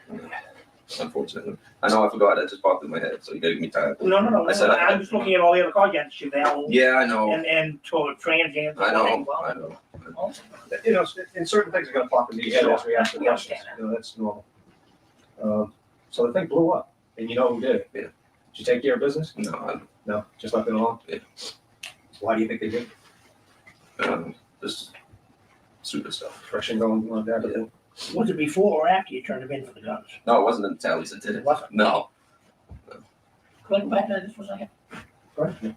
O: Unfortunately. I know I forgot. That just popped in my head. So you gotta give me time.
Q: No. I'm just looking at all the other cars. You had Chevelle.
O: Yeah, I know.
Q: And to Trans Am.
O: I know.
N: You know, in certain things are gonna pop into your head as we ask the questions. You know, that's normal. So the thing blew up, and you know who did it?
O: Yeah.
N: Did you take care of business?
O: No,
N: No, just left it alone?
O: Yeah.
N: Why do you think they did?
O: Just stupid stuff.
N: Friction going on there.
O: Yeah.
Q: Was it before or after you turned them in for the guns?
O: No, it wasn't the Tallies that did it.
Q: Wasn't?
O: No.
Q: Go back to this for a second.
N: Right.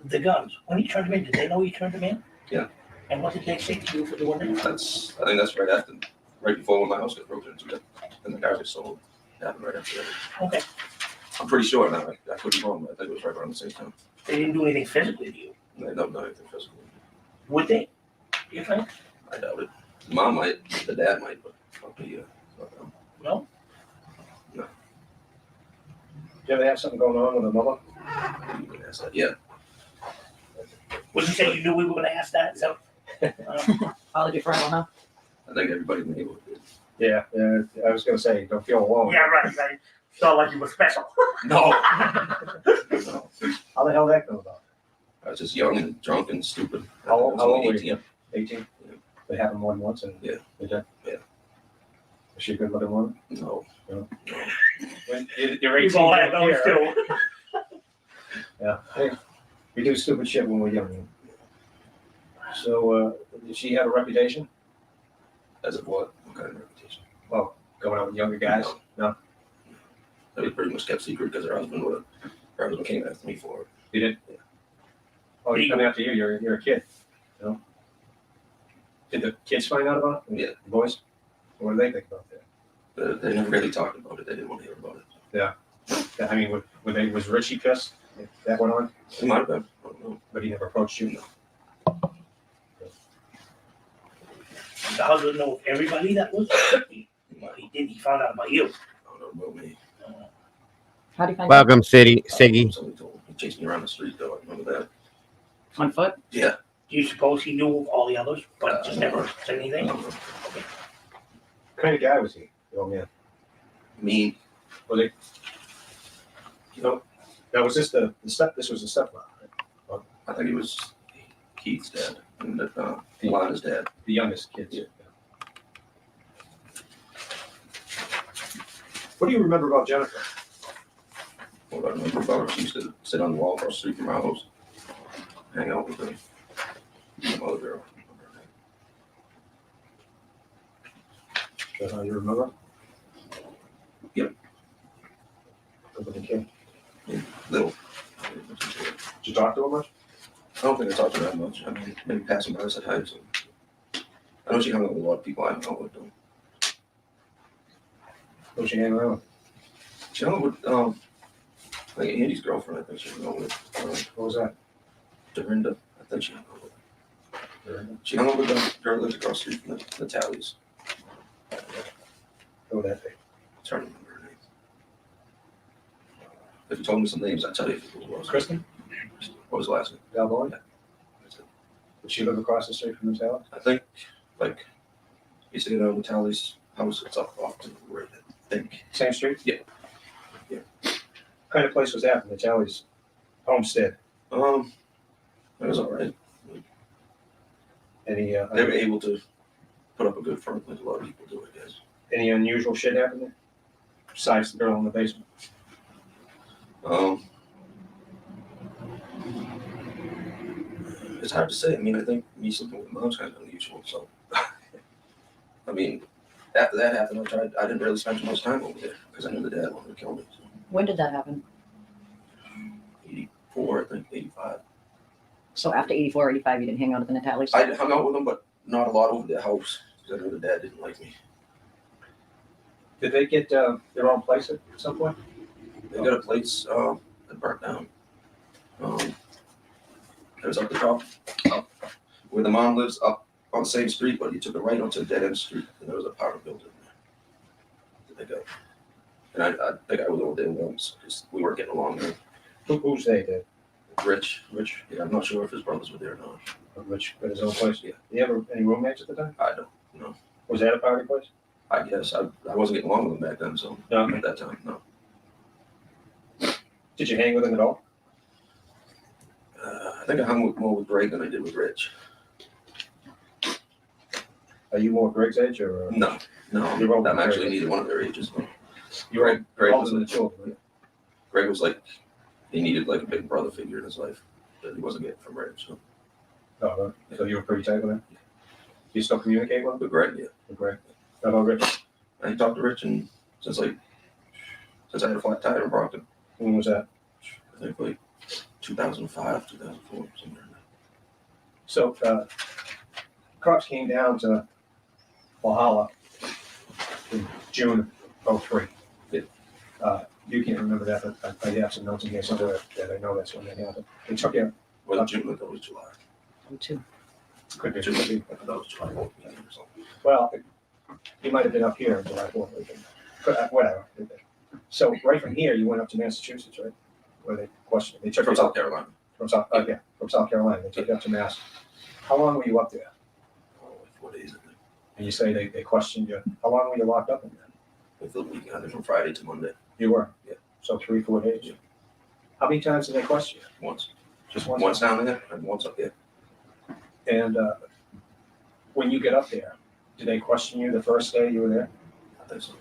Q: The guns, when you turned them in, did they know you turned them in?
O: Yeah.
Q: And what did they say to you for doing that?
O: I think that's right before when my house got broken into, and the cars got sold. It happened right after that.
Q: Okay.
O: I'm pretty sure now. I could be wrong, but I think it was right around the same time.
Q: They didn't do anything physically to you.
O: They don't know anything physical.
Q: Would they? You think?
O: I doubt it. Mom might, the dad might, but not the,
Q: No?
N: Did you ever have something going on with a mother?
O: You can ask that. Yeah.
Q: Would you say you knew we were gonna ask that? So,
P: Apology for huh?
O: I think everybody in the neighborhood did.
N: Yeah, I was gonna say, don't feel alone.
Q: yeah, right. It's not like you were special.
O: No.
N: How the hell that come about?
O: I was just young and drunk and stupid.
N: How
O: I was
N: old
O: only
N: were
O: 18.
N: you? 18?
O: Yeah.
N: They happened more than once and
O: Yeah.
N: they did?
O: Yeah.
N: Was she a good looking woman?
O: No.
N: When you're 18,
Q: We've all had
N: you're
Q: those
N: here,
Q: too.
N: right? Yeah. Hey, we do stupid shit when we're young. So, did she have a reputation?
O: As of what? What kind of reputation?
N: Well, going out with younger guys? No.
O: That was pretty much kept secret because her husband came after me for it.
N: You did? Yeah. Oh, he's coming after you. You're a kid. No. Did the kids find out about it?
O: Yeah.
N: The boys? What do they think about that?
O: They never really talked about it. They didn't want to hear about it.
N: Yeah. I mean, was Richie pissed if that went on?
O: It might have been. I don't know.
N: But he never approached you?
O: No.
Q: The husband knows everybody that was. He didn't. He found out about you.
O: I don't know about me.
P: How do you find
A: Welcome, Siggy.
O: Somebody told me. He chased me around the street, though. I remember that.
P: on foot?
O: Yeah.
Q: Do you suppose he knew of all the others, but just never said anything?
N: What kind of guy was he? The old man.
O: Mean.
N: Was he? You know, now was this the step? This was the stepfather, right?
O: I think he was Keith's dad, and Lana's dad.
N: The youngest kids.
O: Yeah.
N: What do you remember about Jennifer?
O: What I remember about her, she used to sit on the wall across the street from our house, hang out with her. Some other girl.
N: Is that how you remember?
O: Yep.
N: Good looking kid.
O: Yeah. Little.
N: Did you talk to her much?
O: I don't think I talked to her that much. I mean, maybe passing by, I said hi. So. I know she hung out with a lot of people I hung out with. Though.
N: Who's she hanging around with?
O: She hung out with, like Andy's girlfriend, I think she hung out with.
N: What was that?
O: Dorinda, I think she hung out with. Dorinda? She hung out with the girl that lives across the street from the Tallies.
N: Who would that be?
O: I'm trying to remember her name. If you told me some names, I'd tell you if it was.
N: Kristen?
O: What was the last name?
N: Balboa?
O: Yeah.
N: Did she live across the street from the tower?
O: I think, like, you see the Tallies house, it's up off to the right, I think.
N: Same street?
O: Yeah.
N: What kind of place was that from the Tallies homestead?
O: It was all right.
N: Any
O: They were able to put up a good front like a lot of people do, I guess.
N: any unusual shit happen there? Besides the girl in the basement.
O: It's hard to say. I mean, I think me sleeping with mom's kind of unusual. So, I mean, after that happened, I didn't really spend too much time over there because I knew the dad wanted to kill me. So.
P: When did that happen?
O: 84, I think, 85.
P: So after 84, 85, you didn't hang out at the Natalie's?
O: I hung out with them, but not a lot over their house because I knew the dad didn't like me.
N: Did they get their own place at some point?
O: They got a place that burnt down. It was up the top, up where the mom lives, up on the same street, but you took a right onto a dead end street, and there was a apartment building there. That they got. And I think I was over there once because we weren't getting along there.
N: Who's they? Did
O: Rich. Yeah, I'm not sure if his brothers were there or not.
N: Rich got his own place?
O: Yeah.
N: Did you have any roommates at the time?
O: I don't know.
N: Was that a party place?
O: I guess I wasn't getting along with him back then, so
N: No.
O: at that time, no.
N: Did you hang with him at all?
O: I think I hung more with Greg than I did with Rich.
N: Are you more Greg's age or?
O: No,
N: You're both
O: I'm actually
N: Greg's.
O: neither one of their ages.
N: You're
O: Greg
N: older
O: was
N: than the children.
O: Greg was like, he needed like a big brother figure in his life that he wasn't getting from Rich. So.
N: Oh, so you were pretty tight with him? You still communicate with him?
O: With Greg, yeah.
N: With Greg. How about Rich?
O: I ain't talked to Rich since I had a flat tire in Brockton.
N: When was that?
O: I think like 2005, 2004, something like that.
N: So, cops came down to Valhalla in June of 03. You can't remember that, but I have some notes in here somewhere that I know that's when that happened. They took you.
O: Was it June? I thought it was July.
P: Two.
N: Could be.
O: June, I thought it was July 4th or something.
N: Well, you might have been up here on July 4th. Whatever. So right from here, you went up to Massachusetts, right? Where they questioned. They took
O: From
N: you
O: South Carolina.
N: From South Carolina. They took you up to Mass. How long were you up there?
O: Oh, like 4 days, I think.
N: And you say they questioned you. How long were you locked up in there?
O: Like the weekend, I think from Friday to Monday.
N: You were?
O: Yeah.
N: So 3-4 days?
O: Yeah.
N: How many times did they question you?
O: Once.
N: Just once?
O: Once down there and once up there.
N: And when you get up there, did they question you the first day you were there?
O: I think so.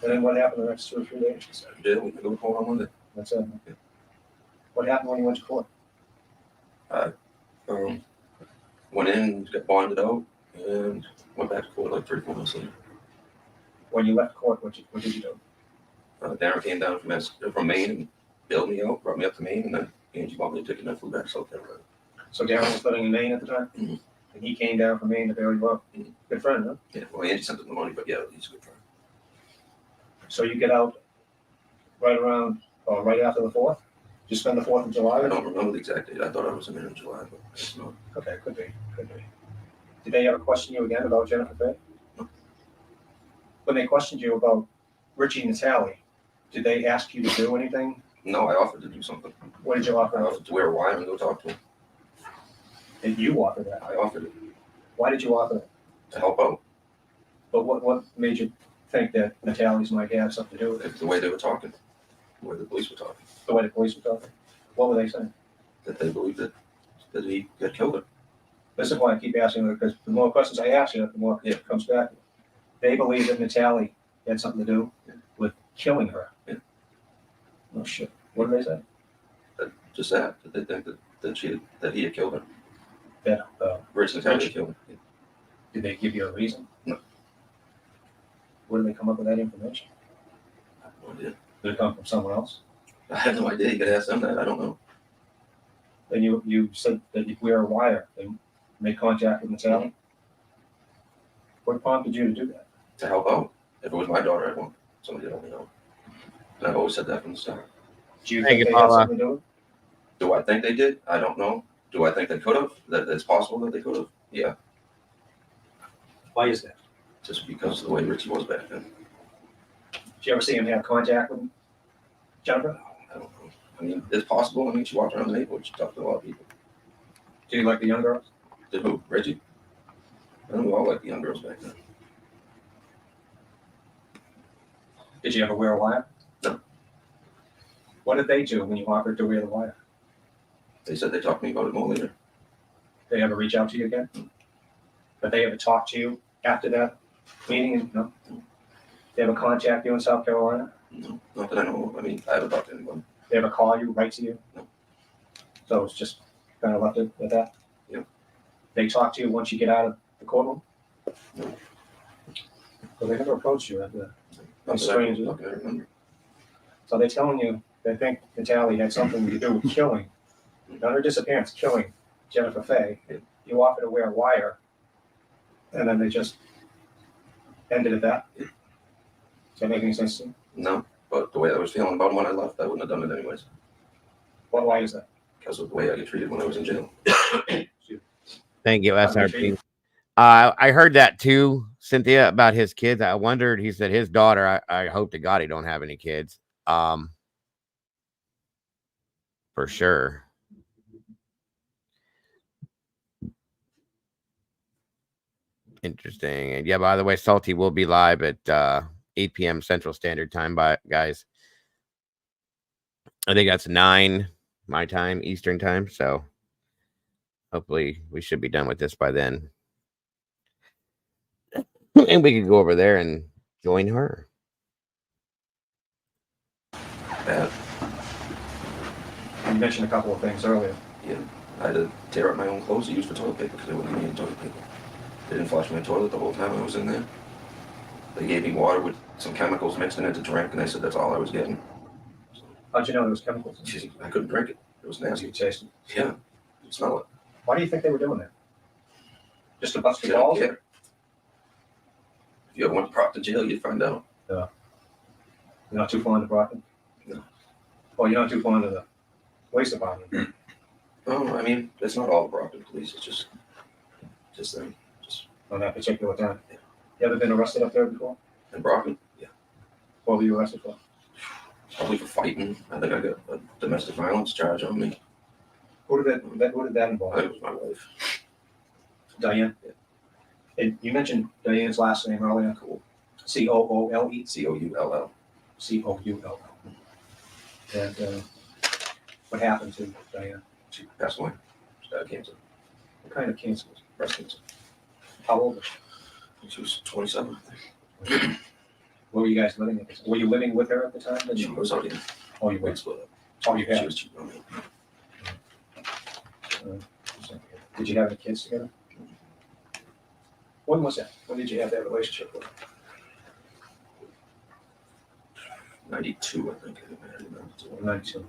N: And then what happened the next 2 or 3 days?
O: Yeah, we could go to court on Monday.
N: That's it. Okay. What happened when you went to court?
O: I went in, got bonded out, and went back to court like 3-4 months later.
N: When you left court, what did you do?
O: Darren came down from Maine and bailed me out, brought me up to Maine, and then Angie bought me a ticket and I flew back to South Carolina.
N: So Darren was living in Maine at the time?
O: Mm-hmm.
N: And he came down from Maine to bail you out?
O: Mm-hmm.
N: Good friend, huh?
O: Yeah, well, Angie sent him the money, but yeah, he's a good friend.
N: So you get out right around, or right after the 4th? Did you spend the 4th of July?
O: I don't remember the exact date. I thought I was in there in July, but it's not.
N: Okay, could be. Did they ever question you again about Jennifer Fay?
O: No.
N: When they questioned you about Richie and Natalie, did they ask you to do anything?
O: No, I offered to do something.
N: What did you offer?
O: I offered to wear a wire and go talk to him.
N: Did you offer that?
O: I offered it.
N: Why did you offer it?
O: To help out.
N: But what made you think that Natalie's might have something to do with it?
O: The way they were talking, the way the police were talking.
N: The way the police were talking? What were they saying?
O: That they believed that he had killed her.
N: This is why I keep asking, because the more questions I ask you, the more it comes back. They believe that Natalie had something to do with killing her.
O: Yeah.
N: Oh shit. What did they say?
O: Just that they think that he had killed her.
N: That
O: Rich Natalie had killed her.
N: Did they give you a reason?
O: No.
N: Where did they come up with that information?
O: I have no idea.
N: Did it come from someone else?
O: I have no idea. You could ask them that. I don't know.
N: And you said that you wear a wire and make contact with Natalie. What prompted you to do that?
O: To help out. If it was my daughter, I'd want somebody to help me out. And I've always said that from the start.
N: Do you think they had something to do with it?
O: Do I think they did? I don't know. Do I think they could have? That it's possible that they could have? Yeah.
N: Why is that?
O: Just because of the way Richie was back then.
N: Did you ever see him have contact with Jennifer?
O: I don't know. I mean, it's possible. I mean, she walked around the neighborhood. She talked to a lot of people.
N: Do you like the young girls?
O: Did who? Reggie? I don't know. I like the young girls back then.
N: Did you ever wear a wire?
O: No.
N: What did they do when you offered to wear the wire?
O: They said they talked to me about it more later.
N: They ever reach out to you again? Did they ever talk to you after that meeting? No. They ever contact you in South Carolina?
O: No, not that I know of. I mean, I haven't talked to anyone.
N: They ever call you, write to you?
O: No.
N: So it's just kind of left it at that?
O: Yeah.
N: They talk to you once you get out of the courtroom?
O: No.
N: So they never approached you after that?
O: Not that I remember.
N: So they're telling you they think Natalie had something to do with killing, not her disappearance, killing Jennifer Fay. You offered to wear a wire, and then they just ended at that. Does that make any sense to you?
O: No, but the way I was feeling about him when I left, I wouldn't have done it anyways.
N: Why is that?
O: Because of the way I get treated when I was in jail.
A: Thank you, SRP. I heard that too, Cynthia, about his kids. I wondered, he said his daughter, I hope to God he don't have any kids. For sure. Interesting. And yeah, by the way, Salty will be live at 8 p.m. Central Standard Time, guys. I think that's 9 my time, Eastern time. So hopefully we should be done with this by then. And we could go over there and join her.
O: Bad.
N: You mentioned a couple of things earlier.
O: Yeah, I had to tear up my own clothes to use for toilet paper because they wouldn't give me any toilet paper. They didn't flush my toilet the whole time I was in there. They gave me water with some chemicals mixed in it to drink, and they said that's all I was getting.
N: How'd you know there was chemicals?
O: I couldn't drink it. It was nasty.
N: You taste it?
O: Yeah, I could smell it.
N: Why do you think they were doing that? Just to bust
O: They
N: your
O: don't
N: balls?
O: care. If you ever went to Brockton jail, you'd find out.
N: Yeah. You're not too fond of Brockton?
O: No.
N: Well, you're not too fond of the police department.
O: Oh, I mean, it's not all the Brockton police. It's just them. Just
N: on that particular time. Yeah. You ever been arrested up there before?
O: In Brockton? Yeah.
N: What were you arrested for?
O: Probably for fighting. I think I got a domestic violence charge on me.
N: Who did that involve?
O: I think it was my wife.
N: Diane?
O: Yeah.
N: And you mentioned Diane's last name earlier.
O: Cool.
N: C-O-O-L-E?
O: C-O-U-L-L.
N: C-O-U-L-L. And what happened to Diane?
O: She passed away. She died of cancer.
N: What kind of cancer was it?
O: Breast cancer.
N: How old was she?
O: She was 27, I think.
N: Where were you guys living at? Were you living with her at the time?
O: She was out here.
N: Oh, you were?
O: Split up.
N: Oh, you had?
O: She was cheating on me.
N: Did you have any kids together? When was that? When did you have that relationship with her?
O: 92, I think. I got married in 92.
N: 92.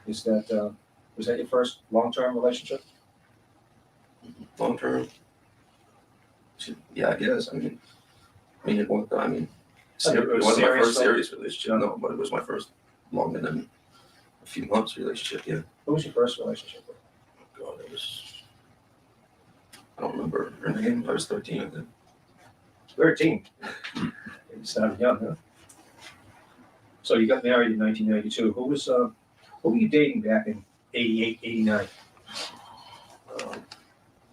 N: Is that, was that your first long-term relationship?
O: Long term? Yeah, I guess. It wasn't my first serious relationship, no, but it was my first longer than a few months relationship, yeah.
N: Who was your first relationship with?
O: Oh, God, I don't remember her name. I was 13, I think.
N: 13. You sounded young, huh? So you got married in 1992. Who were you dating back in 88, 89?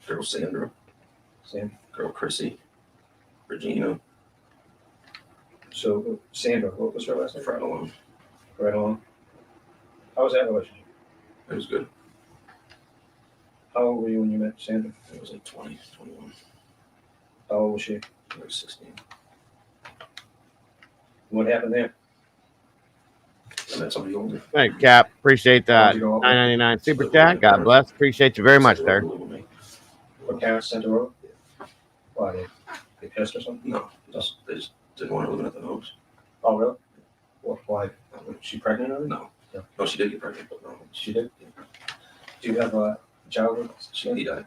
O: Girl Sandra. Girl Chrissy. Regina.
N: So Sandra, what was her last name?
O: Right along.
N: Right along. How was that relationship?
O: It was good.
N: How old were you when you met Sandra?
O: I was like 20, 21.
N: How old was she?
O: I was 16.
N: What happened there?
O: I met somebody older.
A: Thank you, Cap. Appreciate that. $9.99 super chat. God bless. Appreciate you very much, sir.
N: Her parents sent her over? Why, they pissed or something?
O: No, they just didn't want her living at the house.
N: Oh, really? What, why? Was she pregnant or?
O: No. No, she did get pregnant, but no.
N: She did?
O: Yeah.
N: Do you have a child with us?
O: He died.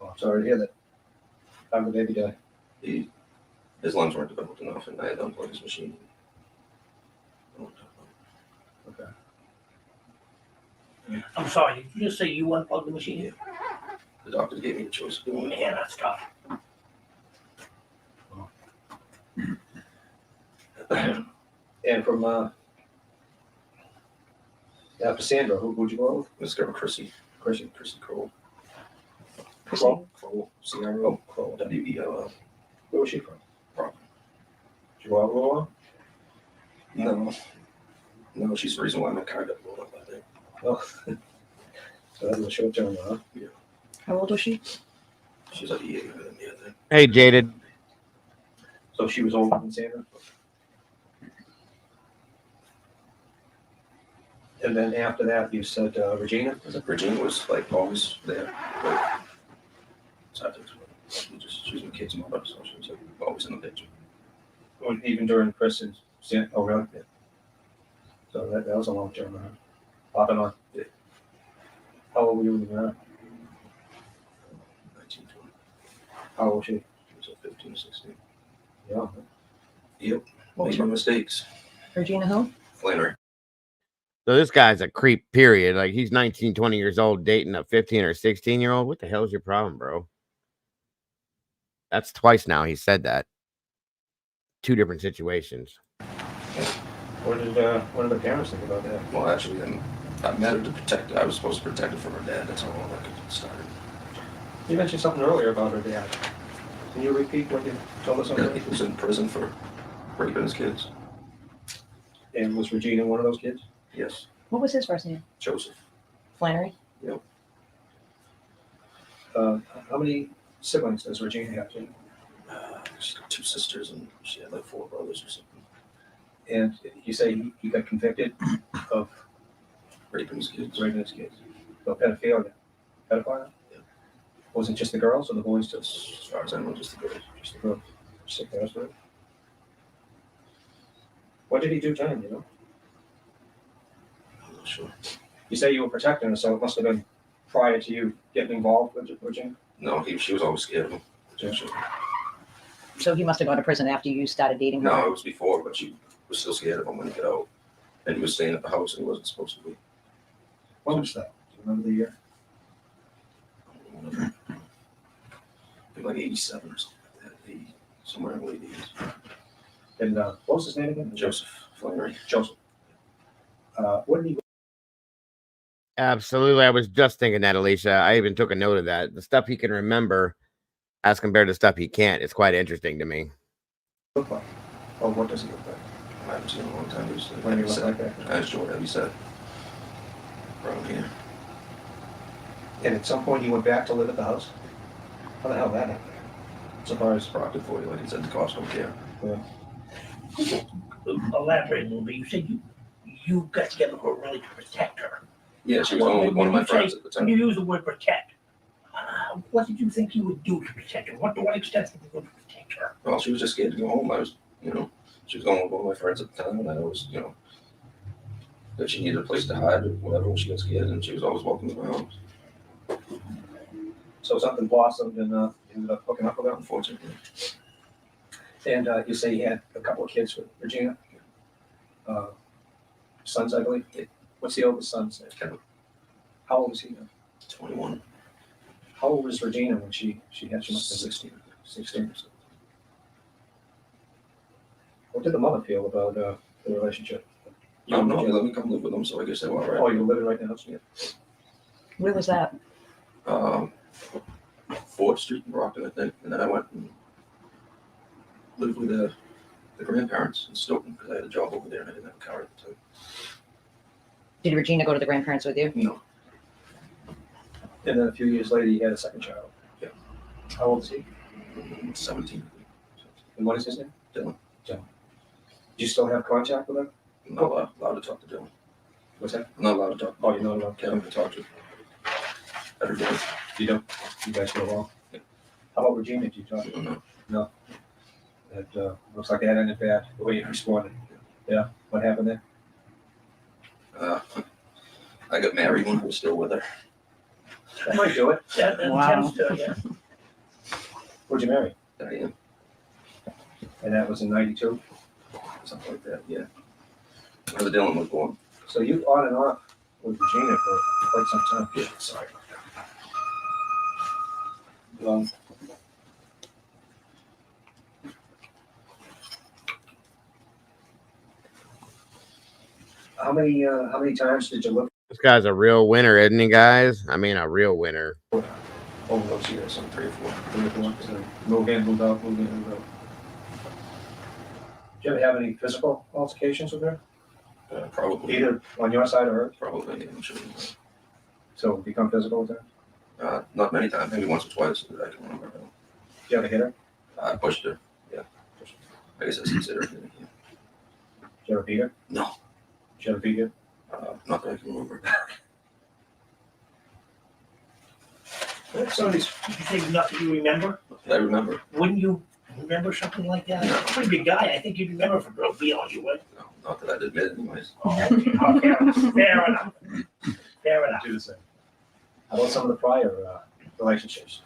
N: Oh, I'm sorry to hear that. How did the baby die?
O: His lungs weren't developed enough, and I had to unplug his machine.
N: Okay.
Q: I'm sorry, did you just say you unplugged the machine?
O: The doctor gave me the choice of doing it.
Q: Man, that's tough.
N: And from after Sandra, who'd you go with?
O: Let's go with Chrissy Kroll.
N: Crow. C-R-O. Crow.
O: W-E-L-L.
N: Where was she from?
O: Brockton.
N: Did you go out with her?
O: No, she's the reason why my car got blown up, I think.
N: Oh. So that was a short term, huh?
O: Yeah.
P: How old was she?
O: She's like a year younger than me, I think.
A: Hey, Jaded.
N: So she was older than Sandra? And then after that, you said Regina?
O: Regina was like always there. Like, so I think she was my kid's mother, so she was like, always in the picture.
N: Or even during Chris and Sandra? Oh, really? Yeah. So that was a long term, huh? Off and on.
O: Yeah.
N: How old were you when you were out?
O: 19, 20.
N: How old was she?
O: She was like 15 or 16.
N: Yeah.
O: Yep. Made my mistakes.
P: Regina who?
O: Flannery.
A: So this guy's a creep, period. Like, he's 19, 20 years old dating a 15 or 16-year-old. What the hell is your problem, bro? That's twice now he said that. Two different situations.
N: What did the parents think about that?
O: Well, actually, I met her to protect her. I was supposed to protect her from her dad. That's how all that started.
N: You mentioned something earlier about her dad. Can you repeat what you told us?
O: He was in prison for raping his kids.
C: And was Regina one of those kids?
O: Yes.
P: What was his first name?
O: Joseph.
P: Flannery?
O: Yep.
C: How many siblings does Regina have?
O: She's got 2 sisters and she had like 4 brothers or something.
C: And you say he got convicted of
O: raping his kids.
C: So pedophilia. Pedophile?
O: Yeah.
C: Was it just the girls or the boys too?
O: As far as I know, just the girls.
C: Just the girls. Sick bastard. What did he do to him, you know?
O: I'm not sure.
C: You say you were protecting her, so it must have been prior to you getting involved with Regina?
O: No, she was always scared of him.
C: Yeah.
P: So he must have gone to prison after you started dating her?
O: No, it was before, but she was still scared of him when he got out. And he was staying at the house and he wasn't supposed to be.
C: When was that? Do you remember the year?
O: Like 87 or something like that. Somewhere in the late 80s.
C: And what was his name again?
O: Joseph Flannery.
C: Joseph. What did he?
A: Absolutely. I was just thinking that, Alicia. I even took a note of that. The stuff he can remember as compared to stuff he can't. It's quite interesting to me.
C: Look like? Oh, what does he look like?
O: I haven't seen him in a long time. He was
C: When he looked like that?
O: I was short, heavy set. Around here.
C: And at some point he went back to live at the house? How the hell that happened?
O: So far as Brockton for you, like he said, the cops don't care.
C: Yeah.
Q: Elaborate a little bit. You said you got together with her really to protect her.
O: Yeah, she was going with one of my friends at the time.
Q: You use the word protect. What did you think you would do to protect her? What to what extent did you go to protect her?
O: Well, she was just scared to go home. I was, she was going with one of my friends at the time, and I was, that she needed a place to hide or whatever when she got scared, and she was always welcome in my house.
C: So something blossomed and you ended up hooking up with her?
O: Unfortunately.
C: And you say you had a couple of kids with Regina? Sons, I believe?
O: Yeah.
C: What's the oldest son's name?
O: Kevin.
C: How old is he now?
O: 21.
C: How old was Regina when she had you?
O: 16.
C: 16. What did the mother feel about the relationship?
O: No, he let me come live with them, so I guess they were all right.
C: Oh, you're living right now?
O: Yeah.
P: Where was that?
O: 4th Street in Brockton, I think. And then I went and lived with the grandparents in Stoughton because I had a job over there and I didn't have a car at the time.
P: Did Regina go to the grandparents with you?
O: No.
C: And then a few years later, you had a second child.
O: Yeah.
C: How old is he?
O: 17.
C: And what is his name?
O: Dylan.
C: Dylan. Do you still have contact with him?
O: I'm not allowed to talk to Dylan.
C: What's that?
O: I'm not allowed to talk.
C: Oh, you're not allowed
O: Kevin to talk to. Every day.
C: You don't? You guys get along?
O: Yeah.
C: How about Regina? Did you talk to her? No. That looks like that ended bad, the way you responded. Yeah. What happened there?
O: I got married when I was still with her.
N: That might do it.
Q: That tends to, yeah.
N: Where'd you marry?
O: Diane,
N: And that was in 92?
O: something like that, yeah. Where the Dylan was born.
N: So you on and off with Regina for quite some time.
O: Yeah, sorry.
N: How many times did you look
A: This guy's a real winner, isn't he, guys? I mean, a real winner.
N: over those years? Some 3 or 4. 3 or 4. So move in, move out, move in, move out. Did you ever have any physical altercations with her?
O: Probably.
N: Either on your side or hers?
O: Probably, I'm sure.
N: So become physical with her?
O: Not many times, maybe once or twice that I can remember.
N: Did you ever hit her?
O: I pushed her, yeah. I guess that's considered. Yeah.
N: Did you ever beat her?
O: No.
N: Did you ever beat her?
O: Not that I can remember.
Q: Some of these, you think nothing you remember?
O: I remember.
Q: Wouldn't you remember something like that? You're a pretty big guy. I think you'd remember if a girl beat on you, would.
O: No, not that I'd admit anyways.
Q: Fair enough. Fair enough.
N: Do the same. How about some of the prior relationships?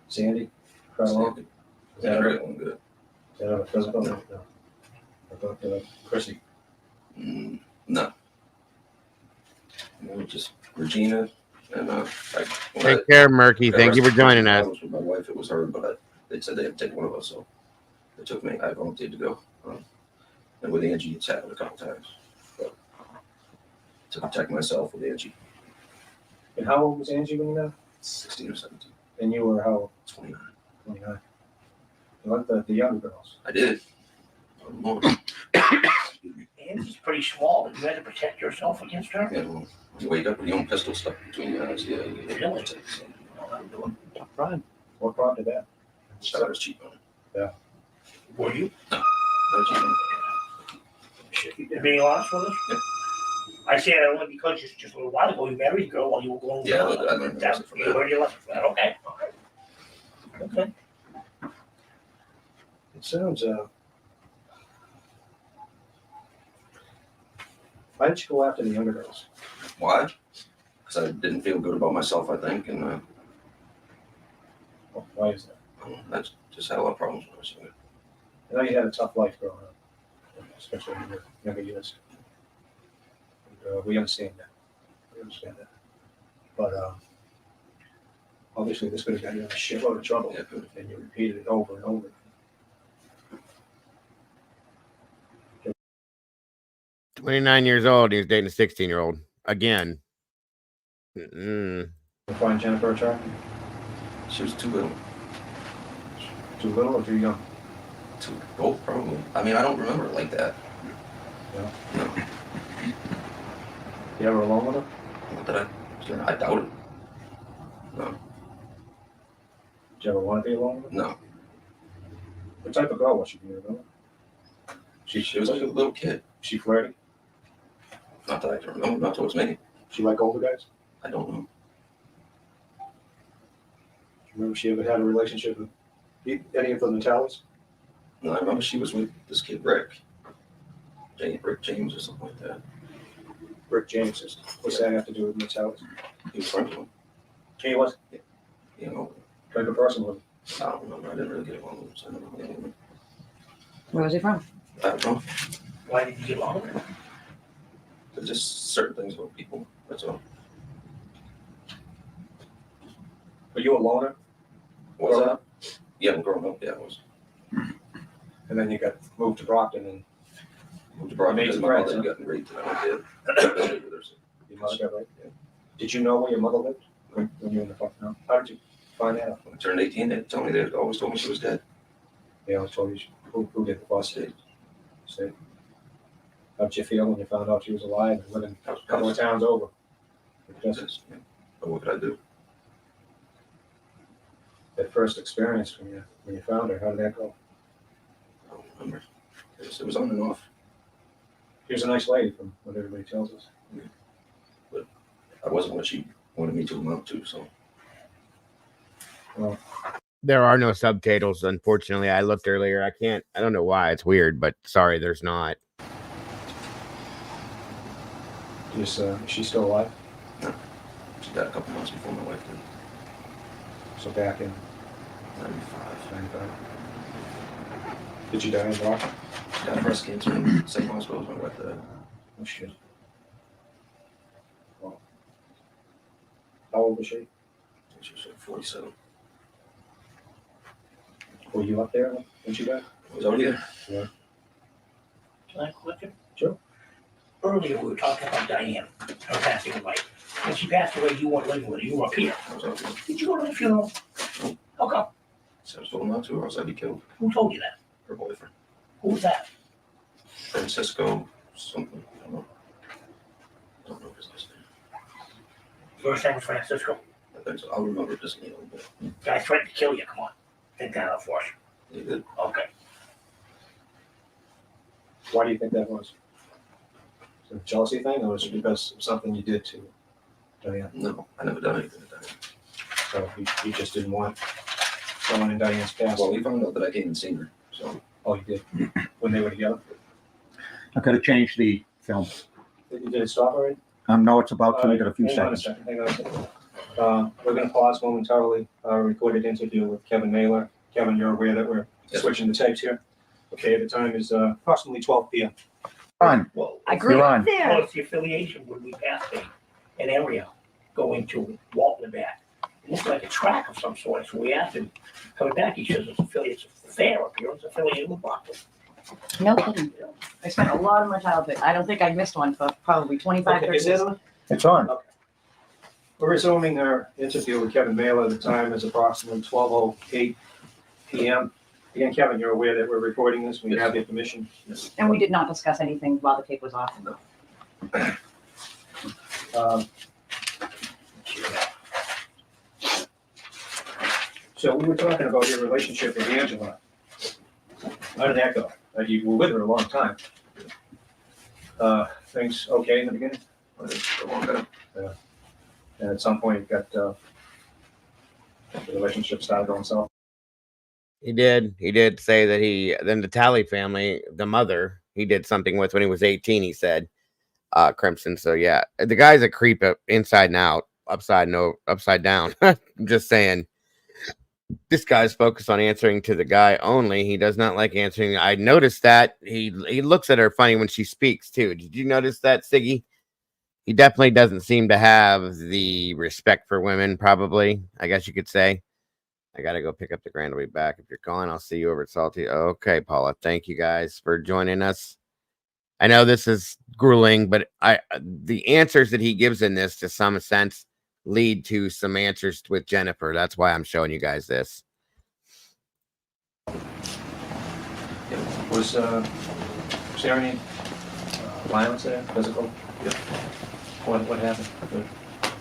N: Sandy? Carlo? Is
O: Yeah,
N: that
O: really
N: a,
O: one good.
N: is that a physical? No. I thought Chrissy.
O: No. Just Regina and
A: Take care, Murky. Thank you for joining us.
O: With my wife, it was her, but they said they had to take one of us, so they took me. I volunteered to go. And with Angie, it's happened a couple times. But to protect myself with Angie.
N: And how old was Angie when you met?
O: 16 or 17.
N: And you were how old?
O: 29.
N: 29. You liked the younger girls?
O: I did.
Q: Angie's pretty small, but you had to protect yourself against her.
O: Yeah, well, you wake up with your own pistol stuck between your eyes. Yeah, you get
Q: Really?
N: Tough crime. What prompted that?
O: I was cheap on it.
N: Yeah.
Q: Were you?
O: No, not cheap on
Q: You're being honest with us?
O: Yeah.
Q: I say that only because just a little while ago you married a girl while you were going.
O: Yeah, I learned a lesson from
Q: You
O: that.
Q: learned your lesson from that. Okay. Okay.
N: It sounds, why did you go after the younger girls?
O: Why? Because I didn't feel good about myself, I think, and
N: Why is that?
O: that's just had a lot of problems when I was younger.
N: I know you had a tough life growing up, especially in your younger years. And, we understand that. We understand that. But obviously, this could have got you in a shitload of trouble, and you repeated it over and over.
A: 29 years old. He was dating a 16-year-old again.
N: You find Jennifer attractive?
O: She was too little.
N: Too little or too young?
O: Too both, probably. I mean, I don't remember it like that.
N: No.
O: No.
N: You ever alone with her?
O: Not that I doubt it. No.
N: Did you ever want to be alone with her?
O: No.
N: What type of girl was she? Do you remember?
O: She was like a little kid.
N: She flirty?
O: Not that I can remember. Not towards me.
N: She like older guys?
O: I don't know.
N: Do you remember she ever had a relationship with any of the Natalis?
O: No, I remember she was with this kid, Rick James or something like that.
N: Rick James. What's that have to do with Natalis?
O: He was friends with him.
N: He was?
O: You know,
N: Type of person was
O: I don't remember. I didn't really get along with him, so I don't know anything.
P: Where was he from?
O: I don't know.
Q: Why did you get along with her?
O: There's just certain things about people. That's all.
N: Were you a loner?
O: Was
N: Growing
O: I?
N: up?
O: Yeah, growing up, yeah, I was.
N: And then you got moved to Brockton and
O: Moved to Brockton
N: made
O: because
N: some
O: my
N: friends,
O: mother
N: huh?
O: had gotten raped and I did.
N: your mother got raped. Yeah. Did you know where your mother lived when you were in the fucking house? How did you find that out?
O: When I turned 18, they told me, they always told me she was dead.
N: They always told you who did the bus did. See? How'd you feel when you found out she was alive and living a couple of towns over? Just
O: But what could I do?
N: that first experience when you found her, how did that go?
O: I don't remember. It was on and off.
N: She was a nice lady from what everybody tells us.
O: But I wasn't what she wanted me to amount to, so.
N: Well,
A: There are no subtitles, unfortunately. I looked earlier. I don't know why. It's weird, but sorry, there's not.
N: is she still alive?
O: No. She died a couple months before my wife did.
N: So back in
O: 95.
N: Did you die in Brockton?
O: She died of breast cancer in the same hospital as my wife died.
N: Oh shit. Wow. How old was she?
O: She was like 47.
N: Were you up there when she died?
O: I was already there.
N: Yeah.
Q: Can I question?
N: Sure.
Q: Earlier, we were talking about Diane, her passing away. When she passed away, you weren't living with her, you were up here.
O: I was out there.
Q: Did you go to the funeral? How come?
O: So I was told not to, or else I'd be killed.
Q: Who told you that?
O: Her boyfriend.
Q: Who was that?
O: Francisco something. I don't know his last name.
Q: First name was Francisco.
O: I think so. I'll remember just name, but
Q: Guy threatened to kill you, come on. Think that out for us.
O: he did.
Q: Okay.
N: Why do you think that was? Is it a jealousy thing, or was it because of something you did to Diane?
O: No, I never done anything to Diane.
N: So you just didn't want someone in Diane's past?
O: Well, we found out that I came and seen her. So.
N: Oh, you did? When they were together?
R: I'm going to change the film.
N: Did it stop already?
R: No, it's about to. We got a few
N: Hang on a
R: seconds.
N: second. Hang on a second. We're going to pause momentarily. Recorded interview with Kevin Malor. Kevin, you're aware that we're switching the tapes here? Okay, the time is approximately 12 p.m.
R: On.
Q: Well,
R: I agree. You're on.
Q: Well, it's the affiliation when we passed an area going to Walton back. It looks like a track of some sort, so we asked him, coming back, he says it's affiliated, it's fair up here, it's affiliated with Brockton.
P: No kidding. I spent a lot of my childhood. I don't think I missed one for probably 25,
N: Okay,
P: 30
N: is it
P: years.
N: on?
R: It's on.
N: Okay. We're resuming our interview with Kevin Malor. The time is approximately 12:08 p.m. Again, Kevin, you're aware that we're recording this. We have your permission.
P: And we did not discuss anything while the tape was off.
N: So we were talking about your relationship with Angela. How did that go? You were with her a long time. Things okay in the beginning?
O: A long time.
N: Yeah. And at some point, got the relationship started going south.
A: He did say that then the Talley family, the mother, he did something with when he was 18, he said, Crimson. So yeah, the guy's a creep inside and out, upside down. I'm just saying, this guy's focused on answering to the guy only. He does not like answering. I noticed that he looks at her funny when she speaks too. Did you notice that, Siggy? He definitely doesn't seem to have the respect for women, probably, I guess you could say. I got to go pick up the grand. I'll be back. If you're gone, I'll see you over at Salty. Okay, Paula. Thank you guys for joining us. I know this is grueling, but the answers that he gives in this, to some sense, lead to some answers with Jennifer. That's why I'm showing you guys this.
N: Was there any violence there, physical?
O: Yeah.
N: What happened?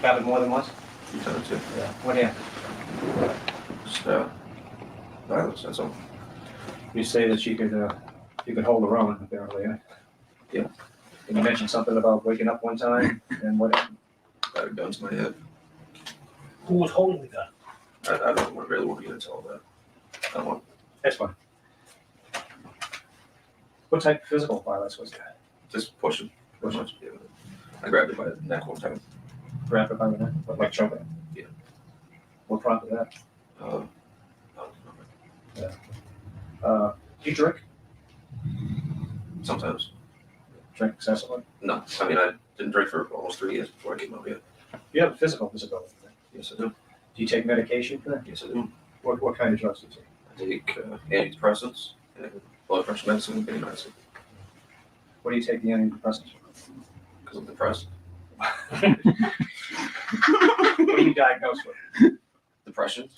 N: Happened more than once?
O: A few times, yeah.
N: Yeah. What happened?
O: Just violence, that's all.
N: You say that you could hold her own, apparently. Eh?
O: Yeah.
N: And you mentioned something about waking up one time, and what happened?
O: I had a gun to my head.
Q: Who was holding the gun?
O: I don't really want to get into all that. I don't want.
N: That's fine. What type of physical violence was that?
O: Just pushing. Yeah. I grabbed it by the neck one time.
N: Grab it by the neck? Like choking?
O: Yeah.
N: What prompted that?
O: I don't remember.
N: Yeah. Do you drink?
O: Sometimes.
N: Drink excessively?
O: No. I mean, I didn't drink for almost 3 years before I came out here.
N: You have a physical disability.
O: Yes, I do.
N: Do you take medication for that?
O: Yes, I do.
N: What kind of drugs do you take?
O: I take antidepressants and blood pressure medicine and pain medicine.
N: What do you take the antidepressants for?
O: Because I'm depressed.
N: What are you diagnosed with?
O: Depression.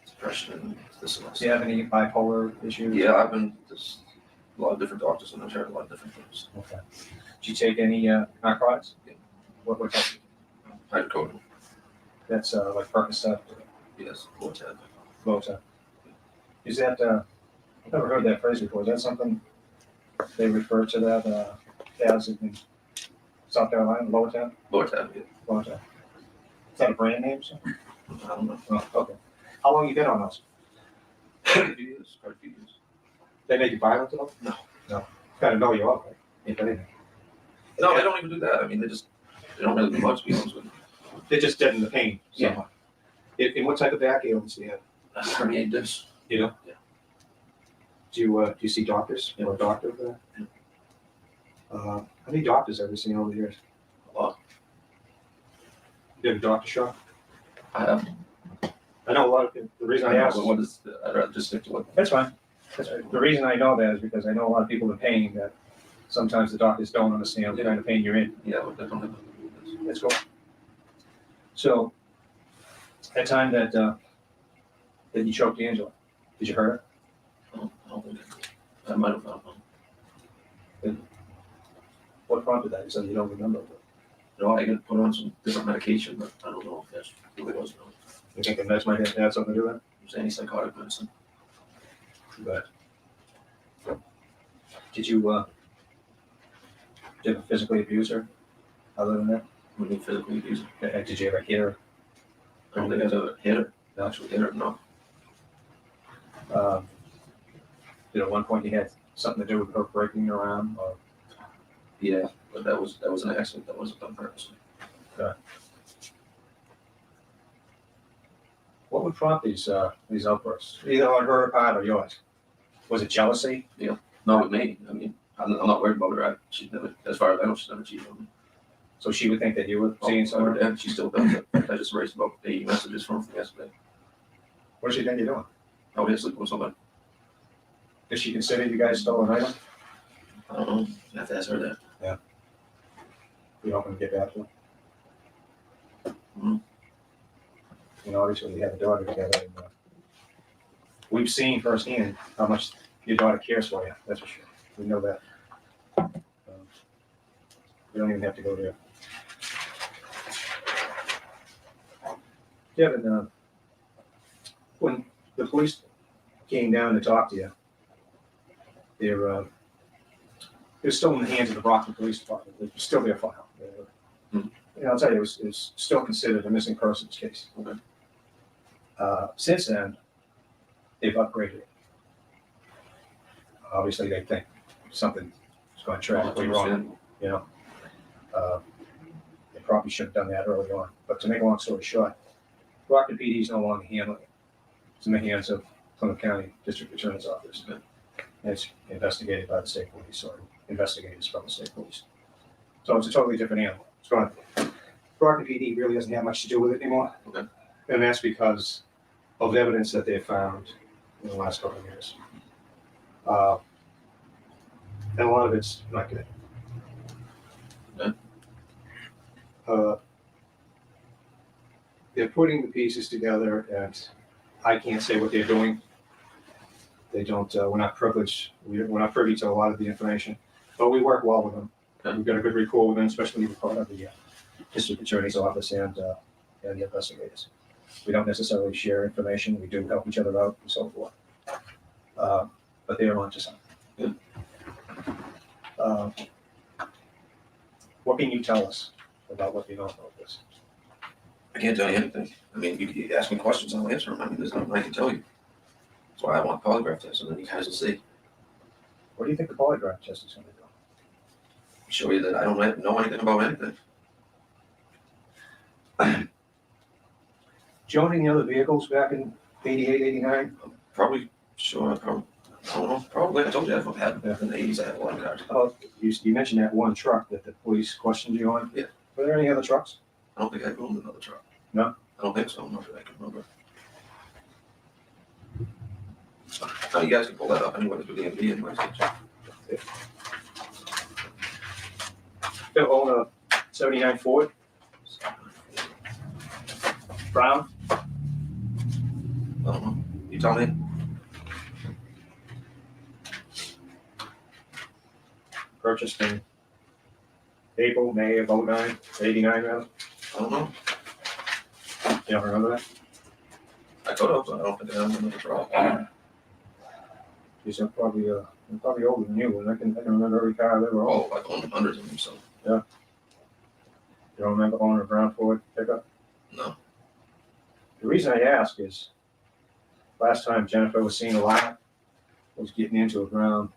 O: Depression and this and that.
N: Do you have any bipolar issues?
O: Yeah, I've been just a lot of different doctors and I've tried a lot of different things.
N: Okay. Do you take any narcotics?
O: Yeah.
N: What type?
O: Hydrocodone.
N: That's like Percocet?
O: Yes, Lortab.
N: Lortab. Is that, I've never heard that phrase before. Is that something they refer to that as in South Carolina? Lortab?
O: Lortab, yeah.
N: Lortab. Is that a brand name? So?
O: I don't know.
N: Oh, okay. How long you been on those?
O: Quite a few years.
N: They make you violent at all?
O: No.
N: No. Gotta know you up, right? If anything.
O: No, they don't even do that. I mean, they just They don't really do much, to be honest with you.
N: They're just dead in the pain.
O: Yeah.
N: And what type of back ailments do you have?
O: Herniated discs.
N: You know?
O: Yeah.
N: Do you see doctors?
O: Yeah.
N: Or a doctor for that?
O: Yeah.
N: How many doctors have you seen over the years?
O: A lot.
N: You have a doctor shop?
O: I have.
N: I know a lot of people. The reason I asked.
O: What is, I'd rather just stick to what.
N: That's fine. That's right. The reason I know that is because I know a lot of people in pain that sometimes the doctors don't understand what kind of pain you're in.
O: Yeah, but that don't have
N: Let's go. So, that time that you choked Angela, did you hurt her?
O: I don't think I might have found one.
N: What prompted that? You said you don't remember.
O: No, I got put on some different medication, but I don't know if that's what it was. No.
N: You think the meds might have had something to do with it?
O: It was antipsychotic medicine.
N: Too bad. Did you ever physically abuse her? Other than that?
O: When you physically abuse her.
N: Did you ever hit her?
O: I don't think I've ever hit her. Actually hit her, no.
N: Did at one point you had something to do with her breaking your arm? Or?
O: Yeah, but that was an accident. That wasn't done purposely.
N: Okay. What would prompt these outbursts? Either on her part or yours? Was it jealousy?
O: Yeah. Not with me. I mean, I'm not worried about her. She's never, as far as I know, she's never cheated on me.
N: So she would think that you were seeing someone?
O: And she still does it. I just raised about 80 messages from yesterday.
N: What does she think you're doing?
O: I would sleep with somebody.
N: Does she consider you guys stolen item?
O: I don't know. You have to ask her that.
N: Yeah. You hoping to get back to her?
O: Mm-hmm.
N: You know, obviously you have a daughter together. And, we've seen firsthand how much your daughter cares for you. That's for sure. We know that. You don't even have to go there. Kevin, when the police came down to talk to you, they're still in the hands of the Brockton Police Department. They're still their file. And I'll tell you, it was still considered a missing persons case.
O: Okay.
N: Since then, they've upgraded it. Obviously, they think something's gone tragically wrong. You know, they probably should have done that early on. But to make a long story short, Brockton PD is no longer handling it. It's in the hands of Plymouth County District Attorney's Office. And it's investigated by the state police or investigators from the state police. So it's a totally different animal. It's gone. Brockton PD really doesn't have much to do with it anymore.
O: Okay.
N: And that's because of evidence that they've found in the last couple of years. And a lot of it's not good.
O: Okay.
N: They're putting the pieces together, and I can't say what they're doing. They don't. We're not privileged. We're not privy to a lot of the information, but we work well with them. We've got a good rapport with them, especially with part of the district attorney's office and the investigators. We don't necessarily share information. We do help each other out and so forth. But they are on to something. What can you tell us about what you know about this?
O: I can't tell you anything. I mean, you ask me questions, I'll answer them. I mean, there's nothing I can tell you. That's why I want a polygraph test, and then you guys will see.
N: What do you think the polygraph test is going to do?
O: Show you that I don't know anything about anything.
N: Did you own any other vehicles back in 88, 89?
O: Probably, sure, I don't know. Probably, I told you I've had in the 80s, I had a lot of cars.
N: Oh, you mentioned that one truck that the police questioned you on.
O: Yeah.
N: Were there any other trucks?
O: I don't think I owned another truck.
N: No?
O: I don't think so. Not that I can remember. Now you guys can pull that up anyway through the MD anyways.
N: You own a 79 Ford? Brown?
O: I don't know. You tell me.
N: Purchased in April, May of 09, 89 rather?
O: I don't know.
N: You don't remember that?
O: I could have, but I don't think I owned another truck.
N: Geez, I'm probably older than you, and I can remember every car I've ever owned.
O: Oh, I've owned hundreds of them, so.
N: Yeah. You don't remember owning a brown Ford pickup?
O: No.
N: The reason I ask is, last time Jennifer was seen alive, was getting into a brown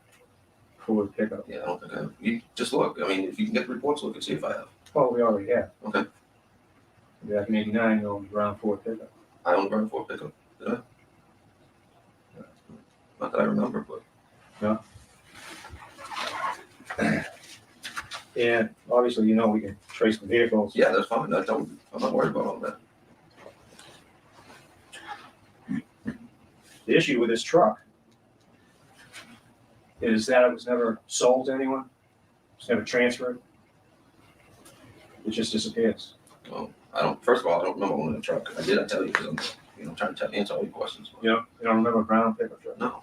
N: Ford pickup.
O: Yeah, I don't think I have. You just look. I mean, if you can get the reports, look and see if I have.
N: Oh, we already have.
O: Okay.
N: Back in '89, you owned a brown Ford pickup.
O: I own a brown Ford pickup. Did I? Not that I remember, but.
N: No. And obviously, you know, we can trace the vehicles.
O: Yeah, that's fine. I'm not worried about all that.
N: The issue with this truck is that it was never sold to anyone. It was never transferred. It just disappears.
O: Well, first of all, I don't remember owning a truck. I tell you, because I'm trying to answer all your questions.
N: You don't remember a brown pickup truck?
O: No.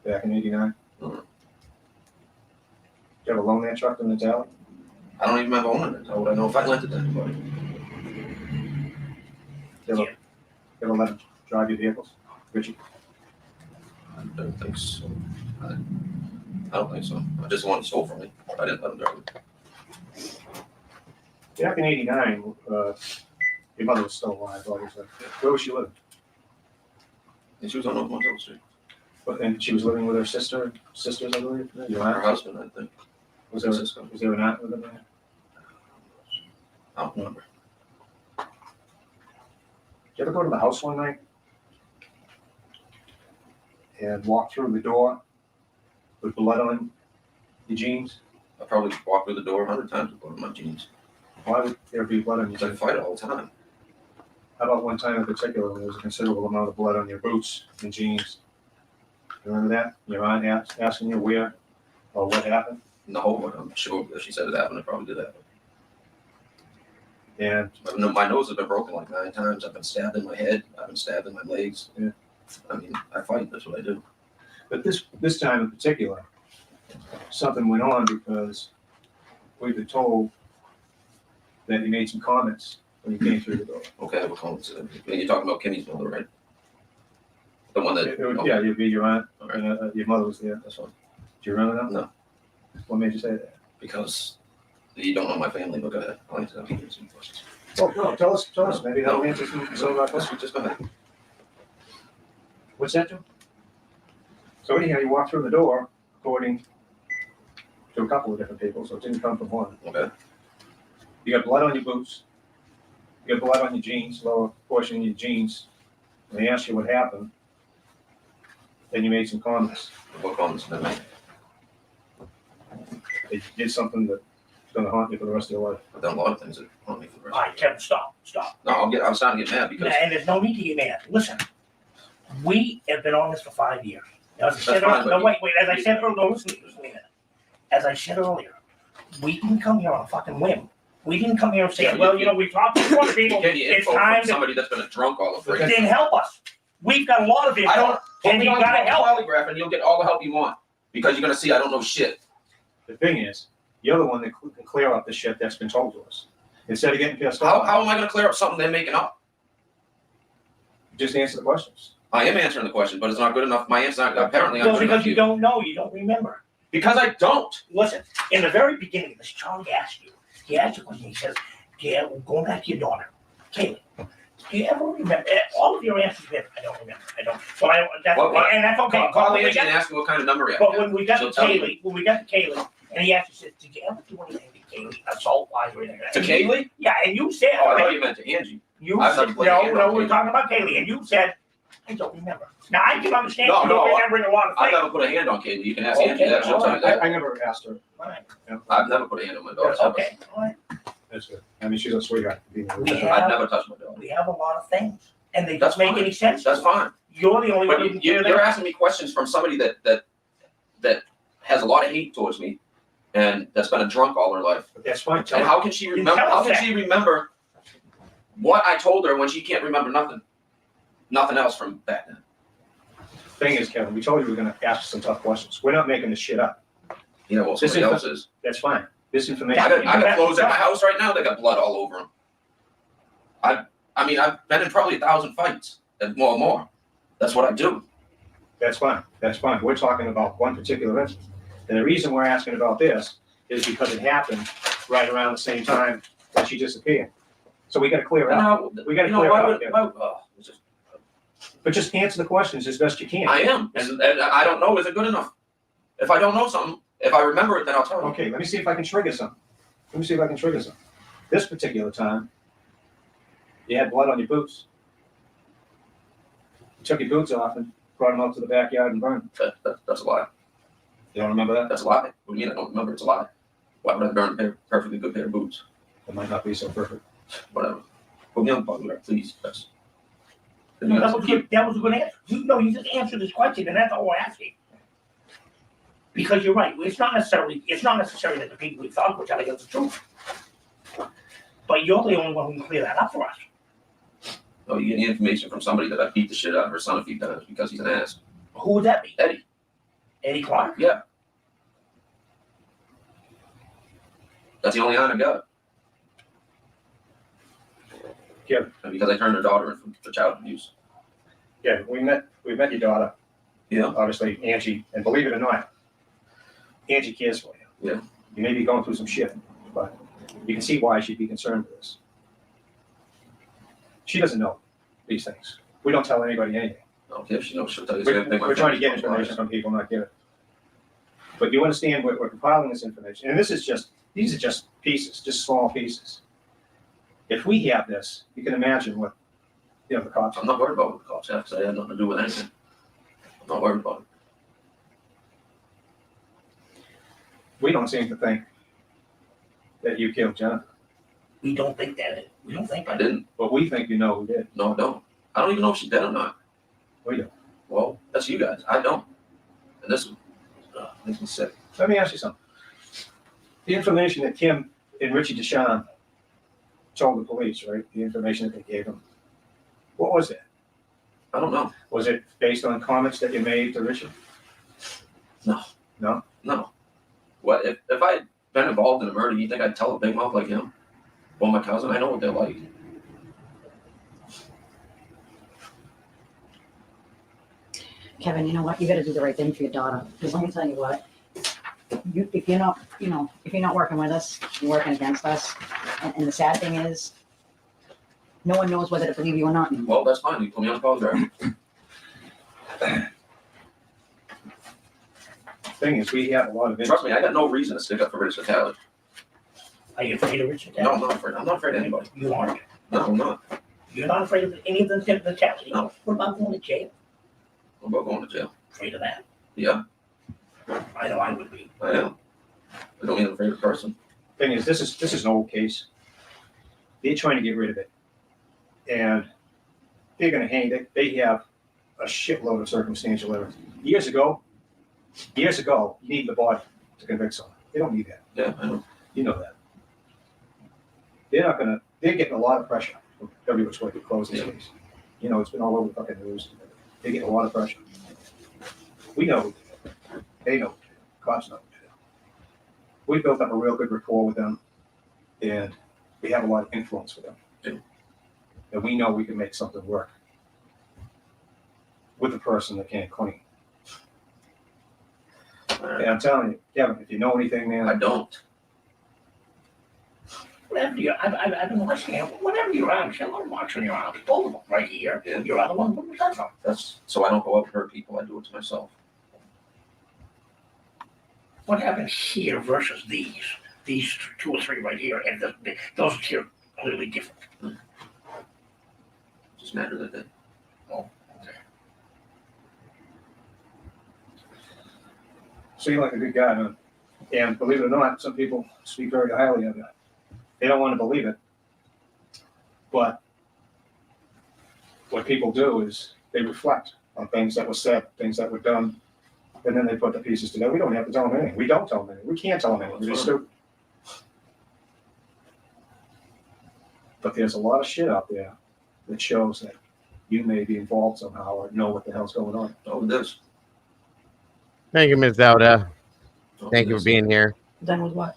N: Back in '89?
O: No.
N: Did you ever loan that truck to Natalia?
O: I don't even remember owning it. How would I know if I lent it to anybody?
N: You ever let him drive your vehicles? Richie?
O: I don't think so. I don't think so. I just wanted to stole from me. I didn't let him drive it.
N: Back in '89, your mother was still alive, obviously. Where was she living?
O: And she was on North Montello Street.
N: And she was living with her sisters, I believe? Your aunt?
O: Her husband, I think.
N: Was there an aunt living there?
O: I don't remember.
N: Did you ever go to the house one night and walk through the door with blood on your jeans?
O: I probably walked through the door 100 times with blood on my jeans.
N: Why would there be blood on your
O: jeans? I fight all the time.
N: How about one time in particular when there was a considerable amount of blood on your boots and jeans? You remember that? Your aunt asking you where or what happened?
O: No, but I'm sure if she said it happened, it probably did happen.
N: And
O: my nose has been broken like 9 times. I've been stabbed in my head. I've been stabbed in my legs.
N: Yeah.
O: I mean, I fight. That's what I do.
N: But this time in particular, something went on because we've been told that you made some comments when you came through the door.
O: Okay, what comments? You're talking about Kimmy's mother, right? The one that.
N: Yeah, you'd be your aunt.
O: Right.
N: And, your mother was there.
O: That's fine.
N: Do you remember that?
O: No.
N: What made you say that?
O: Because you don't know my family, but go ahead. I'll answer some questions.
N: Oh, no, tell us. Maybe that'll answer some of our questions.
O: Just go ahead.
N: What's that do? So anyhow, you walk through the door, according to a couple of different people, so it didn't come from one.
O: Okay.
N: You got blood on your boots. You got blood on your jeans, lower portion of your jeans. And they asked you what happened. Then you made some comments.
O: What comments did I make?
N: They did something that's going to haunt you for the rest of your life.
O: I've done a lot of things that haunt me for the rest
Q: All right, Kevin, stop.
O: No, I'm starting to get mad because.
Q: And there's no need to get mad. Listen, we have been on this for 5 years. Now, as I said
O: fine,
Q: earlier, no, wait. As I said earlier, no, listen to me a minute. As I said earlier, we didn't come here on a fucking whim. We didn't come here and say, we talked to one people.
O: Get the
Q: It's
O: info
Q: time
O: from somebody that's been a drunk all of
Q: to. Then help us. We've got a lot of info.
O: I don't.
Q: And you gotta help.
O: Polygraph, and you'll get all the help you want because you're gonna see I don't know shit.
N: The thing is, you're the one that can clear up the shit that's been told to us. Instead of getting pissed
O: How
N: off.
O: am I gonna clear up something they're making up?
N: Just answer the questions.
O: I am answering the question, but it's not good enough. My answer's not apparently.
Q: No, because you don't know, you don't remember.
O: Because I don't.
Q: Listen, in the very beginning of this, Charlie asked you. He asked you a question. He says, "Yeah, going back to your daughter, Kaylee. Do you ever remember?" All of your answers were, "I don't remember. I don't." So and that's okay.
O: Call the agent and ask me what kind of number you have.
Q: But when we got to Kaylee, and he asked you, "Did you ever do anything to Kaylee, assault-wise or anything?"
O: To Kaylee?
Q: Yeah, and you said.
O: Oh, I thought you meant to Angie.
Q: You said, no, we're talking about Kaylee, and you said, "I don't remember." Now I can understand you remembering a lot of
O: I've
Q: things.
O: never put a hand on Kaylee. You can ask Angie that. She'll tell you that.
N: I never asked her.
Q: Right.
O: I've never put a hand on my daughter.
Q: Okay. All right.
N: That's good. I mean, she's a sweetheart.
O: I've never touched my daughter.
Q: We have a lot of things, and they
O: That's
Q: don't make
O: fine.
Q: any sense.
O: That's fine.
Q: You're the only one who
O: But
Q: can clear
O: you're
Q: that.
O: asking me questions from somebody that has a lot of hate towards me, and that's been a drunk all her life.
N: But that's fine.
O: And how can she remember? How can she remember what I told her when she can't remember nothing else from back then?
N: Thing is, Kevin, we told you we were going to ask some tough questions. We're not making this shit up.
O: Yeah, well, somebody else is.
N: That's fine. This information.
O: I got clothes at my house right now. They got blood all over them. I mean, I've been in probably 1,000 fights and more. That's what I do.
N: That's fine. That's fine. We're talking about one particular incident. And the reason we're asking about this is because it happened right around the same time that she disappeared. So we got to clear it up. We got to clear it up. But just answer the questions as best you can.
O: I am, and I don't know. Is it good enough? If I don't know something, If I remember it, then I'll tell you.
N: Okay, let me see if I can trigger something. This particular time, you had blood on your boots. You took your boots off and brought them out to the backyard and burned them.
O: That's a lie.
N: You don't remember that?
O: That's a lie. What do you mean I don't remember? It's a lie. Why would I burn a perfectly good pair of boots?
N: It might not be so perfect.
O: Whatever. Put me on the polygraph, please.
Q: No, that was good. That was a good answer. You just answered this question, and that's all we're asking. Because you're right. It's not necessary that the people we thought were telling us the truth. But you're the only one who can clear that up for us.
O: Oh, you get the information from somebody that I beat the shit out of her son a few times because he's an ass.
Q: Who would that be?
O: Eddie.
Q: Eddie Clark?
O: Yeah. That's the only line I got.
N: Yeah.
O: Because I turned her daughter in for child abuse.
N: Yeah, we met your daughter.
O: Yeah.
N: Obviously, Angie, and believe it or not, Angie cares for you.
O: Yeah.
N: You may be going through some shit, but you can see why she'd be concerned with this. She doesn't know these things. We don't tell anybody anything.
O: Okay, if she knows, she'll tell you the same thing.
N: We're trying to get information from people, not get it. But you understand we're compiling this information, and these are just pieces, just small pieces. If we have this, you can imagine what the cops.
O: I'm not worried about what the cops have to say. I had nothing to do with anything. I'm not worried about it.
N: We don't seem to think that you killed Jennifer.
Q: We don't think that. We don't think
O: I didn't.
N: But we think you know who did.
O: No, I don't. I don't even know if she's dead or not.
N: We don't.
O: Well, that's you guys. I don't. And this makes me sick.
N: Let me ask you something. The information that Kim and Richie Deshawn told the police, right? The information that they gave them. What was it?
O: I don't know.
N: Was it based on comments that you made to Richie?
O: No.
N: No?
O: No. What if I had been involved in a murder, you think I'd tell a big mouth like him? Well, my cousin, I know what they're like.
P: Kevin, you know what? You got to do the right thing for your daughter. Because let me tell you what. If you're not working with us, you're working against us. And the sad thing is, no one knows whether to believe you or not anymore.
O: Well, that's fine. You put me on the polygraph.
N: Thing is, we have a lot of.
O: Trust me, I got no reason to stick up for Richard Talley.
Q: Are you afraid of Richard?
O: No, I'm not afraid. I'm not afraid of anybody.
Q: You aren't.
O: No, I'm not.
Q: You're not afraid of any of the Talley?
O: No.
Q: What about going to jail?
O: What about going to jail?
Q: Afraid of that?
O: Yeah,
Q: I know I would be.
O: I am. I don't mean I'm afraid of a person.
N: Thing is, this is an old case. They're trying to get rid of it, and they're going to hang it. They have a shitload of circumstantial evidence. Years ago, you need the body to convict someone. They don't need that.
O: Yeah, I know.
N: You know that. They're getting a lot of pressure from every which way to close this case. You know, it's been all over the fucking news. They get a lot of pressure. We know who did it. They know who did it. Cops know who did it. We built up a real good rapport with them, and we have a lot of influence with them.
O: Yeah.
N: And we know we can make something work with the person that can't clean.
O: Right.
N: And I'm telling you, Kevin, if you know anything, man.
O: I don't.
Q: Whatever I've been listening. Whatever your arms, you have a lot of marks on your arms. Both of them right here.
O: Yeah.
Q: Your other one, what was that from?
O: That's so I don't go up and hurt people. I do it to myself.
Q: What happens here versus these? These 2 or 3 right here, and those two are clearly different.
O: Just matter that day.
Q: Oh, okay.
N: Seem like a good guy, man. And believe it or not, some people speak very highly of you. They don't want to believe it. But what people do is they reflect on things that were said, things that were done, and then they put the pieces together. We don't have to tell them anything. We don't tell them anything. We can't tell them anything. We're just stupid. But there's a lot of shit out there that shows that you may be involved somehow or know what the hell's going on.
O: Oh, it is.
A: Thank you, Ms. Dauda. Thank you for being here.
P: Done with what?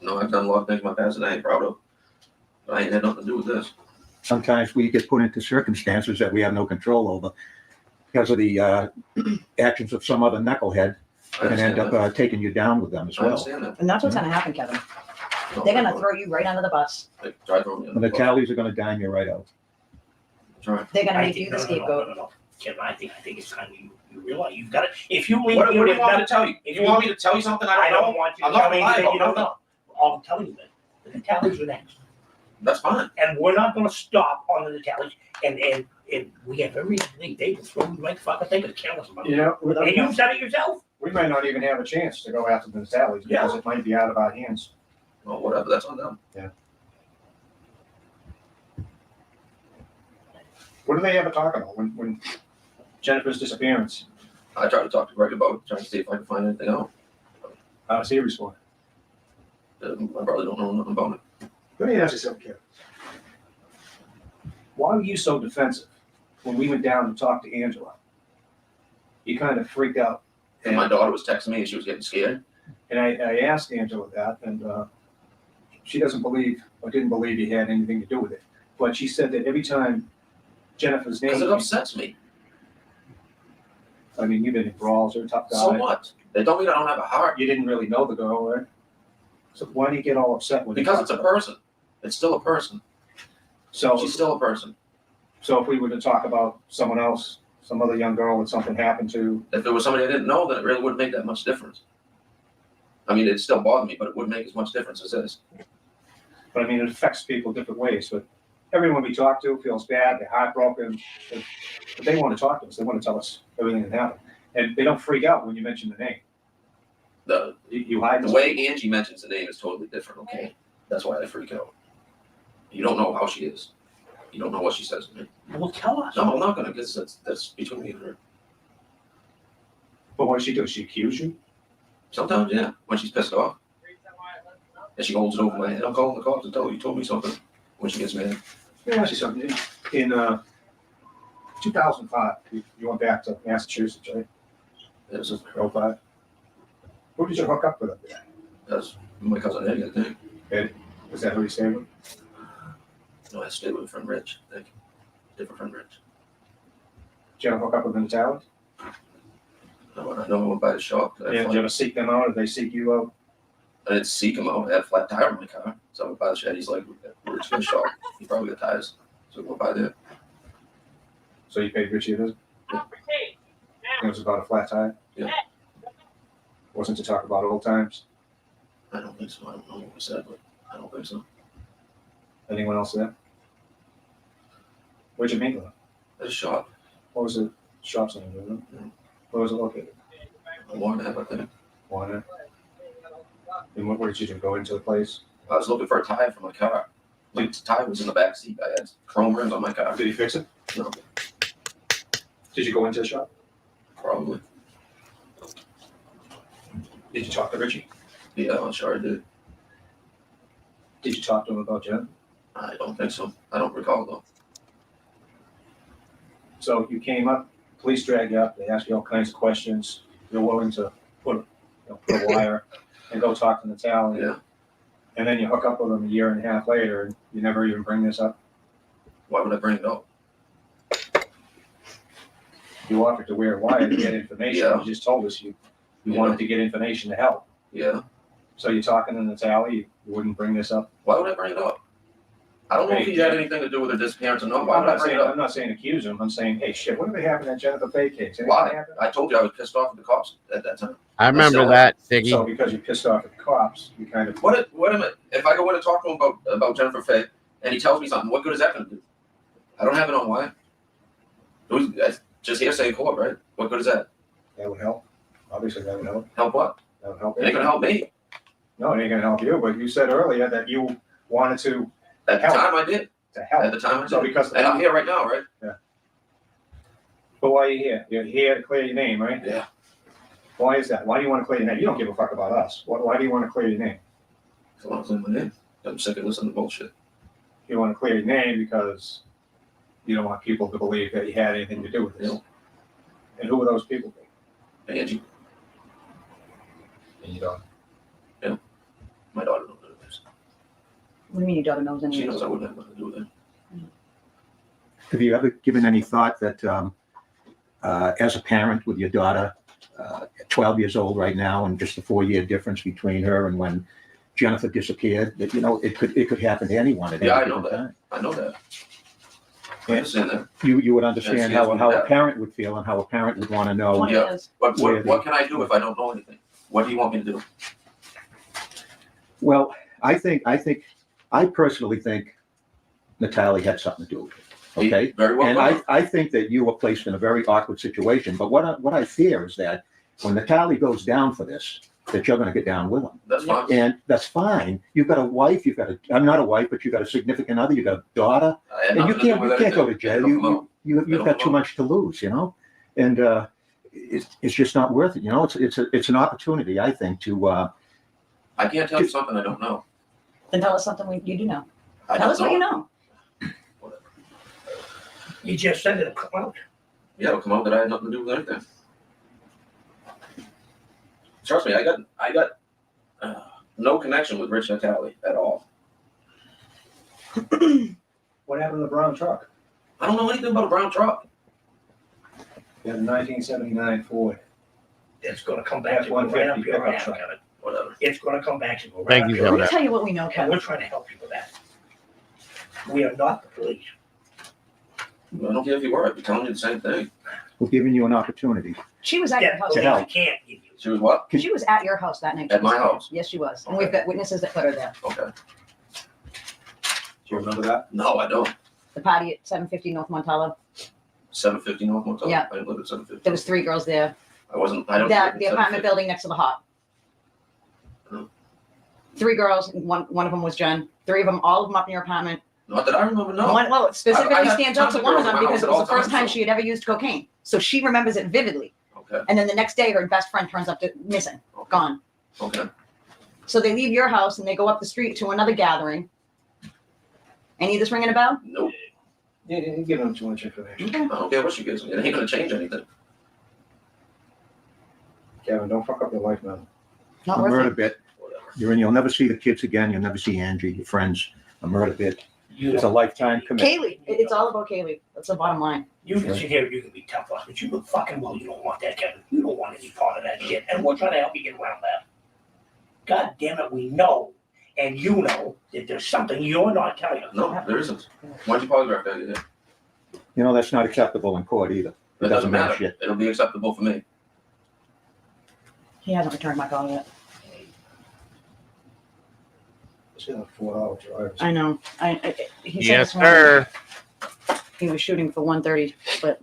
O: No, I've done a lot of things in my past that I ain't proud of. But I ain't had nothing to do with this.
R: Sometimes we get put into circumstances that we have no control over because of the actions of some other knucklehead that can end up taking you down with them as
O: I
R: well.
O: understand that.
P: And that's what's going to happen, Kevin.
O: No,
P: They're going to throw you right under the bus.
O: Try throwing me
R: And the tallies are going to dime you right out.
O: Try.
P: They're going to make you the scapegoat.
Q: No. Kevin, I think it's time you realize you've got to. If you leave,
S: What do you
Q: you've
S: want
Q: got
S: me to tell you?
Q: If
S: You want me to tell you something
Q: I
S: I don't
Q: don't
S: know?
Q: want you to
S: I'm not
Q: tell me
S: gonna lie
Q: anything you
S: about
Q: don't know. All I'm telling you that the tallies are next.
S: That's fine.
Q: And we're not going to stop on the tallies. And we have every day to throw the right fucking thing to kill us about.
N: You know,
Q: And you said it yourself.
N: we might not even have a chance to go after the Natalies because it might be out of our hands.
S: Well, whatever. That's on them.
N: Yeah. What do they ever talk about when Jennifer's disappearance?
S: I tried to talk to Greg about it, trying to see if I can find anything out.
N: How does he respond?
S: I probably don't know nothing about it.
N: Let me ask you something, Kevin. Why were you so defensive when we went down to talk to Angela? You kind of freaked out.
S: And my daughter was texting me and she was getting scared.
N: And I asked Angela that, and she doesn't believe or didn't believe you had anything to do with it. But she said that every time Jennifer's name.
S: Because it upsets me.
N: I mean, you've been in brawls, you're a tough guy.
S: So what? They don't mean I don't have a heart.
N: You didn't really know the girl, right? So why do you get all upset when
S: Because it's a person. It's still a person.
N: So
S: she's still a person.
N: So if we were to talk about someone else, some other young girl that something happened to.
S: If it was somebody I didn't know, then it really wouldn't make that much difference. I mean, it still bothered me, but it wouldn't make as much difference as this.
N: But I mean, it affects people different ways. But everyone we talk to feels bad, they're heartbroken. But they want to talk to us. They want to tell us everything that happened. And they don't freak out when you mention the name. You hide
S: the way Angie mentions the name is totally different, okay? That's why they freak out. You don't know how she is. You don't know what she says to me.
Q: Well, tell us.
S: No, I'm not going to, because that's between me and her.
N: But what does she do? She accuse you?
S: Sometimes, yeah, when she's pissed off. And she holds it over my head. I'm calling the cops and tell you told me something when she gets mad.
N: Let me ask you something. In 2005, you went back to Massachusetts, right?
S: It was
N: 05. Who did you hook up with up there?
S: That's my cousin Eddie, I think.
N: Eddie? Was that who you stayed with?
S: No, I stayed with a friend Rich, I think. Different friend Rich.
N: Did you ever hook up with the Natalies?
S: No, I know I went by the shop.
N: Yeah, did you ever seek them out? Did they seek you out?
S: I didn't seek him out. I had a flat tire in my car. So I went by the shed. He's like, we're just going to shop. He probably got tires. So we went by there.
N: So you paid Richie a visit? Yeah. It was about a flat tire?
S: Yeah.
N: Wasn't to talk about old times?
S: I don't think so. I don't know what we said, but I don't think so.
N: Anyone else there? Where'd you meet with them?
S: At a shop.
N: What was the shop's name? Do you know? Where was it located?
S: Warnap, I think.
N: Warnap. And what did you do? Go into the place?
S: I was looking for a tire for my car. My tire was in the back seat. I had chrome rims on my car.
N: Did he fix it?
S: No.
N: Did you go into the shop?
S: Probably.
N: Did you talk to Richie?
S: Yeah, I'm sure I did.
N: Did you talk to him about Jen?
S: I don't think so. I don't recall though.
N: So you came up, police dragged you up, they asked you all kinds of questions. You're willing to put a wire and go talk to Natalia.
S: Yeah.
N: And then you hook up with them a year and a half later and you never even bring this up.
S: Why would I bring it up?
N: You offered to wear a wire to get information.
S: Yeah.
N: You just told us you wanted to get information to help.
S: Yeah.
N: So you're talking to Natalia, you wouldn't bring this up?
S: Why would I bring it up? I don't know if he had anything to do with her disappearance or not. Why would I bring it up?
N: I'm not saying accuse him. I'm saying, hey, shit, what did they have in that Jennifer Fay case? Anything
S: Why?
N: happen?
S: I told you I was pissed off at the cops at that time.
A: I remember that, Siggy.
N: So because you're pissed off at the cops, you kind of.
S: What am I? If I go in and talk to him about Jennifer Fay and he tells me something, what good is that going to do? I don't have it on wire. That's just hearsay in court, right? What good is that?
N: That would help. Obviously, that would help.
S: Help what?
N: That would help.
S: It ain't going to help me.
N: No, it ain't going to help you. But you said earlier that you wanted to.
S: At the time, I did.
N: To help.
S: At the time, I did.
N: So because
S: and I'm here right now, right?
N: Yeah. But why are you here? You're here to clear your name, right?
S: Yeah.
N: Why is that? Why do you want to clear your name? You don't give a fuck about us. Why do you want to clear your name?
S: I want to clear my name. I'm sick of listening to bullshit.
N: You want to clear your name because you don't want people to believe that you had anything to do with this.
S: Yeah.
N: And who are those people?
S: Angie.
N: And you don't.
S: Yeah. My daughter knows this.
P: What do you mean your daughter knows anything?
S: She knows I wouldn't have nothing to do with it.
R: Have you ever given any thought that as a parent with your daughter, 12 years old right now, and just the 4-year difference between her and when Jennifer disappeared, that it could happen to anyone at any
S: Yeah, I know
R: given
S: that.
R: time?
S: I know that. I understand that.
R: You would understand
S: Yes,
R: how
S: yes,
R: a parent would feel and how a parent would want to know.
S: Yeah, but
R: where
S: what can I do if I don't know anything? What do you want me to do?
R: Well, I personally think Natalie had something to do with it. Okay,
S: Very well.
R: And I think that you were placed in a very awkward situation. But what I fear is that when Natalie goes down for this, that you're going to get down with him.
S: That's fine.
R: And that's fine. You've got a wife. I'm not a wife, but you've got a significant other. You've got a daughter, and you can't go to jail. You've got too much to lose, and it's just not worth it. It's an opportunity, I think, to.
S: I can't tell you something I don't know.
P: Then tell us something you do know.
S: I
P: Tell
S: don't
P: us what you know.
Q: You just said it'll come out.
S: Yeah, it'll come out that I had nothing to do with anything. Trust me, I got no connection with Rich Natale at all.
N: What happened to the brown truck?
S: I don't know anything about a brown truck.
N: Yeah, the 1979 Ford.
Q: It's gonna come back to go right up your ass, Kevin.
S: Whatever.
Q: It's gonna come back to go right
A: Thank
Q: up
A: you,
Q: your
A: Joe.
P: Let me
Q: ass.
P: tell you what we know,
Q: And
P: Kevin.
Q: we're trying to help you with that. We are not the police.
S: I don't care if you were. I'd be telling you the same thing.
R: We're giving you an opportunity.
P: She was at your house.
R: To
P: that
R: help.
P: night.
Q: Can't give you.
S: She was what?
P: She was at your house that night.
S: At my house?
P: Yes, she was. And we've got witnesses that put her there.
S: Okay.
N: Do you remember that?
S: No, I don't.
P: The party at 750 North Montallo.
S: 750 North Motel.
P: Yeah.
S: I didn't live at 750.
P: There was 3 girls there.
S: I wasn't. I don't.
P: The apartment building next to the hot.
S: No.
P: 3 girls. One of them was Jen. 3 of them, all of them up in your apartment.
S: Not that I remember. No.
P: Well, it specifically
S: I had
P: stands out to
S: tons of
P: one of
S: girls
P: them
S: in my
P: because
S: house
P: it was
S: at
P: the
S: all
P: first time
S: times,
P: she had ever used cocaine. So she remembers it vividly.
S: Okay.
P: And then the next day, her best friend turns up missing, gone.
S: Okay.
P: So they leave your house and they go up the street to another gathering. Any of this ringing a bell?
S: Nope.
N: Yeah, you're giving them too much information.
S: I don't care what she gives me. It ain't gonna change anything.
N: Kevin, don't fuck up your life, man.
P: Not
R: A
P: worth
R: murder
P: it.
R: bit. You'll never see the kids again. You'll never see Angie, your friends. A murder bit. It's a lifetime commitment.
P: Kaylee. It's all about Kaylee. That's the bottom line.
Q: You can sit here, you can be tough on us, but you know fucking well you don't want that, Kevin. You don't want any part of that shit. And we're trying to help you get around that. God damn it, we know, and you know, that there's something you're not telling us.
S: No, there isn't. Why'd you polygraph that? Yeah.
R: That's not acceptable in court either.
S: It doesn't
R: mean
S: matter.
R: shit.
S: It'll be acceptable for me.
P: He hasn't returned my call yet.
N: It's in a 4-hour drive.
P: I know. He said
A: Yes,
P: this morning
A: sir.
P: He was shooting for 1:30, but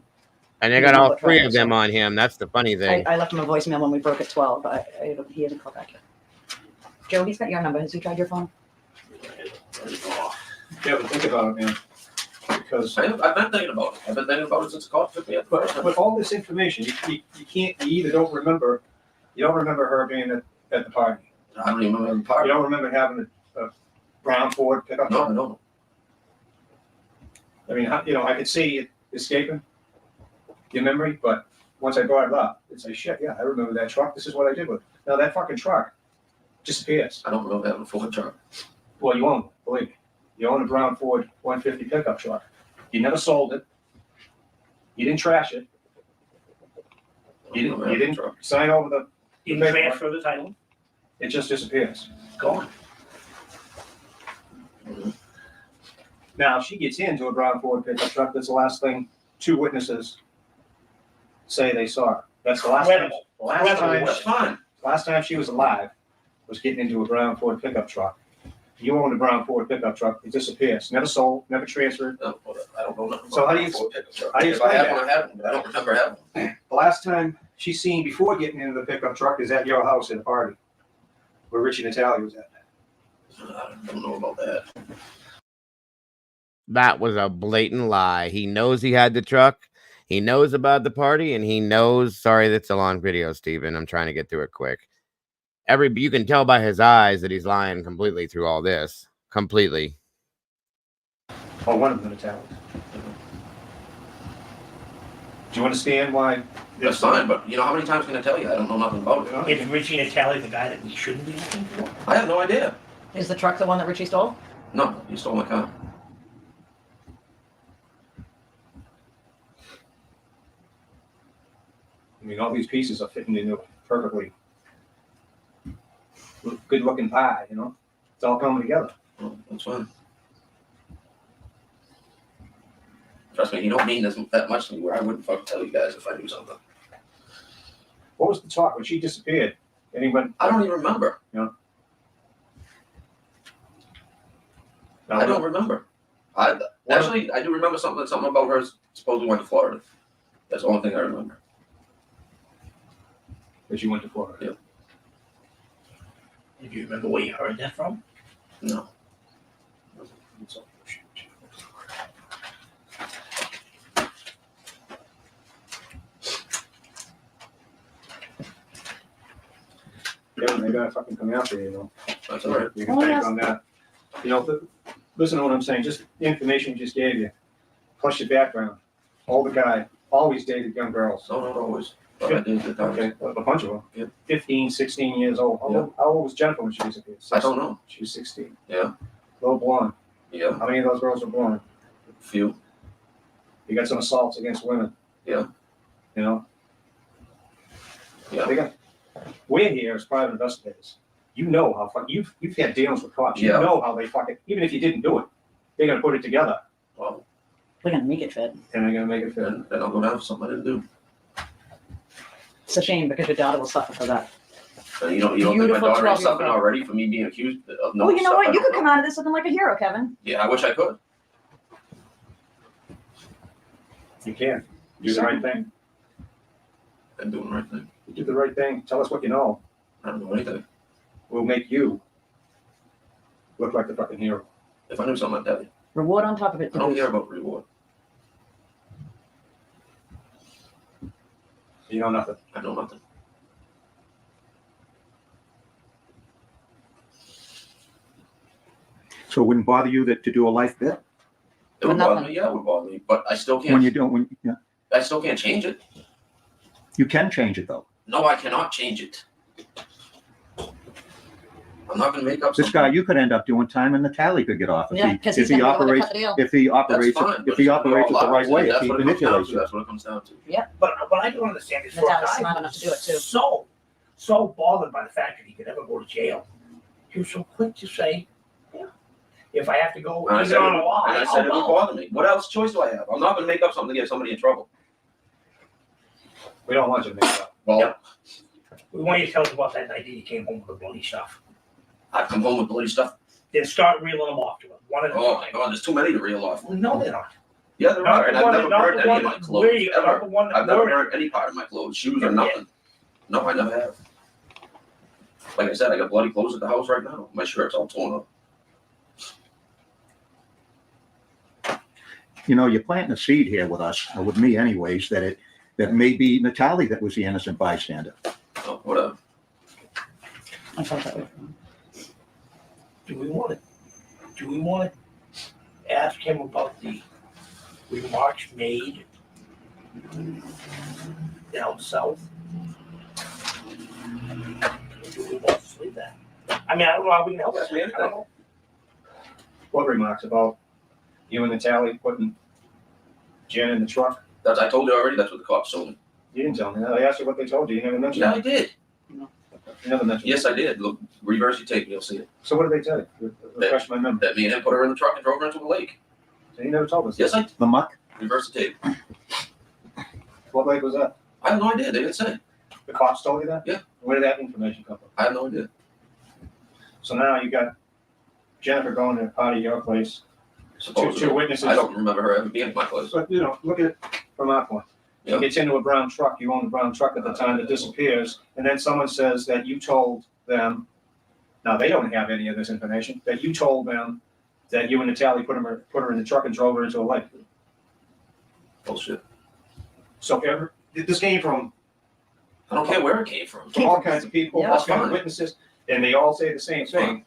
A: And they got all 3 of them on him. That's the funny thing.
P: I left him a voicemail when we broke at 12. He hasn't called back yet. Joe, he's got your number. Has he tried your phone?
N: Kevin, think about it, man. Because
S: I've been thinking about it. I've been thinking about it since the call took me up.
N: with all this information, you can't. You either don't remember. You don't remember her being at the party.
S: I don't even remember the party.
N: You don't remember having a brown Ford pickup
S: No,
N: truck.
S: I don't.
N: I mean, I could see it escaping your memory, but once I brought it up, it's like, shit, yeah, I remember that truck. This is what I did with it. Now that fucking truck disappears.
S: I don't remember having a Ford truck.
N: Well, you own it, believe me. You own a brown Ford 150 pickup truck. You never sold it. You didn't trash it. You didn't sign over the
Q: You can transfer the title.
N: It just disappears.
Q: Gone.
N: Now, if she gets into a brown Ford pickup truck, that's the last thing 2 witnesses say they saw her. That's the last time.
S: That's fine.
N: Last time she was alive was getting into a brown Ford pickup truck. You owned a brown Ford pickup truck. It disappears. Never sold. Never transferred.
S: No, I don't know nothing.
N: So how do you? How do you
S: If I
N: explain
S: have
N: that?
S: one, I have one, but I don't remember having one.
N: The last time she's seen before getting into the pickup truck is at your house at a party where Richie Natale was at.
S: I don't know about that.
A: That was a blatant lie. He knows he had the truck. He knows about the party, and he knows. Sorry, that's a long video, Steven. I'm trying to get through it quick. You can tell by his eyes that he's lying completely through all this. Completely.
N: Oh, one of them Natale. Do you understand why?
S: That's fine, but you know how many times can I tell you? I don't know nothing about it.
Q: Is Richie Natale the guy that we shouldn't be looking for?
S: I have no idea.
P: Is the truck the one that Richie stole?
S: No, he stole my car.
N: I mean, all these pieces are fitting into a perfectly good-looking pie, It's all coming together.
S: Well, that's fine. Trust me, you don't mean that much to me where I wouldn't fucking tell you guys if I knew something.
N: What was the talk when she disappeared? Anyone?
S: I don't even remember.
N: No.
S: I don't remember. Actually, I do remember something about her supposedly went to Florida. That's the only thing I remember.
N: That she went to Florida?
S: Yeah.
Q: Do you remember where you heard that from?
S: No.
N: Yeah, they gotta fucking come after you, you know.
S: That's all right.
N: You can bank on that. You know, listen to what I'm saying. Just the information we just gave you, plus your background. Older guy, always dated young girls.
S: No, not always. But I did at times.
N: Okay, a bunch of them.
S: Yeah.
N: 15, 16 years old. How old was Jennifer when she disappeared?
S: I don't know.
N: She was 16.
S: Yeah.
N: Little blonde.
S: Yeah.
N: How many of those girls were blonde?
S: Few.
N: You got some assaults against women.
S: Yeah.
N: You know?
S: Yeah.
N: We're here as private investigators. You know how you've had dealings with cops. You
S: Yeah.
N: know how they fucking, even if you didn't do it, they're gonna put it together.
S: Well,
P: We're gonna make it fit.
N: And they're gonna make it fit.
S: then I'll go down for something I didn't do.
P: It's a shame because your daughter will suffer for that.
S: And you don't think my
P: Beautiful
S: daughter is
P: 12-year-old
S: suffering
P: girl.
S: already for me being accused of no
P: Well, you know
S: stuff I
P: what? You
S: don't
P: could
S: know?
P: come out of this looking like a hero, Kevin.
S: Yeah, I wish I could.
N: You can. Do the right thing.
S: I'm doing the right thing.
N: You do the right thing. Tell us what you know.
S: I don't know anything.
N: We'll make you look like the fucking hero.
S: If I knew something, I'd tell you.
P: Reward on top of it.
S: I don't care about reward.
N: You know nothing.
S: I know nothing.
R: So it wouldn't bother you to do a life bit
S: It would bother me, yeah, it would bother me. But I still can't.
R: when you don't? Yeah,
S: I still can't change it.
R: you can change it though.
S: No, I cannot change it. I'm not going to make up
R: This
S: something.
R: guy, you could end up doing time, and Natalie could get off
P: Yeah, 'cause he's gonna be able to cut the deal.
R: if he operates
S: That's fine,
R: if he operates it the right way, if
S: That's
R: he
S: what it comes down
R: manipulates
S: to.
R: it.
S: That's what it comes down to.
Q: But I don't understand this.
P: Natalie's smart enough to do it too.
Q: So bothered by the fact that he could never go to jail. He was so quick to say, yeah, if I have to go
S: And I
Q: even
S: said,
Q: on a lie,
S: and I said it would
Q: I'll go.
S: bother me. What else choice do I have? I'm not going to make up something to get somebody in trouble.
N: We don't want you to make it up.
S: Well,
Q: We want you to tell us about that night that you came home with the bloody stuff.
S: I come home with bloody stuff.
Q: Then start reeling them off to us, one at a
S: Oh my
Q: time.
S: God, there's too many to reel off.
Q: No, they're not.
S: Yeah, there
Q: Not
S: are. And
Q: the
S: I've
Q: one
S: never
Q: that- not
S: burnt
Q: the
S: any
Q: one
S: of my
Q: that
S: clothes.
Q: we- not
S: Ever.
Q: the one that
S: I've never
Q: we're-
S: burnt any part of my clothes, shoes or nothing. No, I never have. Like I said, I got bloody clothes at the house right now. My shirt's all torn up.
R: You know, you're planting a seed here with us, or with me anyways, that may be Natalie that was the innocent bystander.
S: Oh, whatever.
P: I felt that way.
Q: Do we want to ask him about the remarks made down south? Do we want to leave that? I mean, I don't know how we can help
S: Ask
Q: that.
S: me
Q: I
S: anything.
Q: don't know.
N: What remarks about you and Natalie putting Jen in the truck?
S: That's, I told you already, that's what the cops told me.
N: You didn't tell me that. I asked you what they told you. You never mentioned
S: Yeah, I
N: it.
S: did.
N: You never mentioned
S: Yes, I did. Look, reverse your tape, you'll see it.
N: So what did they tell you? Refresh my memory.
S: That me and him put her in the truck and drove her into the lake.
N: So you never told us.
S: Yes, I
R: The muck?
S: reverse the tape.
N: What lake was that?
S: I have no idea. They didn't say.
N: The cops told you that?
S: Yeah.
N: Where did that information come from?
S: I have no idea.
N: So now you got Jennifer going to a party at your place.
S: Supposedly.
N: Two witnesses.
S: I don't remember her ever being at my place.
N: But, you know, look at it from our point. She
S: Yeah.
N: gets into a brown truck. You own the brown truck at the time that disappears. And then someone says that you told them, now they don't have any of this information, that you told them that you and Natalie put her in the truck and drove her into a lake.
S: Bullshit.
N: So this came from
S: I don't care where it came from.
N: all kinds of people,
P: Yeah,
N: all
S: that's
N: kinds of
S: fine.
N: witnesses, and they all say the same thing.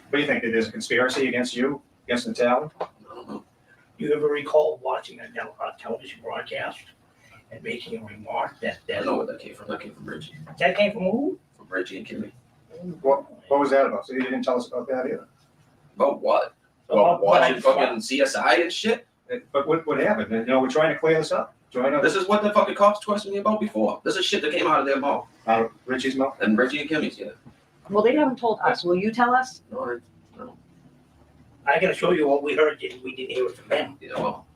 N: What do you think? That there's a conspiracy against you, against Natalie?
S: I don't know.
Q: You ever recall watching a television broadcast and making a remark that
S: I don't know where that came from. That came from Reggie.
Q: that came from who?
S: From Reggie and Kimmy.
N: What was that about? So you didn't tell us about that either.
S: About what?
Q: About
S: About watching
Q: what?
S: fucking CSI and shit?
N: But what happened? You know, we're trying to clear this up.
S: This is what the fucking cops questioned me about before. This is shit that came out of their mouth.
N: Out of Richie's mouth?
S: And Reggie and Kimmy's, yeah.
P: Well, they haven't told us. Will you tell us?
S: No,
Q: I gotta show you what we heard, we didn't hear it from them.
S: Yeah, well,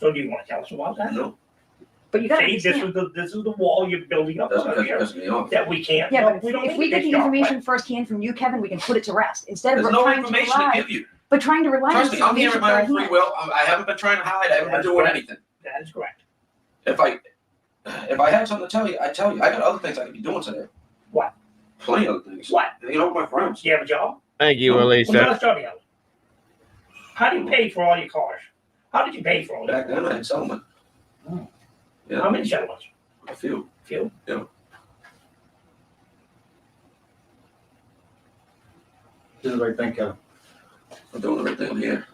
Q: So do you wanna tell us about that?
S: no.
P: But you gotta
Q: See, this
P: understand.
Q: is the wall you're building up
S: That's
Q: over
S: because
Q: here,
S: it pisses me off.
Q: that we can't,
P: Yeah,
Q: no,
P: but
Q: we don't
P: if we
Q: need
P: get
Q: to
P: the
Q: piss you off,
P: information firsthand from you, Kevin, we can put it to rest instead
S: There's
P: of
S: no
P: trying to
S: information to
P: rely.
S: give you.
P: But trying to rely on
S: Trust
P: this
S: me, I'm here at
P: information
S: my own free
P: firsthand.
S: will. I haven't been trying to hide. I haven't been
Q: That's
S: doing
Q: correct.
S: anything.
Q: That is correct.
S: If I have something to tell you, I tell you. I got other things I could be doing today.
Q: What?
S: Plenty of other things.
Q: What?
S: Hanging out with my friends.
Q: Do you have a job?
A: Thank you,
S: No,
Q: When's the
A: Elisa.
Q: last job you had? How do you pay for all your cars? How did you pay for all
S: Back
Q: that?
S: then, I had settlement.
Q: Oh.
S: Yeah.
Q: How many settlements?
S: A few.
Q: Few?
S: Yeah.
R: Do the right thing, Kevin.
S: I'm doing the right thing here.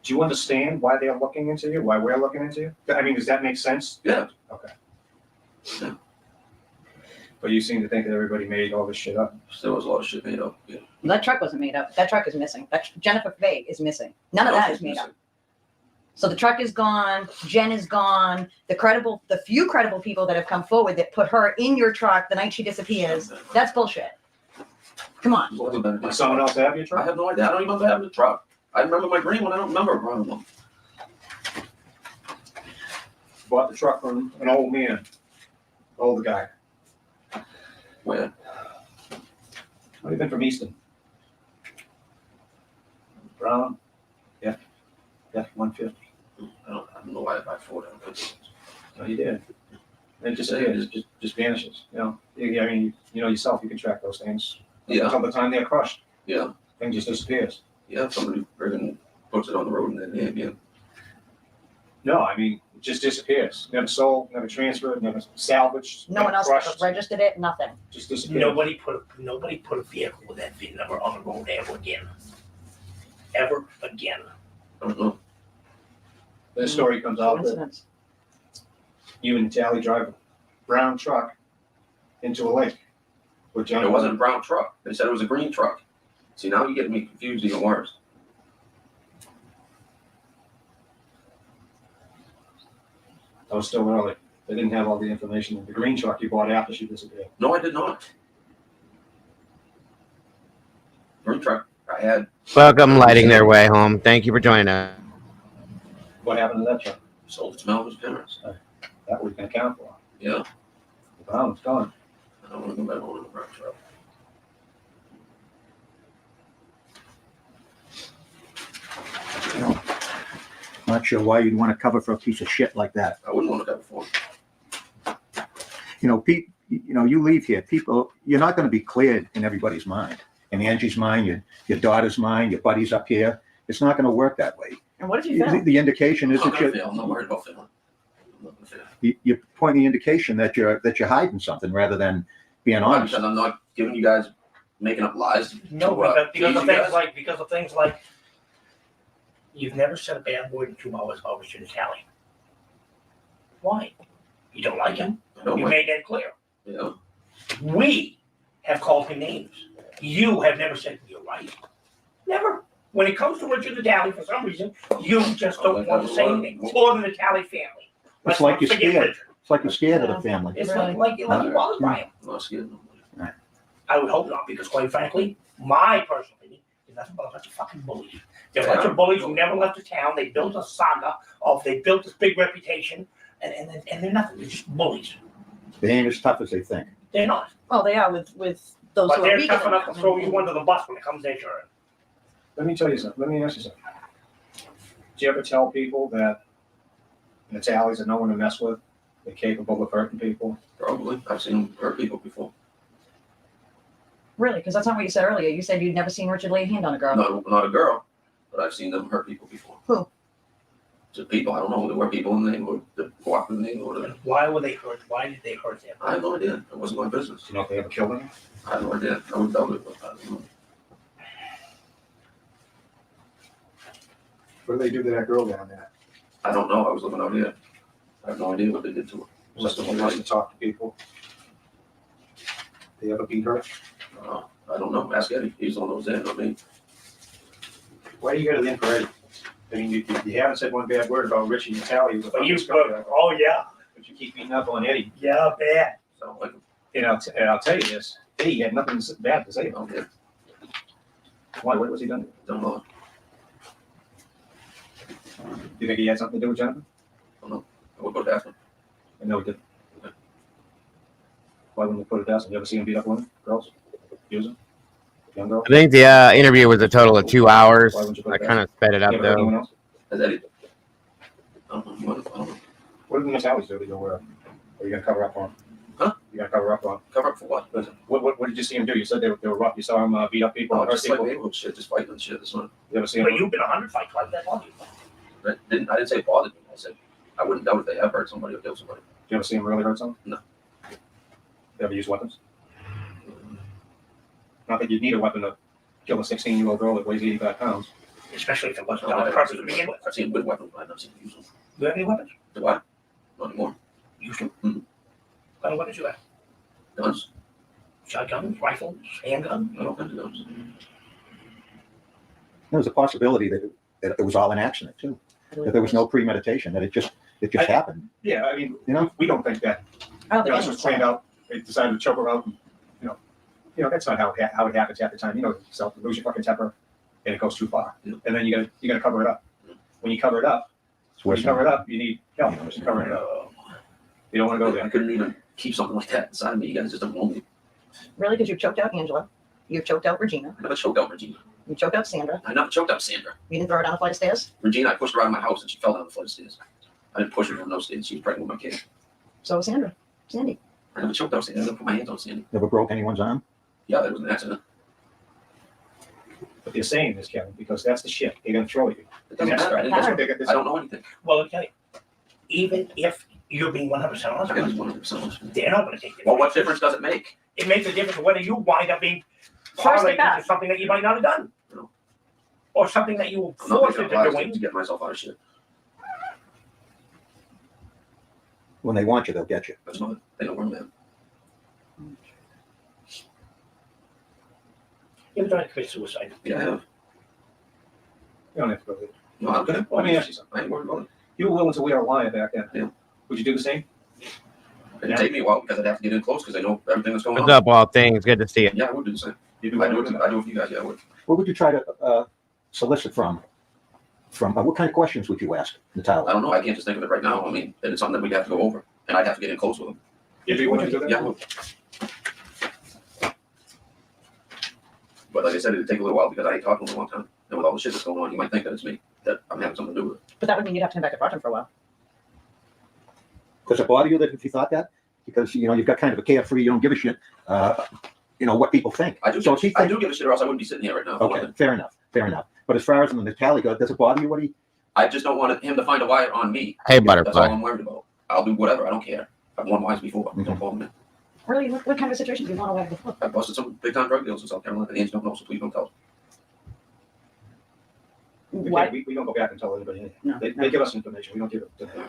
R: Do you understand why they're looking into you? Why we're looking into you? I mean, does that make sense?
S: Yeah.
R: Okay.
S: Yeah.
R: But you seem to think that everybody made all this shit up.
S: There was a lot of shit made up. Yeah.
P: That truck wasn't made up. That truck is missing. Jennifer Fay is missing. None of that is made up. So the truck is gone. Jen is gone. The few credible people that have come forward that put her in your truck the night she disappears, that's bullshit. Come on.
R: Did someone else have your
S: I
R: truck?
S: have no idea. I don't even remember having the truck. I remember my green one. I don't remember running one.
R: Bought the truck from an old man, older guy.
S: Where?
R: Might have been from Easton. Brown. Yeah. Yeah, 150.
S: I don't know why I buy Ford.
R: No, you did. It just vanishes. You know. I mean, you know yourself. You can track those things.
S: Yeah.
R: Until the time they're crushed.
S: Yeah.
R: Thing just disappears.
S: Yeah. Somebody friggin' puts it on the road and then again.
R: No, I mean, it just disappears. Never sold, never transferred, never salvaged.
P: No one
R: never
P: else
R: crushed.
P: registered it, nothing.
R: Just disappeared.
Q: Nobody put a vehicle with that VIN number on the road ever again. Ever again.
S: I don't know.
R: The story comes out that
P: Coincidence.
R: you and Tally drive a brown truck into a lake. With John.
S: It wasn't a brown truck. They said it was a green truck. See, now you're getting me confused even worse.
R: That was still early. They didn't have all the information. The green truck you bought after she disappeared.
S: No, I did not. Green truck. I had.
A: Welcome, lighting their way home. Thank you for joining us.
R: What happened to that truck?
S: Sold it to Malor's parents.
R: That we can account for.
S: Yeah.
R: The brown's gone.
S: I don't want to go back on the brown truck.
R: You know, not sure why you'd want to cover for a piece of shit like that.
S: I wouldn't want to cover for him.
R: You know, Pete, you know, you leave here, people, you're not going to be cleared in everybody's mind. In Angie's mind, your daughter's mind, your buddies up here. It's not going to work that way.
P: And what did you fail?
R: The indication is
S: I'm
R: that
S: not gonna fail. I'm not worried about failing. I'm not gonna fail.
R: you're pointing the indication that you're hiding something rather than being
S: Why?
R: honest.
S: Because I'm not giving you guys making up lies.
Q: No,
S: to,
Q: because of things like you've never said a bad word in 2 hours about Richard Tally. Why? You don't like him. You made that clear.
S: Yeah.
Q: We have called him names. You have never said you're right. Never. When it comes to Richard the Tally, for some reason, you just don't want to say anything. Or the Tally family.
R: It's like you're
Q: forget
R: scared.
Q: Richard.
R: It's like you're scared of the family.
Q: It's like you're bothered by him.
S: I'm not scared.
R: Right.
Q: I would hope not, because quite frankly, my personal opinion is nothing but a bunch of fucking bullies. They're a bunch of bullies who never left the town. They built a saga they built this big reputation, and they're nothing. They're just bullies.
R: They ain't as tough as they think.
Q: They're not.
P: Well, they are with those
Q: But
P: who are
Q: they're
P: weaker
Q: tough
P: than
Q: enough to
P: them.
Q: throw you under the bus when it comes their turn.
R: Let me tell you something. Let me ask you something. Do you ever tell people that the tallies are no one to mess with? They're capable of hurting people?
S: Probably. I've seen them hurt people before.
P: Really? Because that's not what you said earlier. You said you'd never seen Richard lay a hand on a girl.
S: Not a girl, but I've seen them hurt people before.
P: Who?
S: Just people. I don't know. There were people in the neighborhood that walked in the neighborhood.
Q: Why were they hurt? Why did they hurt them?
S: I have no idea. It wasn't my business.
R: Do you know if they ever killed anyone?
S: I have no idea. I would doubt it, but I don't know.
R: What do they do to that girl down there?
S: I don't know. I was living out here. I have no idea what they did to her.
R: Was it nice to talk to people? They ever beat her?
S: I don't know. Ask Eddie. He's the one that was there, not me.
R: Why do you go to Lynn Fay?
N: I mean, you haven't said one bad word about Richie and Tally.
Q: But you, oh yeah.
N: But you keep beating up on Eddie.
Q: Yeah, bad.
N: So, and I'll tell you this, Eddie had nothing bad to say about him. Why? What was he done?
S: Don't know.
N: Do you think he had something to do with Jennifer?
S: I don't know. I would put it past him.
N: I know he did. Why wouldn't we put it past him? You ever see him beat up women, girls, use them, young girls?
A: I think the interview was a total of 2 hours.
N: Why wouldn't you put
A: I
N: it past
A: kind of sped it up
N: You ever heard anyone
A: though.
N: else?
S: Has Eddie? I don't know. I don't know.
N: What did the Miss Allies do to you? Are you gonna cover up on?
S: Huh?
N: You gonna cover up on?
S: Cover up for what?
N: What did you see him do? You said they were rough. You saw him beat up people.
S: Oh,
N: hurt
S: just like
N: people.
S: neighborhood shit, just fighting and shit. This one.
N: You ever see him?
Q: But you've been 100 fights like that long.
S: I didn't say it bothered me. I said I wouldn't doubt if they have hurt somebody or killed somebody.
N: Did you ever see him really hurt someone?
S: No.
N: You ever use weapons? Not that you'd need a weapon to kill a 16-year-old girl that weighs 85 pounds.
Q: Especially if it wasn't
S: No,
Q: on purpose to begin with.
S: I've seen good weapons, but I've never seen them use them.
Q: Do you have any weapons?
S: Do I? Not anymore.
Q: Used to?
S: Mm-hmm.
Q: What kind of weapons you have?
S: Guns.
Q: Shotguns, rifles, handguns?
S: I don't think guns.
R: There's a possibility that it was all an accident too. That there was no premeditation. That it just happened.
N: Yeah, I mean,
R: You know?
N: we don't think that.
P: I don't think
N: This was planned out. They decided to choke her out. And, you know that's not how it happens half the time. You know yourself, you lose your fucking temper, and it goes too far.
S: Yeah.
N: And then you gotta cover it up. When you cover it up, you need help to cover it up. You don't want to go
S: I
N: there.
S: couldn't even keep something like that inside me. You guys just don't know me.
P: Really? Because you've choked out Angela. You've choked out Regina.
S: I never choked out Regina.
P: You choked out Sandra.
S: I never choked out Sandra.
P: You didn't throw her down a flight of stairs.
S: Regina, I pushed her out of my house and she fell down the flight of stairs. I didn't push her down those stairs. She was pregnant with my kid.
P: So was Sandra. Sandy.
S: I never choked out Sandy. I never put my hands on Sandy.
R: Never broke anyone's arm.
S: Yeah, it was an accident.
N: But they're saying this, Kevin, because that's the shit they're gonna throw at you.
S: It doesn't matter. I didn't I don't know anything.
Q: Well, I'll tell you, even if you're being 100% honest,
S: I was 100% honest.
Q: they're not going to take it.
S: Well, what difference does it make?
Q: It makes a difference whether you wind up being
P: Forced to
Q: correlated
P: that.
Q: to something that you might not have done.
S: No.
Q: Or something that you were
S: I'm not
Q: forced
S: making
Q: into
S: a lot of
Q: doing.
S: to get myself out of shit.
R: When they want you, they'll get you.
S: That's not it. They know where I'm at.
Q: You ever tried to commit suicide?
S: Yeah, I have.
N: You don't have to go there.
S: No, I'm good.
N: Let me ask you something.
S: I ain't worried about it.
N: You were willing to wear a wire back then.
S: Yeah.
N: Would you do the same?
S: It'd take me a while because I'd have to get in close because I know everything that's going
A: What's
S: on.
A: up, all things? Good to see you.
S: Yeah, I would do the same.
N: You do
S: I do it for you guys. Yeah, I would.
R: What would you try to solicit from? What kind of questions would you ask Natalia?
S: I don't know. I can't just think of it right now. I mean, it's something that we'd have to go over, and I'd have to get in close with them.
N: Would you do that?
S: Yeah, I would. But like I said, it'd take a little while because I ain't talked to him in a long time. And with all the shit that's going on, you might think that it's me, that I'm having something to do with it.
P: But that would mean you'd have to come back to Brockton for a while.
R: Does it bother you that if you thought that? Because you've got kind of a carefree, you don't give a shit. What people think.
S: I do,
R: So if he
S: I do give a shit, or else I wouldn't be sitting here right now.
R: Okay, fair enough. But as far as the Natalia goes, does it bother you what he?
S: I just don't want him to find a wire on me.
A: Hey,
S: That's all
A: butterfly.
S: I'm worried about. I'll do whatever. I don't care. I've won wires before. Don't call me.
P: Really? What kind of situation do you want to wear before?
S: I busted some big time drug deals in South Carolina. The Yankees don't know, so please don't tell.
P: What?
N: We don't go back and tell anybody anything.
P: No,
N: They give us information. We don't give it to them.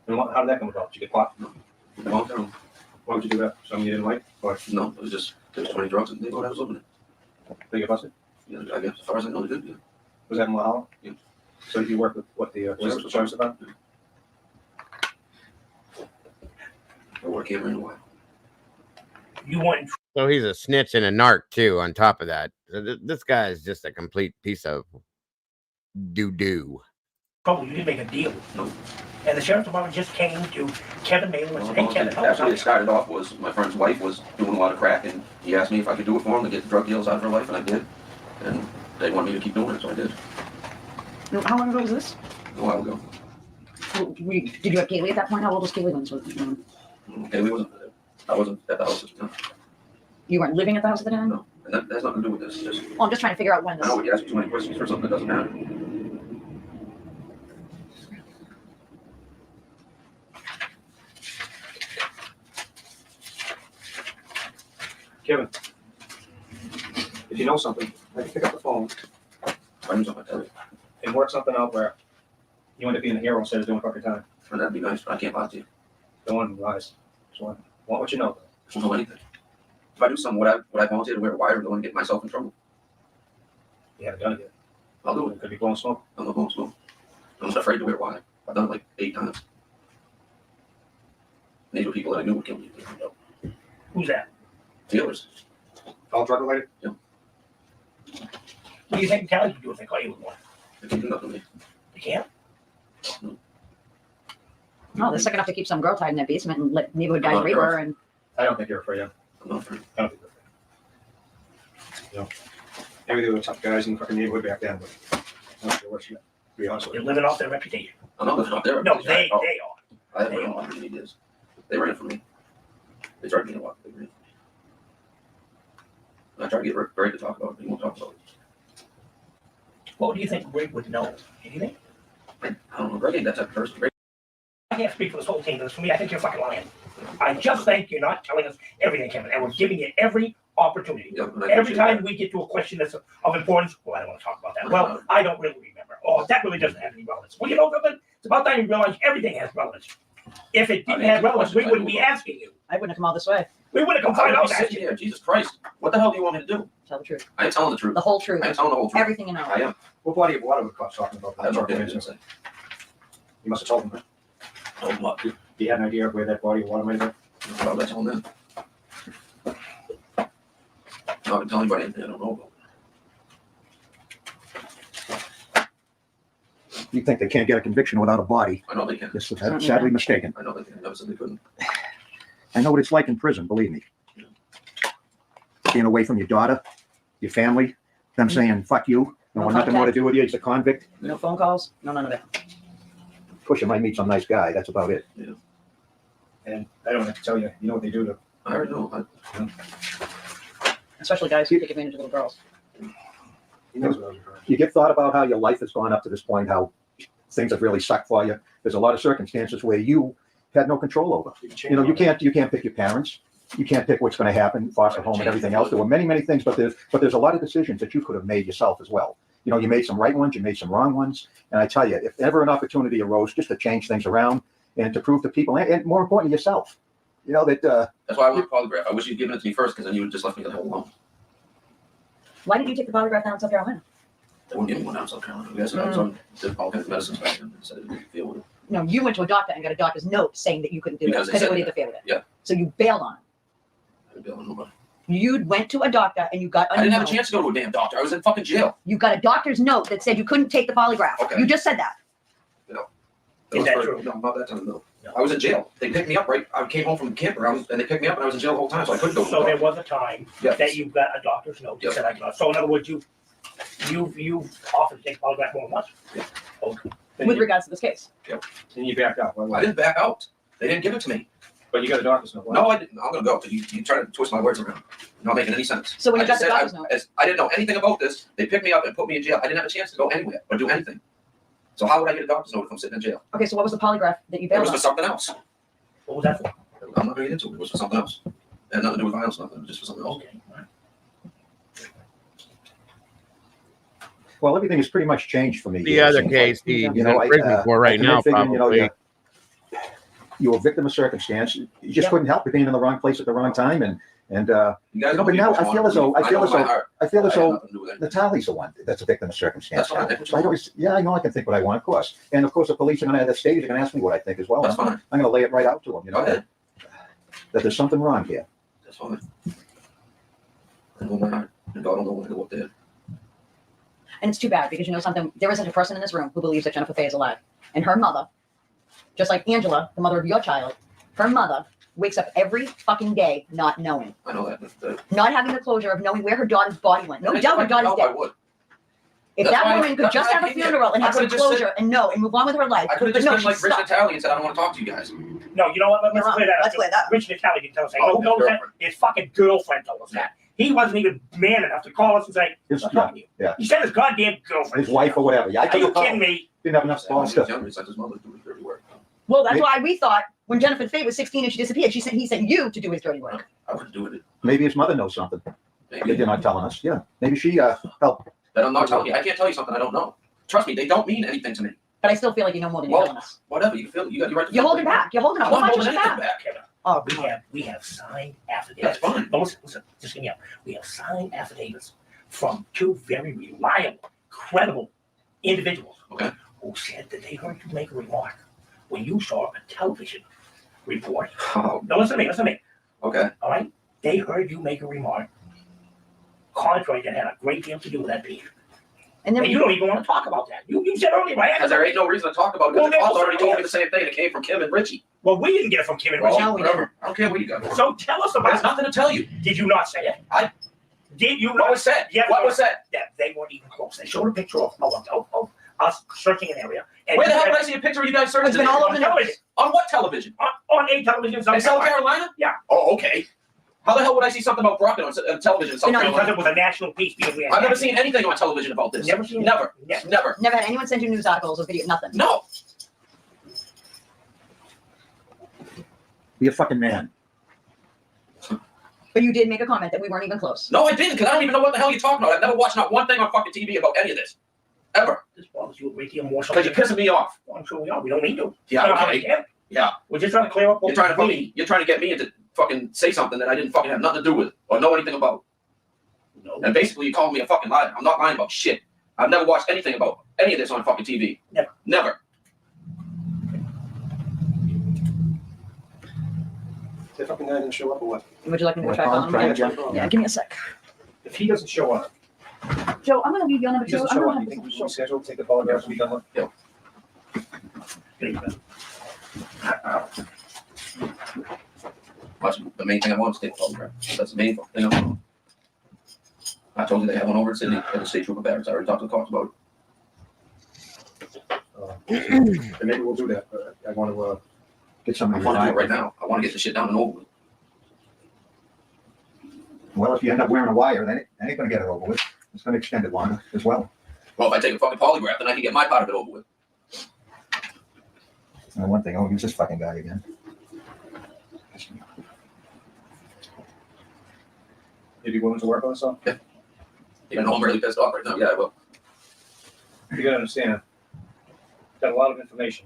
N: And how did that come about? Did you get caught?
S: No, no.
N: Why would you do that? Something you didn't like? Or
S: No, it was just there was 20 drugs and they thought I was living it.
N: they get busted?
S: Yeah, I guess as far as I know, they did. Yeah.
N: Was that in Malor?
S: Yeah.
N: So you work with what the sheriff's department?
S: I work here in a while.
Q: You want
A: So he's a snitch and a narc too. On top of that, so this guy is just a complete piece of doo-doo.
Q: trouble? You didn't make a deal.
S: No.
Q: And the sheriff's department just came to Kevin Malor and said, hey, Kevin, help us
S: Actually, it
Q: out.
S: started off was my friend's wife was doing a lot of crack, and he asked me if I could do it for him to get the drug deals out of her life, and I did. And they wanted me to keep doing it, so I did.
P: How long ago was this?
S: A while ago.
P: Did you have Kaylee at that point? How old was Kaylee when this was going on?
S: Okay, I wasn't at the house at the time.
P: You weren't living at the house at the time?
S: No, and that has nothing to do with this. Just
P: Well, I'm just trying to figure out when
S: I
P: this.
S: know you ask me too many questions for something that doesn't matter.
N: Kevin, if you know something, maybe pick up the phone and work something out where you end up being a hero instead of doing fucking time.
S: And that'd be nice, but I can't lie to you.
N: Don't want to lies. Just want what you know.
S: I don't know anything. If I do something, would I volunteer to wear a wire and go and get myself in trouble?
N: You haven't done it yet.
S: I'll do it.
N: Could be blowing smoke.
S: I'm not blowing smoke. I'm not afraid to wear wire. I've done it like 8 times. And these were people that I knew would kill me.
Q: Who's that?
S: Dealers.
N: All drug related?
S: Yeah.
Q: What do you think Kelly would do if they caught you with one?
S: They can't do nothing to me.
Q: They can't?
P: No, they're sick enough to keep some girl tied in their basement and let neighborhood guys rape her. And
N: I don't think you're afraid of.
S: I'm not afraid.
N: I don't think you're afraid. Maybe they were tough guys in the fucking neighborhood back then, but I'm not sure what you, to be honest with
Q: They're
N: you.
Q: living off their reputation.
S: I'm not living out there.
Q: No, they are.
S: I haven't been on many years. They ran for me. They tried to get a lot. They ran for me. I tried to get Greg to talk about it, but he won't talk about it.
Q: What do you think Greg would know? Anything?
S: I don't know. Greg ain't that type of person. Greg,
Q: I can't speak for this whole team, but for me, I think you're fucking lying. I just think you're not telling us everything, Kevin, and we're giving you every opportunity.
S: Yeah, and I
Q: Every
S: appreciate
Q: time
S: that.
Q: we get to a question that's of importance, well, I don't want to talk about that. Well, I don't really remember. Oh, that really doesn't have any relevance. Well, you know something? It's about time you realize everything has relevance. If it didn't have relevance, we wouldn't be asking you.
P: I wouldn't have come all this way.
Q: We wouldn't have come find out.
S: sitting here. Jesus Christ. What the hell do you want me to do?
P: Tell the truth.
S: I ain't telling the truth.
P: The whole truth.
S: I ain't telling the whole truth.
P: Everything you know.
S: I am.
N: What body of water were cops talking about?
S: I have no idea what you're saying.
N: You must have told them, right?
S: Told them what?
N: Do you have an idea of where that body of water might have been?
S: Well, that's all them. I'm not going to tell anybody anything I don't know about.
R: You think they can't get a conviction without a body?
S: I know they can.
R: This is sadly mistaken.
S: I know they can. I never said they couldn't.
R: I know what it's like in prison, believe me. Being away from your daughter, your family, them saying, fuck you,
P: No
R: want nothing more to
P: contact.
R: do with you, he's a convict.
P: No phone calls. No, none of it.
R: Of course, you might meet some nice guy, that's about it.
S: Yeah.
N: And I don't have to tell you, you know what they do to.
S: I already know.
P: Especially guys who take advantage of little girls.
N: He knows what I was referring
R: You get thought about how your life has gone up to this point, how things have really sucked for you. There's a lot of circumstances where you had no control over. You know, you can't pick your parents. You can't pick what's going to happen, foster home and everything else. There were many, many things, but there's a lot of decisions that you could have made yourself as well. You know, you made some right ones, you made some wrong ones. And I tell you, if ever an opportunity arose just to change things around and to prove to people, and more importantly, yourself, you know, that,
S: That's why I want a polygraph. I wish you'd given it to me first, because then you would have just left me the hell alone.
P: Why did you take the polygraph down in South Carolina?
S: They wouldn't give me one out in South Carolina. You guys said I was on all kinds of medicines back then. Said it didn't feel with it.
P: No, you went to a doctor and got a doctor's note saying that you couldn't do
S: Because
P: it
S: they
P: because it
S: said
P: would
S: that.
P: interfere with it.
S: Yeah.
P: So you bailed on it.
S: I didn't bail on nobody.
P: You went to a doctor and you got a
S: I didn't have a
P: note.
S: chance to go to a damn doctor. I was in fucking jail.
P: You got a doctor's note that said you couldn't take the polygraph.
S: Okay.
P: You just said that.
S: It
Q: Is
S: was
Q: that
S: for-
Q: true?
S: No, not that time, no. I was in jail. They picked me up, right? I came home from the campground, and they picked me up, and I was in jail the whole time, so I couldn't go to the
Q: So there
S: doctor.
Q: was a time
S: Yes.
Q: that you got a doctor's note that
S: Yes.
Q: said I cannot. So in other words, you offered to take polygraph more than once.
S: Yeah.
Q: Okay.
P: With regards to this case.
N: And you backed out.
S: I didn't back out. They didn't give it to me.
N: But you got a doctor's note.
S: No, I didn't. I'm gonna go, because you try to twist my words around. Not making any sense.
P: So when you
S: I
P: got
S: just
P: the
S: said
P: doctor's note.
S: I didn't know anything about this. They picked me up and put me in jail. I didn't have a chance to go anywhere or do anything. So how would I get a doctor's note if I'm sitting in jail?
P: Okay, so what was the polygraph that you
S: It
P: bailed
S: was
P: on?
S: for something else.
Q: What was that for?
S: I'm not gonna get into it. It was for something else. It had nothing to do with violence, nothing. It was just for something else.
Q: Okay. all right.
R: well, everything has pretty much changed for me.
A: The
R: here,
A: other
R: since,
A: case he's
R: you
A: in
R: know,
A: prison for right
R: I
A: now,
R: figured, you know,
A: probably.
R: you were a victim of circumstance. You just
P: Yep.
R: couldn't help it being in the wrong place at the wrong time. And
S: You guys
R: you know,
S: know
R: but
S: me
R: now
S: much
R: I
S: more
R: feel
S: than
R: as though
S: me. know in my heart.
R: I feel as
S: I had
R: though
S: nothing to do with it.
R: Natalie's the one that's a victim of circumstance.
S: That's fine.
R: now. So I always, yeah, I know I can think what I want, of course. And of course, the police are going to at the stage are going to ask me what I think as well.
S: That's
R: I'm
S: fine.
R: going to lay it right out to them. You
S: Go
R: know
S: ahead.
R: that there's something wrong here.
S: That's fine. I know my heart. And God don't know when I go up there.
P: And it's too bad because you know something, there isn't a person in this room who believes that Jennifer Fay is alive. And her mother, just like Angela, the mother of your child, her mother wakes up every fucking day not knowing.
S: I know that.
P: Not having the closure of knowing where her daughter's body went. No doubt her daughter's
S: I
P: dead.
S: would.
P: If
S: That's
P: that
S: why-
P: woman could
S: that's
P: just
S: why I
P: have a
S: came here.
P: funeral and
S: I
P: have her
S: could've just
P: closure and know and move on with her life.
S: I could have
P: but
S: just
P: no,
S: been
P: she's
S: like Rich
P: stuck.
S: Natalie and said, I don't want to talk to you guys.
Q: No, you know what? Let's
P: You're
Q: clear that up.
P: Let's clear that up.
Q: Rich Natalie didn't tell us that.
S: Oh,
Q: Who knows that?
S: girlfriend.
Q: His fucking girlfriend told us that. He wasn't even man enough to call us and say,
R: His,
Q: "I'm talking to you."
R: yeah.
Q: He said his goddamn girlfriend.
R: His wife or whatever. Yeah, I
Q: Are you
R: couldn't
Q: kidding me?
R: Didn't have enough
S: When
R: balls
S: he was
R: to.
S: younger, he sent his mother to do his dirty work.
P: Well, that's
R: Maybe-
P: why we thought when Jennifer Fay was 16 and she disappeared, he sent you to do his dirty work.
S: I wouldn't do it.
R: Maybe his mother knows something that
S: Maybe.
R: you're not telling us. Yeah, maybe she helped.
S: That I'm not telling you. I can't tell you something I don't know. Trust me, they don't mean anything to me.
P: But I still feel like you know more than you're
S: Well,
P: telling us.
S: whatever you feel, you got your right to
P: You're
S: feel
P: holding
S: like
P: back. You're holding
S: that.
P: up.
S: I'm
P: Why
S: not
P: don't you
S: holding
P: back?
S: anything back.
Q: Kevin,
P: Oh,
Q: we have signed affidavits.
S: That's fine.
Q: No, listen, just hear me out. We have signed affidavits from two very reliable, credible individuals.
S: Okay.
Q: Who said that they heard you make a remark when you saw a television report.
S: Oh.
Q: No, listen to me.
S: Okay.
Q: All right? They heard you make a remark contrary that had a great deal to do with that beef. And you don't even want to talk about that. You said earlier, right?
S: Because there ain't no reason to talk about it. Because
Q: Well,
S: the calls already told me
Q: yes.
S: the same thing. It came from Kim and Richie.
Q: Well, we didn't get it from Kim and
S: Well,
Q: Richie.
S: whatever. I don't care what you got.
Q: So tell us about
S: There's nothing to tell you.
Q: Did you not say it? Did you
S: What
Q: not?
S: was said?
Q: Yeah,
S: What was said?
Q: That they weren't even close. They showed a picture of us searching an area. And
S: Where the hell did I see a picture of you guys searching?
Q: It's been all over the
S: television. On what television?
Q: On a television.
S: In South Carolina?
Q: Yeah.
S: Oh, okay. How the hell would I see something about Brockton on television in South Carolina?
Q: Because it was a national piece.
S: I've never seen anything on television about this.
Q: Never seen it?
S: Never. Never.
P: Never had anyone send you news articles or video, nothing.
S: No.
R: Be a fucking man.
P: But you did make a comment that we weren't even close.
S: No, I didn't, because I don't even know what the hell you're talking about. I've never watched not one thing on fucking TV about any of this. Ever.
Q: This bothers you a great deal more.
S: Because you're pissing me off.
Q: Well, I'm sure we are. We don't need to.
S: Yeah,
Q: It's not
S: okay.
Q: how we
S: Yeah.
Q: We're just trying to clear up what
S: You're trying to get me into fucking say something that I didn't fucking have nothing to do with or know anything about.
Q: No.
S: And basically you called me a fucking liar. I'm not lying about shit. I've never watched anything about any of this on fucking TV.
Q: Never.
S: Never.
N: The fucking guy didn't show up or what?
P: Would you like me to
N: Wanna
P: try
N: call
P: calling
N: him?
P: him?
N: Try again?
P: Yeah, give me a sec.
N: If he doesn't show up,
P: Joe, I'm gonna leave your number
N: if he
P: too.
N: doesn't
P: I'm
N: show
P: gonna
N: up, you think we should schedule, take the polygraph and be done with?
S: Yeah. That's the main thing I want is to take a photograph. That's the main thing I want. I told you they have one over in Sydney at the State Trooper Barracks. I already talked to the cops about it.
N: And maybe we'll do that, but I want to get
S: I
N: somebody.
S: want to do it right now. I want to get this shit down and over with.
R: Well, if you end up wearing a wire, then it ain't gonna get it over with. It's gonna extend it longer as well.
S: Well, if I take a fucking polygraph, then I can get my part of it over with.
R: And one thing, I'll use this fucking guy again.
N: You'd be willing to work on this stuff?
S: Yeah. Even though I'm really pissed off right now, yeah, I will.
N: You gotta understand, got a lot of information.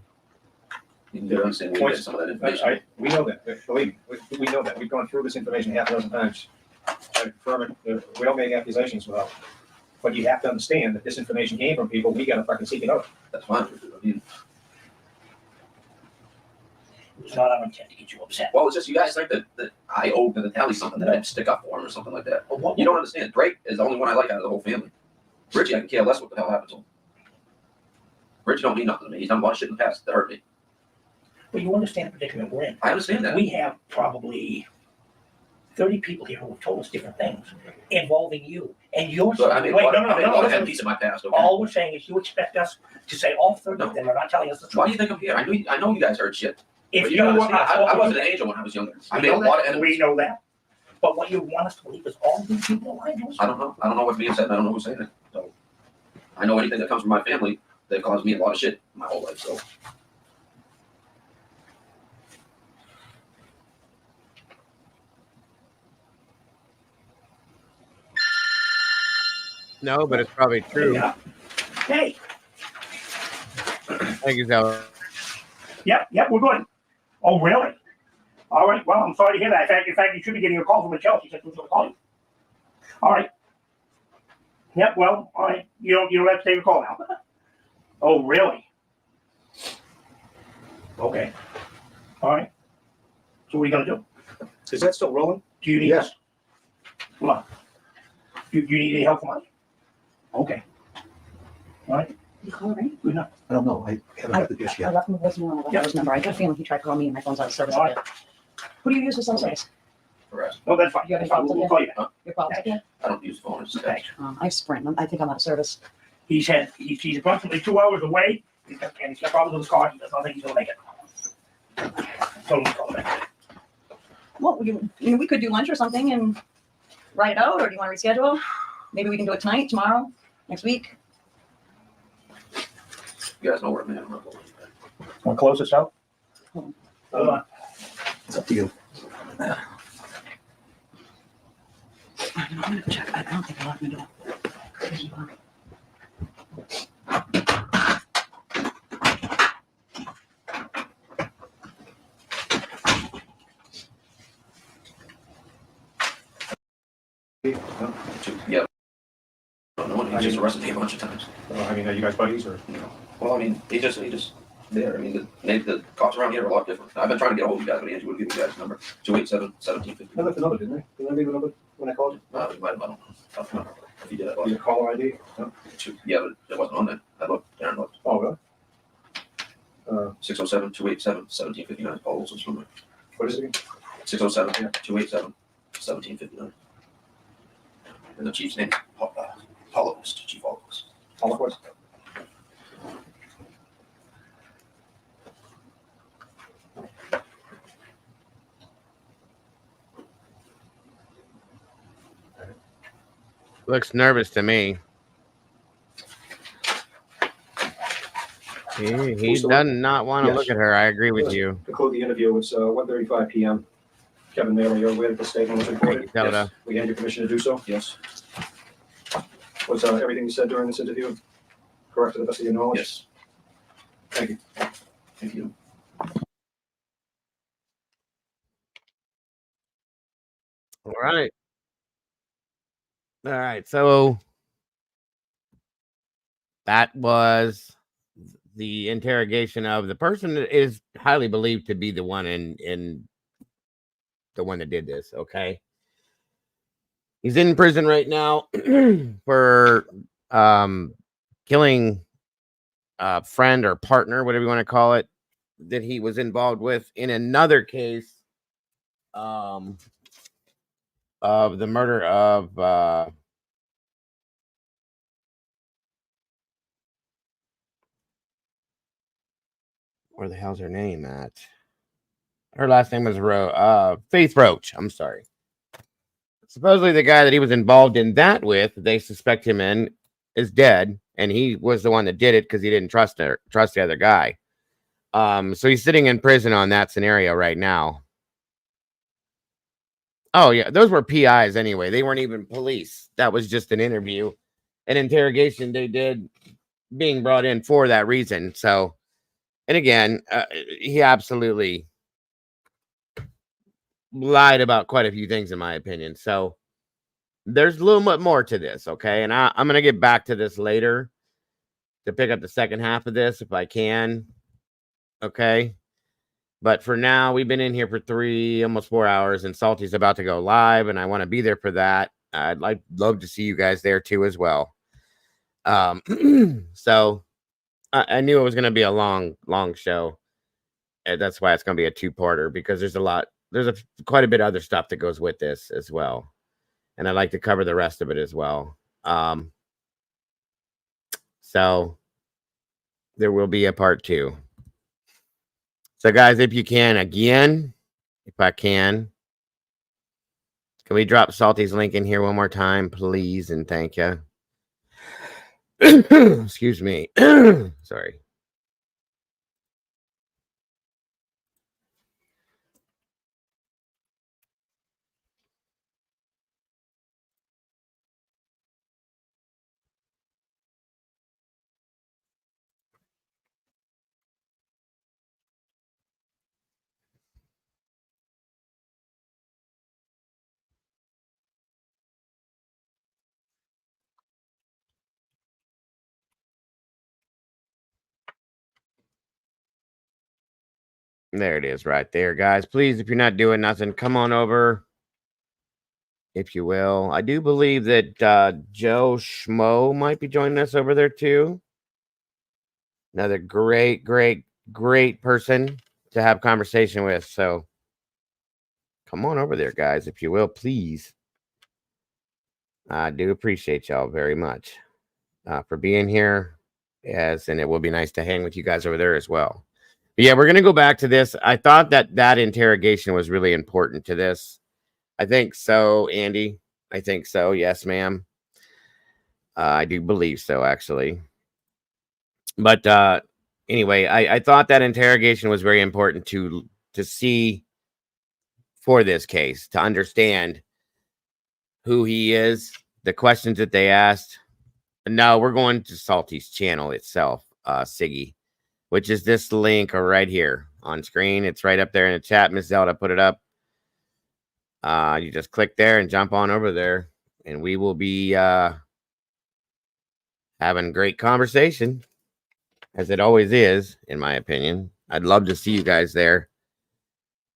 S: You can understand where you get some of that information.
N: We know that, believe me, we know that. We've gone through this information half a dozen times. I confirm it, we don't make accusations without, but you have to understand that this information came from people, we gotta fucking seek it out.
S: That's fine. I mean,
Q: It's not our intent to get you upset.
S: well, it's just you guys think that I owe the Natalie something that I'd stick up for him or something like that. You don't understand. Drake is the only one I like out of the whole family. Richie, I can care less what the hell happened to him. Richie don't mean nothing to me. He's done a lot of shit in the past that hurt me.
Q: But you understand the predicament we're in.
S: I understand that.
Q: We have probably 30 people here who have told us different things involving you. And you're
S: But I mean,
Q: wait,
S: what-
Q: no, no,
S: I mean,
Q: no,
S: what
Q: no,
S: I had
Q: listen.
S: these in my past. Okay.
Q: All we're saying is you expect us to say all 30 of them are not telling us the truth.
S: Why do you think I'm here? I know you guys heard shit.
Q: If
S: But
Q: you
S: you don't
Q: were
S: understand.
Q: us,
S: I
Q: what
S: wasn't
Q: would
S: an
Q: you-
S: angel when I was younger. I
Q: We
S: made a
Q: know
S: lot of
Q: that.
S: enemies.
Q: We know that. But what you want us to believe is all these people are lying to us.
S: I don't know. I don't know what's being said. And I don't know who's saying it. So I know anything that comes from my family, they've caused me a lot of shit my whole life. So
A: No, but it's probably true.
Q: Yeah. Hey,
A: Thank you, Zeller.
Q: yeah, we're good. Oh, really? All right. Well, I'm sorry to hear that. In fact, you should be getting a call from Michelle. She said she was going to call you. All right. Yep. Well, all right. You don't have to take a call now. Oh, really? Okay. All right. So what are you going to do?
N: Is that still rolling?
Q: Do you need
N: Yes.
Q: us? Come on. Do you need any help from us? Okay. All right.
P: You call right?
Q: Good enough.
R: I don't know. I haven't got the dish
P: I
R: yet.
P: left him a voicemail on his number. I got a feeling he tried calling me and my phone's out of service.
Q: All right.
P: Who do you use for cell service?
S: correct.
Q: No, that's fine.
P: You have
Q: That's
P: any
Q: fine.
P: problems
Q: We'll
P: with
Q: call you back.
P: Your problems again?
S: I don't use phone. It's
Q: Thanks.
P: I have Sprint. I think I'm out of service.
Q: He's approximately 2 hours away, and he's got problems with his car. He does not think he's going to make it. Told him to call back.
P: Well, we could do lunch or something and write it out, or do you want to reschedule? Maybe we can do it tonight, tomorrow, next week.
S: You guys know where I'm at.
N: Want to close this out?
Q: Hold on.
N: It's up to you.
P: I'm gonna go check. I don't think I locked my door.
S: Yeah. I don't know
N: I
S: just
N: mean-
S: arrested me a bunch of times.
N: I mean, are you guys buddies or?
S: No. Well, I mean, he just there. I mean, the cops around here are a lot different. I've been trying to get a hold of you guys, but Angie wouldn't give you guys his number. 287-1750.
N: I left a number, didn't I? Did I leave a number when I called you?
S: You might have, I don't know. If you did, I lost.
N: Your caller ID? No.
S: Yeah, but it wasn't on there. I looked. Darren looked.
N: Oh, really?
S: 607-287-1759. Paul Wilson's number.
N: What is it again?
S: 607-287-1759. And the chief's name, Holocaust, Chief Holocaust.
N: Holocaust?
A: Looks nervous to me. He
N: Who's the
A: does
N: one?
A: not want to
N: Yes.
A: look at her. I agree with you.
N: Conclude the interview. It's 1:35 p.m. Kevin Malor, you're aware that the statement was recorded?
A: Thank you, TODA.
N: Yes. We had your permission to do so?
S: Yes.
N: Was everything you said during this interview correct to the best of your knowledge?
S: Yes.
N: Thank you.
S: Thank you.
A: All right. All right. So that was the interrogation of the person that is highly believed to be the one in the one that did this. Okay. He's in prison right now for killing a friend or partner, whatever you want to call it, that he was involved with in another case of the murder of where the hell's her name at? Her last name was Faith Roach. I'm sorry. Supposedly the guy that he was involved in that with, they suspect him in, is dead, and he was the one that did it because he didn't trust the other guy. So he's sitting in prison on that scenario right now. Oh yeah, those were PIs anyway. They weren't even police. That was just an interview, an interrogation they did, being brought in for that reason. So, and again, he absolutely lied about quite a few things, in my opinion. So there's a little bit more to this, okay? And I'm going to get back to this later to pick up the second half of this if I can, okay? But for now, we've been in here for almost 4 hours, and Salty's about to go live, and I want to be there for that. I'd love to see you guys there too as well. So I knew it was going to be a long show. And that's why it's going to be a two-parter, because there's quite a bit of other stuff that goes with this as well. And I'd like to cover the rest of it as well. So there will be a part 2. So guys, if you can, again, if I can we drop Salty's link in here one more time, please? And thank you. Excuse me. Sorry. There it is right there, guys. Please, if you're not doing nothing, come on over, if you will. I do believe that Joe Schmo might be joining us over there too. Another great person to have conversation with. So come on over there, guys, if you will, please. I do appreciate y'all very much for being here. Yes, and it will be nice to hang with you guys over there as well. But yeah, we're going to go back to this. I thought that interrogation was really important to this. I think so, Andy. I think so. Yes, ma'am. I do believe so, actually. But anyway, I thought that interrogation was very important to see for this case, to understand who he is, the questions that they asked. No, we're going to Salty's channel itself, Siggy, which is this link right here on screen. It's right up there in the chat. Miss Zelda put it up. You just click there and jump on over there, and we will be having great conversation, as it always is, in my opinion. I'd love to see you guys there.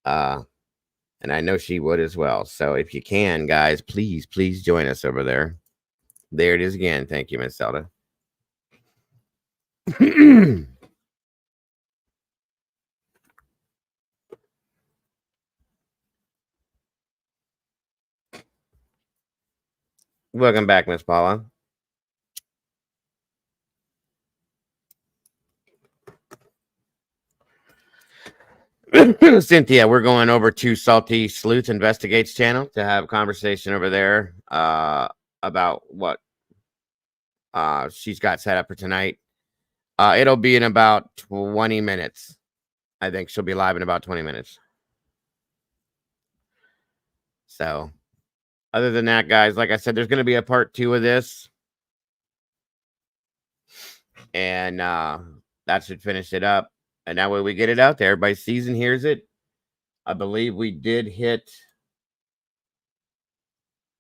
A: And I know she would as well. So if you can, guys, please join us over there. There it is again. Thank you, Miss Zelda. Welcome back, Miss Paula. Cynthia, we're going over to Salty Sleuth Investigates channel to have a conversation over there about what she's got set up for tonight. It'll be in about 20 minutes. I think she'll be live in about 20 minutes. So, other than that, guys, like I said, there's going to be a part 2 of this. And that should finish it up. And that way we get it out there. Everybody sees and hears it. I believe we did hit.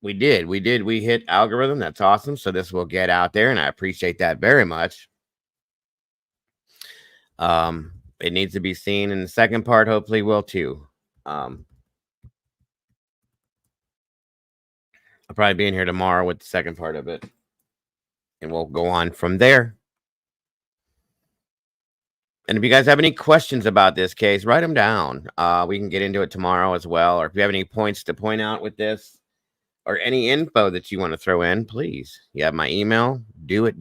A: We hit algorithm. That's awesome. So this will get out there, and I appreciate that very much. It needs to be seen, and the second part hopefully will too. I'll probably be in here tomorrow with the second part of it, and we'll go on from there. And if you guys have any questions about this case, write them down. We can get into it tomorrow as well. Or if you have any points to point out with this or any info that you want to throw in, please. You have my email. Do it.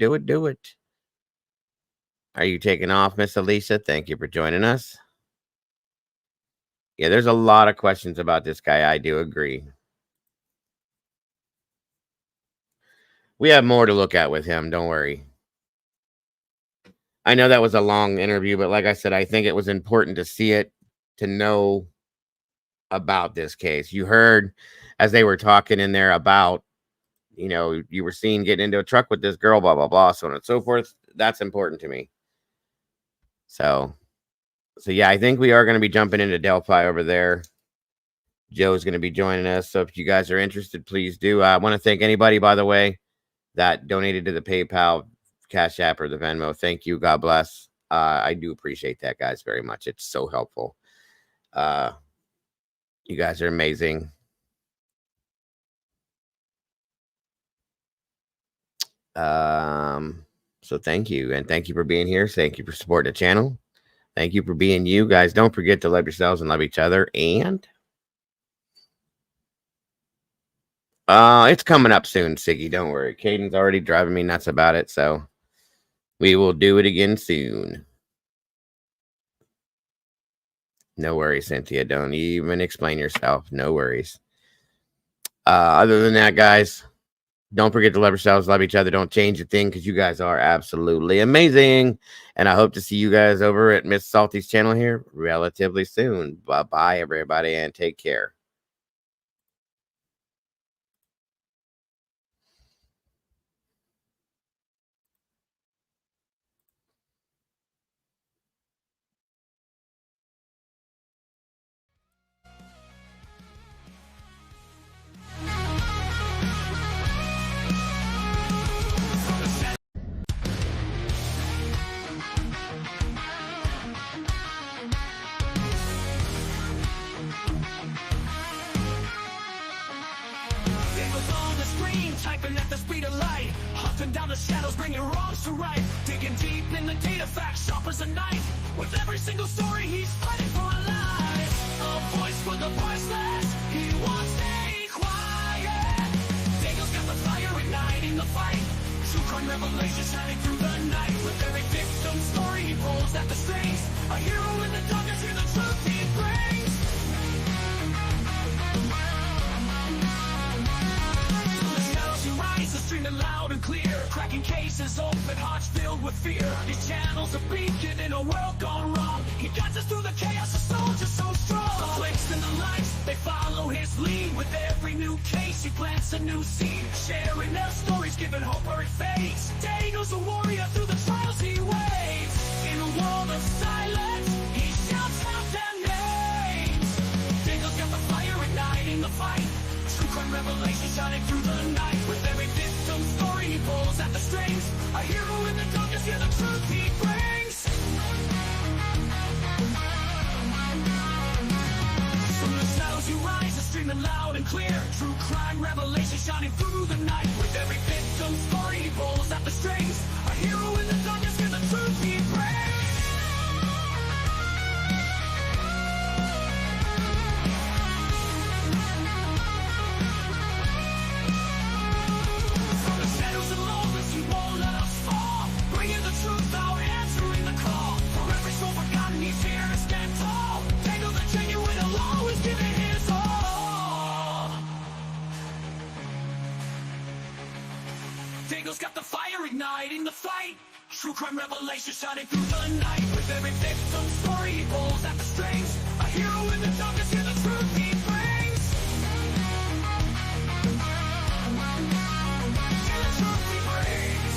A: Are you taking off, Miss Alicia? Thank you for joining us. Yeah, there's a lot of questions about this guy. I do agree. We have more to look at with him. Don't worry. I know that was a long interview, but like I said, I think it was important to see it, to know about this case. You heard as they were talking in there about, you know, you were seen getting into a truck with this girl, blah, blah, blah, so on and so forth. That's important to me. So yeah, I think we are going to be jumping into Delphi over there. Joe's going to be joining us. So if you guys are interested, please do. I want to thank anybody, by the way, that donated to the PayPal, Cash App, or the Venmo. Thank you. God bless. I do appreciate that, guys, very much. It's so helpful. You guys are amazing. So thank you. And thank you for being here. Thank you for supporting the channel. Thank you for being you guys. Don't forget to love yourselves and love each other. And it's coming up soon, Siggy. Don't worry. Caden's already driving me nuts about it. So we will do it again soon. No worries, Cynthia. Don't even explain yourself. No worries. Other than that, guys, don't forget to love yourselves, love each other. Don't change a thing, because you guys are absolutely amazing. And I hope to see you guys over at Miss Salty's channel here relatively soon. Bye-bye, everybody, and take care.
B: Typing at the speed of light, hunting down the shadows, bringing wrongs to right, digging deep in the data facts, sharp as a knife. With every single story, he's fighting for a life. A voice for the voiceless, he won't stay quiet. Daniel's got the fire igniting the fight. True crime revelation shining through the night. With every victim story, he pulls at the strings. A hero in the darkness, hear the truth he brings. Streaming loud and clear, cracking cases open, hearts filled with fear. These channels are beacon in a world gone wrong. He guides us through the chaos, a soldier so strong. The flicks and the lights, they follow his lead. With every new case, he plants a new seed. Sharing their stories, giving hope where it fades. Daniel's a warrior through the trials he waits. In a world of silence, he shouts out their names. Daniel's got the fire igniting the fight. True crime revelation shining through the night. With every victim story, he pulls at the strings. A hero stand tall. Tangle the genuine, will always give it his all. Dangle's got the fire igniting the fight. True crime revelation shining through the night. With every victim story, he pulls at the strings. A hero in the darkness, hear the truth he brings. Hear the truth he brings.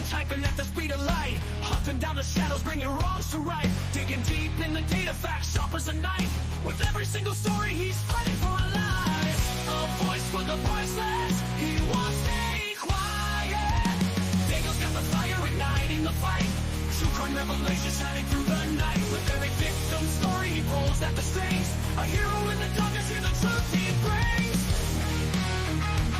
B: Typing at the speed of light, hunting down the shadows, bringing wrongs to right, digging deep in the data, facts sharp as a knife. With every single story, he's fighting for our lives. A voice for the voiceless, he won't stay quiet. Dangle's got the fire igniting the fight. True crime revelation shining through the night. With every victim story, he pulls at the strings. A hero in the dark.